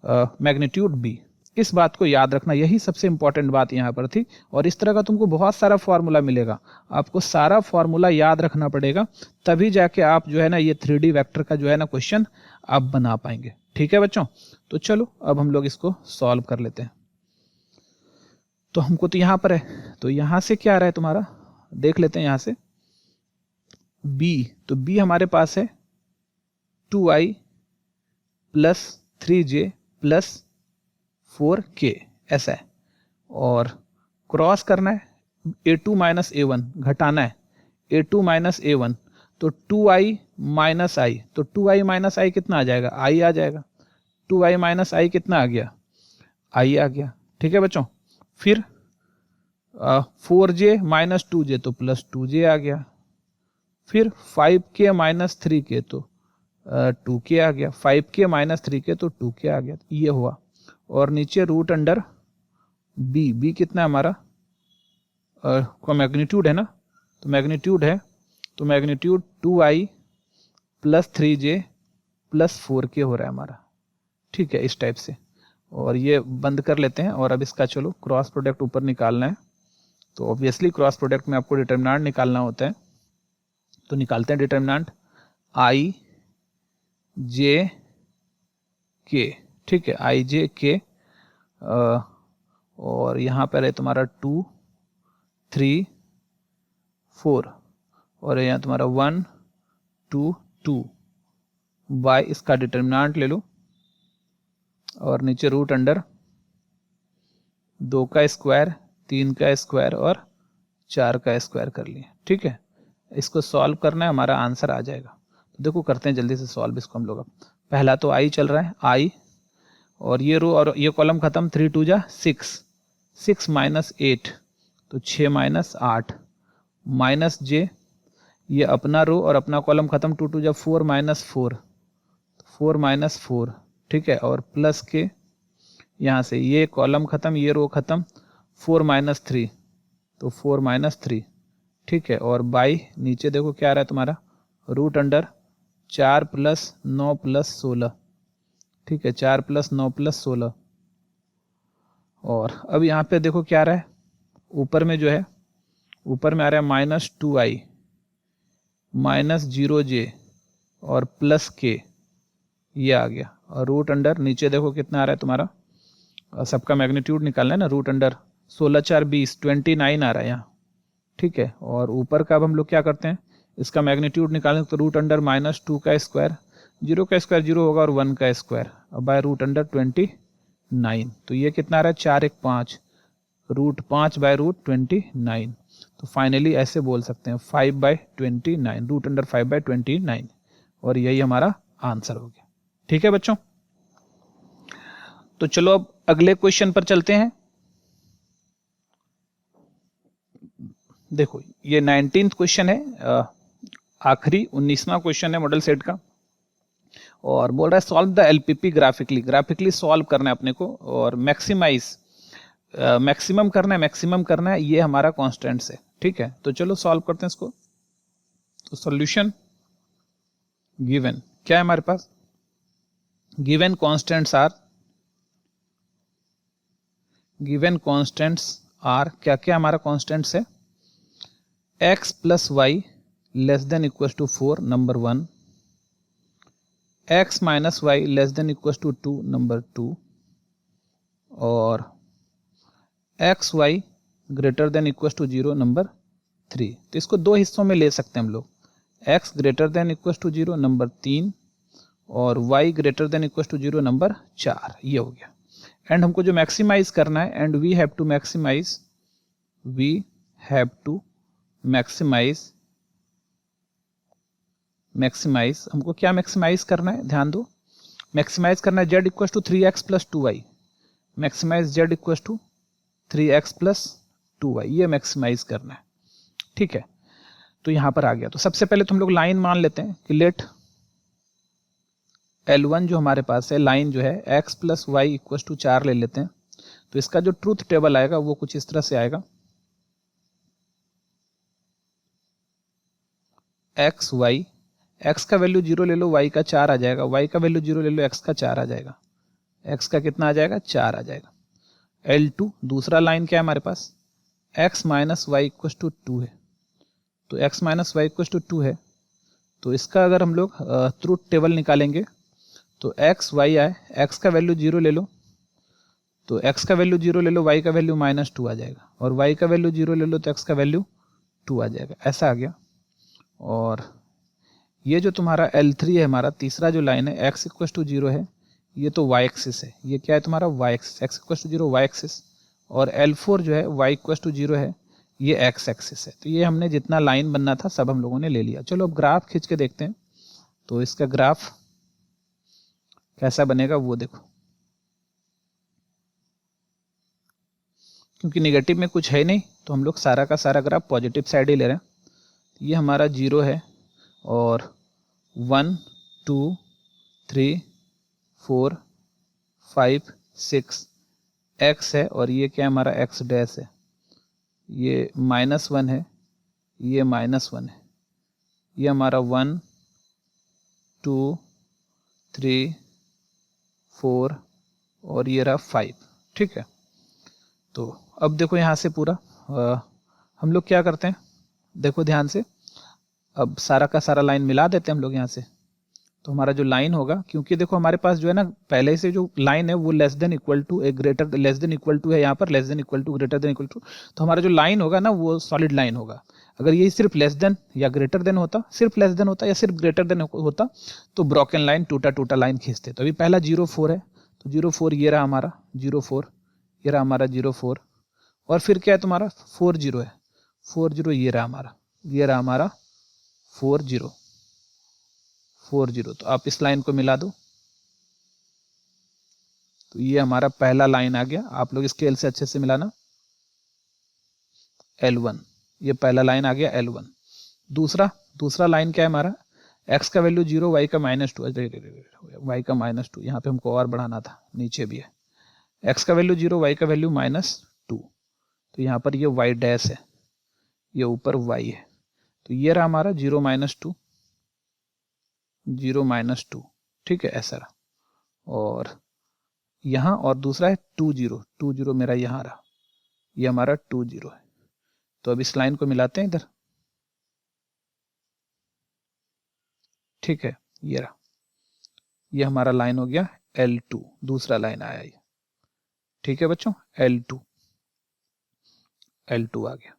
[SPEAKER 1] magnitude B. इस बात को याद रखना, यही सबसे इंपॉर्टेंट बात यहाँ पर थी। और इस तरह का तुमको बहुत सारा फॉर्मूला मिलेगा, आपको सारा फॉर्मूला याद रखना पड़ेगा, तभी जाके आप जो है ना ये 3D वेक्टर का जो है ना क्वेश्चन आप बना पाएंगे। ठीक है बच्चों, तो चलो अब हम लोग इसको सॉल्व कर लेते हैं। तो हमको तो यहाँ पर है, तो यहाँ से क्या आ रहा है तुम्हारा, देख लेते हैं यहाँ से b, तो b हमारे पास है 2i plus 3j plus 4k, ऐसा है। और क्रॉस करना है a2 माइनस a1, घटाना है a2 माइनस a1, तो 2i माइनस आई, तो 2i माइनस आई कितना आ जाएगा, i आ जाएगा। 2i माइनस आई कितना आ गया, i आ गया। ठीक है बच्चों, फिर 4j माइनस 2j तो प्लस 2j आ गया। फिर 5k माइनस 3k तो 2k आ गया। 5k माइनस 3k तो 2k आ गया, ये हुआ। और नीचे रूट अंडर b कितना है हमारा, का मैग्नीट्यूड है ना, तो मैग्नीट्यूड है, तो magnitude 2i plus 3j plus 4k हो रहा है हमारा। ठीक है, इस टाइप से। और ये बंद कर लेते हैं, और अब इसका चलो क्रॉस प्रोडक्ट ऊपर निकालना है। तो ऑब्वियसली क्रॉस प्रोडक्ट में आपको डिटर्मिनेंट निकालना होता है, तो निकालते हैं डिटर्मिनेंट i j k। ठीक है, i j k, और यहाँ पर है तुम्हारा 2 3 4, और यहाँ तुम्हारा 1 2 2 बाय इसका डिटर्मिनेंट ले लो, और नीचे रूट अंडर 2 का स्क्वायर 3 का स्क्वायर और 4 का स्क्वायर कर लिए। ठीक है, इसको सॉल्व करना है, हमारा आंसर आ जाएगा। तो देखो करते हैं जल्दी से सॉल्व इसको हम लोग। अब पहला तो i चल रहा है, i, और ये रो और ये कॉलम खत्म, 3 2 जा 6, 6 माइनस 8 तो 6 माइनस 8, माइनस j, ये अपना रो और अपना कॉलम खत्म, 2 2 जा 4 माइनस 4, 4 माइनस 4। ठीक है, और प्लस के यहाँ से ये कॉलम खत्म, ये रो खत्म, 4 माइनस 3 तो 4 माइनस 3। ठीक है, और बाई नीचे देखो क्या आ रहा है तुम्हारा, रूट अंडर 4 प्लस 9 प्लस 16। ठीक है, 4 प्लस 9 प्लस 16। और अब यहाँ पे देखो क्या आ रहा है, ऊपर में जो है, ऊपर में आ रहा है माइनस 2i माइनस 0j और प्लस k, ये आ गया। और रूट अंडर नीचे देखो कितना आ रहा है तुम्हारा, सबका मैग्नीट्यूड निकालना है ना, रूट अंडर 16 4 20 29 आ रहा है यहाँ। ठीक है, और ऊपर का अब हम लोग क्या करते हैं, इसका मैग्नीट्यूड निकालें, तो रूट अंडर माइनस 2 का स्क्वायर, 0 का स्क्वायर 0 होगा, और 1 का स्क्वायर, अब बाय रूट अंडर 29, तो ये कितना आ रहा है 4 1 5, रूट 5 बाय रूट 29। तो फाइनली ऐसे बोल सकते हैं 5/29, रूट अंडर 5/29, और यही हमारा आंसर हो गया। ठीक है बच्चों, तो चलो अब अगले क्वेश्चन पर चलते हैं। देखो ये 19th क्वेश्चन है, आखिरी 19वां क्वेश्चन है मॉडल सेट का, और बोल रहा है solve the LPP graphically solve करना है अपने को, और मैक्सिमम करना है, ये हमारा कॉन्स्टेंट्स है। ठीक है, तो चलो सॉल्व करते हैं इसको। तो सॉल्यूशन गिवन क्या है हमारे पास, गिवन कॉन्स्टेंट्स आर क्या क्या हमारा कॉन्स्टेंट्स है, x plus Y less than equal to 4 number 1, x minus Y less than equal to 2 number 2, और X Y greater than equal to 0 number 3। तो इसको दो हिस्सों में ले सकते हैं हम लोग, x greater than equal to 0 number 3 और y greater than equal to 0 number 4, ये हो गया। एंड हमको जो मैक्सिमाइज करना है, and we have to maximize हमको क्या मैक्सिमाइज करना है, ध्यान दो, मैक्सिमाइज करना है z equal to 3x plus 2y, maximize z equal to 3x plus 2y, ये मैक्सिमाइज करना है। ठीक है, तो यहां पर आ गया। तो सबसे पहले तो हम लोग लाइन मान लेते हैं कि लेट L1 जो हमारे पास है, लाइन जो है x plus Y equal to 4 ले लेते हैं। तो इसका जो ट्रूथ टेबल आएगा वो कुछ इस तरह से आएगा, एक्स वाई, एक्स का वैल्यू 0 ले लो, वाई का 4 आ जाएगा, वाई का वैल्यू 0 ले लो, एक्स का 4 आ जाएगा, एक्स का कितना आ जाएगा 4 आ जाएगा। L2 दूसरा लाइन क्या है हमारे पास, x minus Y equal to 2 है, तो x minus Y equal to 2 है, तो इसका अगर हम लोग ट्रूथ टेबल निकालेंगे तो x y आए, x का वैल्यू 0 ले लो, तो x का वैल्यू 0 ले लो, y का वैल्यू -2 आ जाएगा, और y का वैल्यू 0 ले लो तो x का वैल्यू 2 आ जाएगा, ऐसा आ गया। और ये जो तुम्हारा L3 है, हमारा तीसरा जो लाइन है, x इक्व टू 0 है, ये तो y एक्सिस है, ये क्या है तुम्हारा y axis, x equal to 0 y axis, और L4 जो है y इक्व टू 0 है, ये x एक्सिस है। तो ये हमने जितना लाइन बनना था सब हम लोगों ने ले लिया। चलो अब ग्राफ खींच के देखते हैं, तो इसका ग्राफ कैसा बनेगा वो देखो, क्योंकि नेगेटिव में कुछ है नहीं तो हम लोग सारा का सारा ग्राफ पॉजिटिव साइड ही ले रहे हैं। ये हमारा 0 है, और 1 2 3 4 5 6 x है, और ये क्या हमारा x डैश है, ये -1 है, ये -1 है, ये हमारा 1 2 3 4 और ये रहा 5, ठीक है। तो अब देखो यहाँ से पूरा हम लोग क्या करते हैं, देखो ध्यान से, अब सारा का सारा लाइन मिला देते हैं हम लोग यहाँ से, तो हमारा जो लाइन होगा, क्योंकि देखो हमारे पास जो है ना पहले से जो लाइन है वो less than equal to greater less than equal to है, यहाँ पर less than equal to greater than equal to, तो हमारा जो लाइन होगा ना वो सॉलिड लाइन होगा। अगर ये सिर्फ लेस देन या ग्रेटर देन होता, सिर्फ लेस देन होता या सिर्फ ग्रेटर देन होता तो ब्रोकन लाइन, टूटा टूटा लाइन खींचते। तो अभी पहला 0 4 है, तो 0 4 ये रहा हमारा 0 4, ये रहा हमारा 0 4, और फिर क्या है तुम्हारा 4 0 है, 4 0 ये रहा हमारा, ये रहा हमारा 4 0 4 0। तो आप इस लाइन को मिला दो, तो ये हमारा पहला लाइन आ गया। आप लोग स्केल से अच्छे से मिलाना, L1, ये पहला लाइन आ गया L1। दूसरा लाइन क्या है हमारा, x का वैल्यू 0, y का -2, y का -2, यहाँ पे हमको और बढ़ाना था, नीचे भी है, x का वैल्यू 0, y का वैल्यू -2, तो यहाँ पर ये y डैश है, ये ऊपर y है, तो ये रहा हमारा 0 -2 0 -2, ठीक है, ऐसा रहा। और यहाँ और दूसरा है 2 0 मेरा यहाँ रहा, ये हमारा 2 0 है। तो अब इस लाइन को मिलाते हैं इधर, ठीक है, ये रहा, ये हमारा लाइन हो गया L2, दूसरा लाइन आया ये, ठीक है बच्चों, L2 आ गया।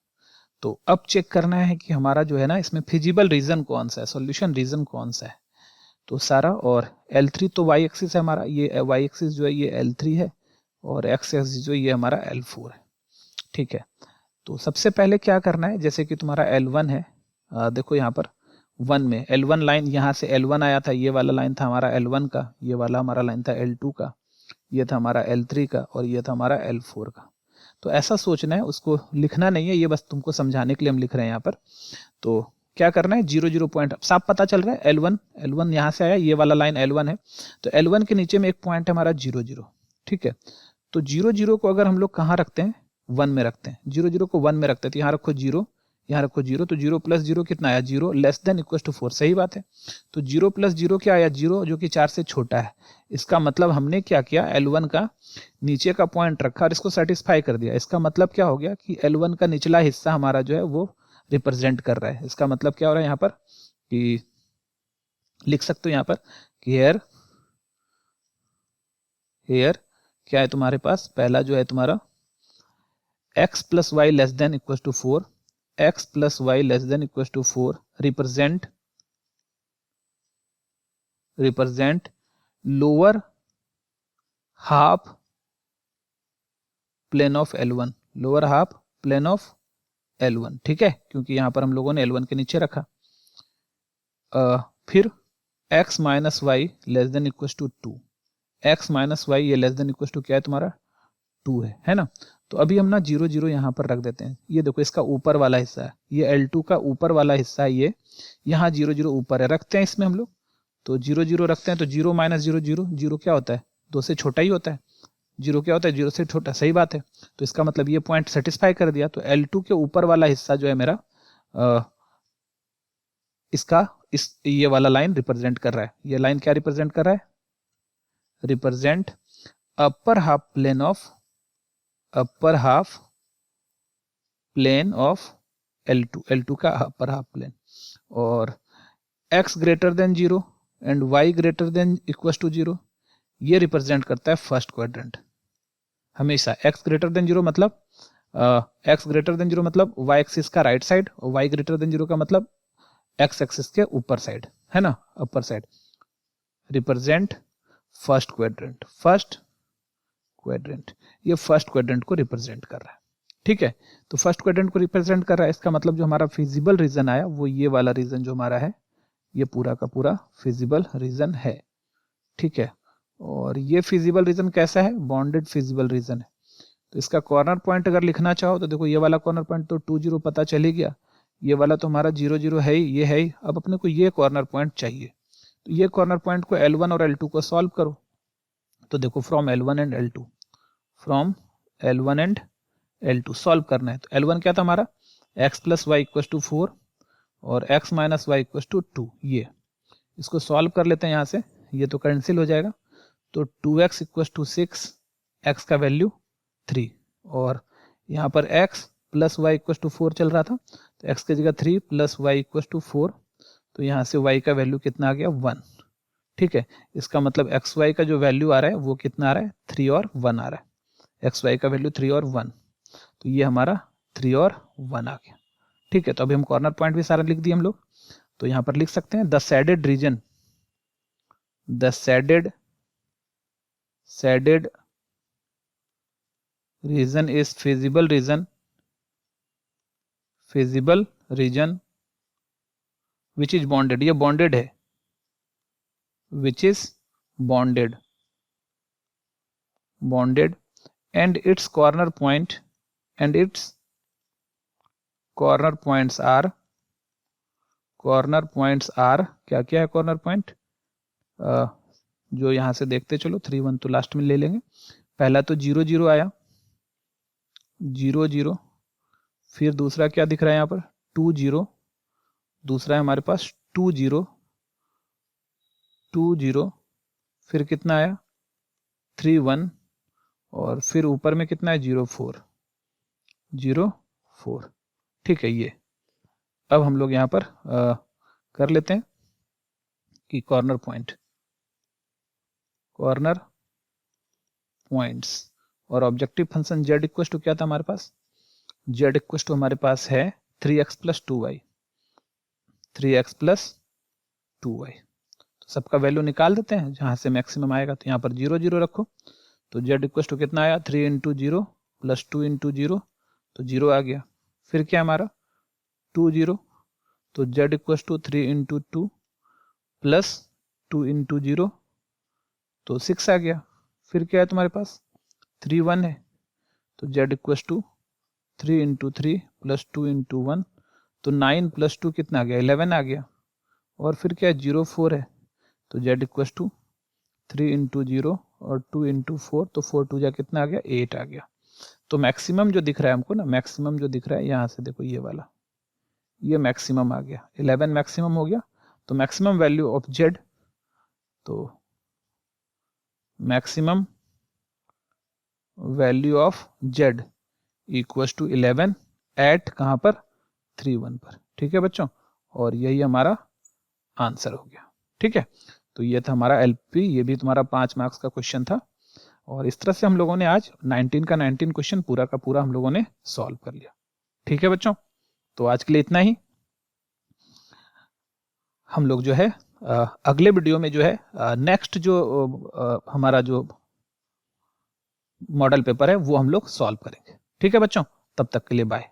[SPEAKER 1] तो अब चेक करना है कि हमारा जो है ना इसमें फिजिबल रीजन कौन सा है, सॉल्यूशन रीजन कौन सा है। तो सारा, और L3 तो y एक्सिस है हमारा, ये y एक्सिस जो है ये L3 है, और x एक्सिस जो है ये हमारा L4 है, ठीक है। तो सबसे पहले क्या करना है, जैसे कि तुम्हारा L1 है, देखो यहाँ पर 1 में L1 लाइन, यहाँ से L1 आया था, ये वाला लाइन था हमारा L1 का, ये वाला हमारा लाइन था L2 का, ये था हमारा L3 का, और ये था हमारा L4 का। तो ऐसा सोचना है, उसको लिखना नहीं है, ये बस तुमको समझाने के लिए हम लिख रहे हैं यहाँ पर। तो क्या करना है, 0 0 पॉइंट साफ पता चल रहा है, L1 यहाँ से आया, ये वाला लाइन L1 है, तो L1 के नीचे में एक पॉइंट है हमारा 0 0, ठीक है। तो 0 0 को अगर हम लोग कहाँ रखते हैं, 1 में रखते हैं, 0 0 को 1 में रखते हैं, तो यहाँ रखो 0, यहाँ रखो 0, तो 0 + 0 कितना आया, 0 लेस देन इक्वल टू 4, सही बात है। तो 0 + 0 क्या आया, 0, जो कि 4 से छोटा है। इसका मतलब हमने क्या किया, L1 का नीचे का पॉइंट रखा और इसको सेटिस्फाई कर दिया। इसका मतलब क्या हो गया कि L1 का निचला हिस्सा हमारा जो है वो रिप्रेजेंट कर रहा है। इसका मतलब क्या हो रहा है यहाँ पर, कि लिख सकते हो यहाँ पर कि हेयर क्या है तुम्हारे पास, पहला जो है तुम्हारा x + y less than equal to 4, x + y less than equal to 4 represent lower half plane of L1, lower half plane of L1, ठीक है, क्योंकि यहाँ पर हम लोगों ने L1 के नीचे रखा। फिर x - y less than equal to 2, x - y ये लेस देन इक्वल टू क्या है तुम्हारा 2 है ना। तो अभी हम ना 0 0 यहाँ पर रख देते हैं। ये देखो इसका ऊपर वाला हिस्सा है, ये L2 का ऊपर वाला हिस्सा है, ये यहाँ 0 0 ऊपर है, रखते हैं इसमें हम लोग। तो 0 0 रखते हैं, तो 0 - 0 0, 0 क्या होता है, 2 से छोटा ही होता है। 0 क्या होता है, 0 से छोटा, सही बात है। तो इसका मतलब ये पॉइंट सेटिस्फाई कर दिया। तो L2 के ऊपर वाला हिस्सा जो है मेरा इसका ये वाला लाइन रिप्रेजेंट कर रहा है। ये लाइन क्या रिप्रेजेंट कर रहा है? Represent upper half plane of L2, L2 का अपर हाफ प्लेन, और x greater than 0 and y greater than equal to 0, ये रिप्रेजेंट करता है फर्स्ट क्वाड्रेंट। हमेशा x ग्रेटर देन 0 मतलब y एक्सिस का राइट साइड, और y ग्रेटर देन 0 का मतलब x एक्सिस के ऊपर साइड, है ना, upper side. Represent first quadrant, ये फर्स्ट क्वाड्रेंट को रिप्रेजेंट कर रहा है। ठीक है, तो फर्स्ट क्वाड्रेंट को रिप्रेजेंट कर रहा है, इसका मतलब जो हमारा फिजिबल रीजन आया वो ये वाला रीजन जो हमारा है, ये पूरा का पूरा फिजिबल रीजन है। ठीक है, और ये फिजिबल रीजन कैसा है? बॉन्डेड फिजिबल रीजन है। तो इसका कॉर्नर पॉइंट अगर लिखना चाहो तो देखो, ये वाला कॉर्नर पॉइंट तो 2 0 पता चल ही गया, ये वाला तो हमारा 0 0 है ही, ये है ही। अब अपने को ये कॉर्नर पॉइंट चाहिए, तो ये कॉर्नर पॉइंट को L1 और L2 को सॉल्व करो। तो देखो, from L1 and L2 solve करना है। तो L1 क्या था हमारा? x plus Y equal to 4 और x minus Y equal to 2। ये इसको सॉल्व कर लेते हैं, यहाँ से ये तो कैंसिल हो जाएगा। तो 2x इक्वल टू 6, x का वैल्यू 3, और यहाँ पर x plus Y equal to 4 चल रहा था, तो x की जगह 3 प्लस वाई इक्वल टू 4, तो यहाँ से y का वैल्यू कितना आ गया? 1। ठीक है, इसका मतलब एक्स वाई का जो वैल्यू आ रहा है वो कितना आ रहा है? 3 और 1 आ रहा है। एक्स वाई का वैल्यू 3 और 1, तो ये हमारा 3 और 1 आ गया। ठीक है, तो अभी हम कॉर्नर पॉइंट भी सारा लिख दिए हम लोग, तो यहाँ पर लिख सकते हैं the shaded region is feasible region which is bonded, ये बॉन्डेड है, which is bonded and its corner points are क्या क्या है कॉर्नर पॉइंट? जो यहां से देखते चलो, 3 1 तो लास्ट में ले लेंगे। पहला तो 0 0 आया, 0 0, फिर दूसरा क्या दिख रहा है यहाँ पर? 2 0, दूसरा है हमारे पास 2 0 2 0, फिर कितना आया? 3 1, और फिर ऊपर में कितना है? 0 4। ठीक है, ये अब हम लोग यहाँ पर कर लेते हैं कि कॉर्नर पॉइंट्स और objective function z equal to क्या था हमारे पास? z इक्वल टू हमारे पास है 3x प्लस 2y, तो सबका वैल्यू निकाल देते हैं जहां से मैक्सिमम आएगा। तो यहाँ पर 0 0 रखो, तो z इक्वल टू कितना आया? 3 इंटू 0 प्लस 2 इंटू 0, तो 0 आ गया। फिर क्या हमारा? 2 0, तो z equal to 3 into 2 plus 2 into 0, तो 6 आ गया। फिर क्या है तुम्हारे पास? 3 1 है, तो z equal to 3 into 3 plus 2 into 1, तो 9 प्लस 2 कितना आ गया? 11 आ गया। और फिर क्या है? 0 4 है, तो z इक्वल टू 3 इंटू 0 और 2 इंटू 4, तो 4 2 जा कितना आ गया? 8 आ गया। तो मैक्सिमम जो दिख रहा है हमको ना, मैक्सिमम जो दिख रहा है यहाँ से देखो, ये वाला, ये मैक्सिमम आ गया, 11 मैक्सिमम हो गया। तो मैक्सिमम वैल्यू ऑफ z, तो maximum value of z equal to 11 at कहाँ पर? 3 1 पर। ठीक है बच्चों, और यही हमारा आंसर हो गया। ठीक है, तो ये था हमारा एलपी, ये भी तुम्हारा 5 मार्क्स का क्वेश्चन था, और इस तरह से हम लोगों ने आज 19 का 19 क्वेश्चन पूरा का पूरा हम लोगों ने सॉल्व कर लिया। ठीक है बच्चों, तो आज के लिए इतना ही। हम लोग जो है अगले वीडियो में जो है नेक्स्ट जो हमारा जो मॉडल पेपर है वो हम लोग सॉल्व करेंगे। ठीक है बच्चों, तब तक के लिए बाय।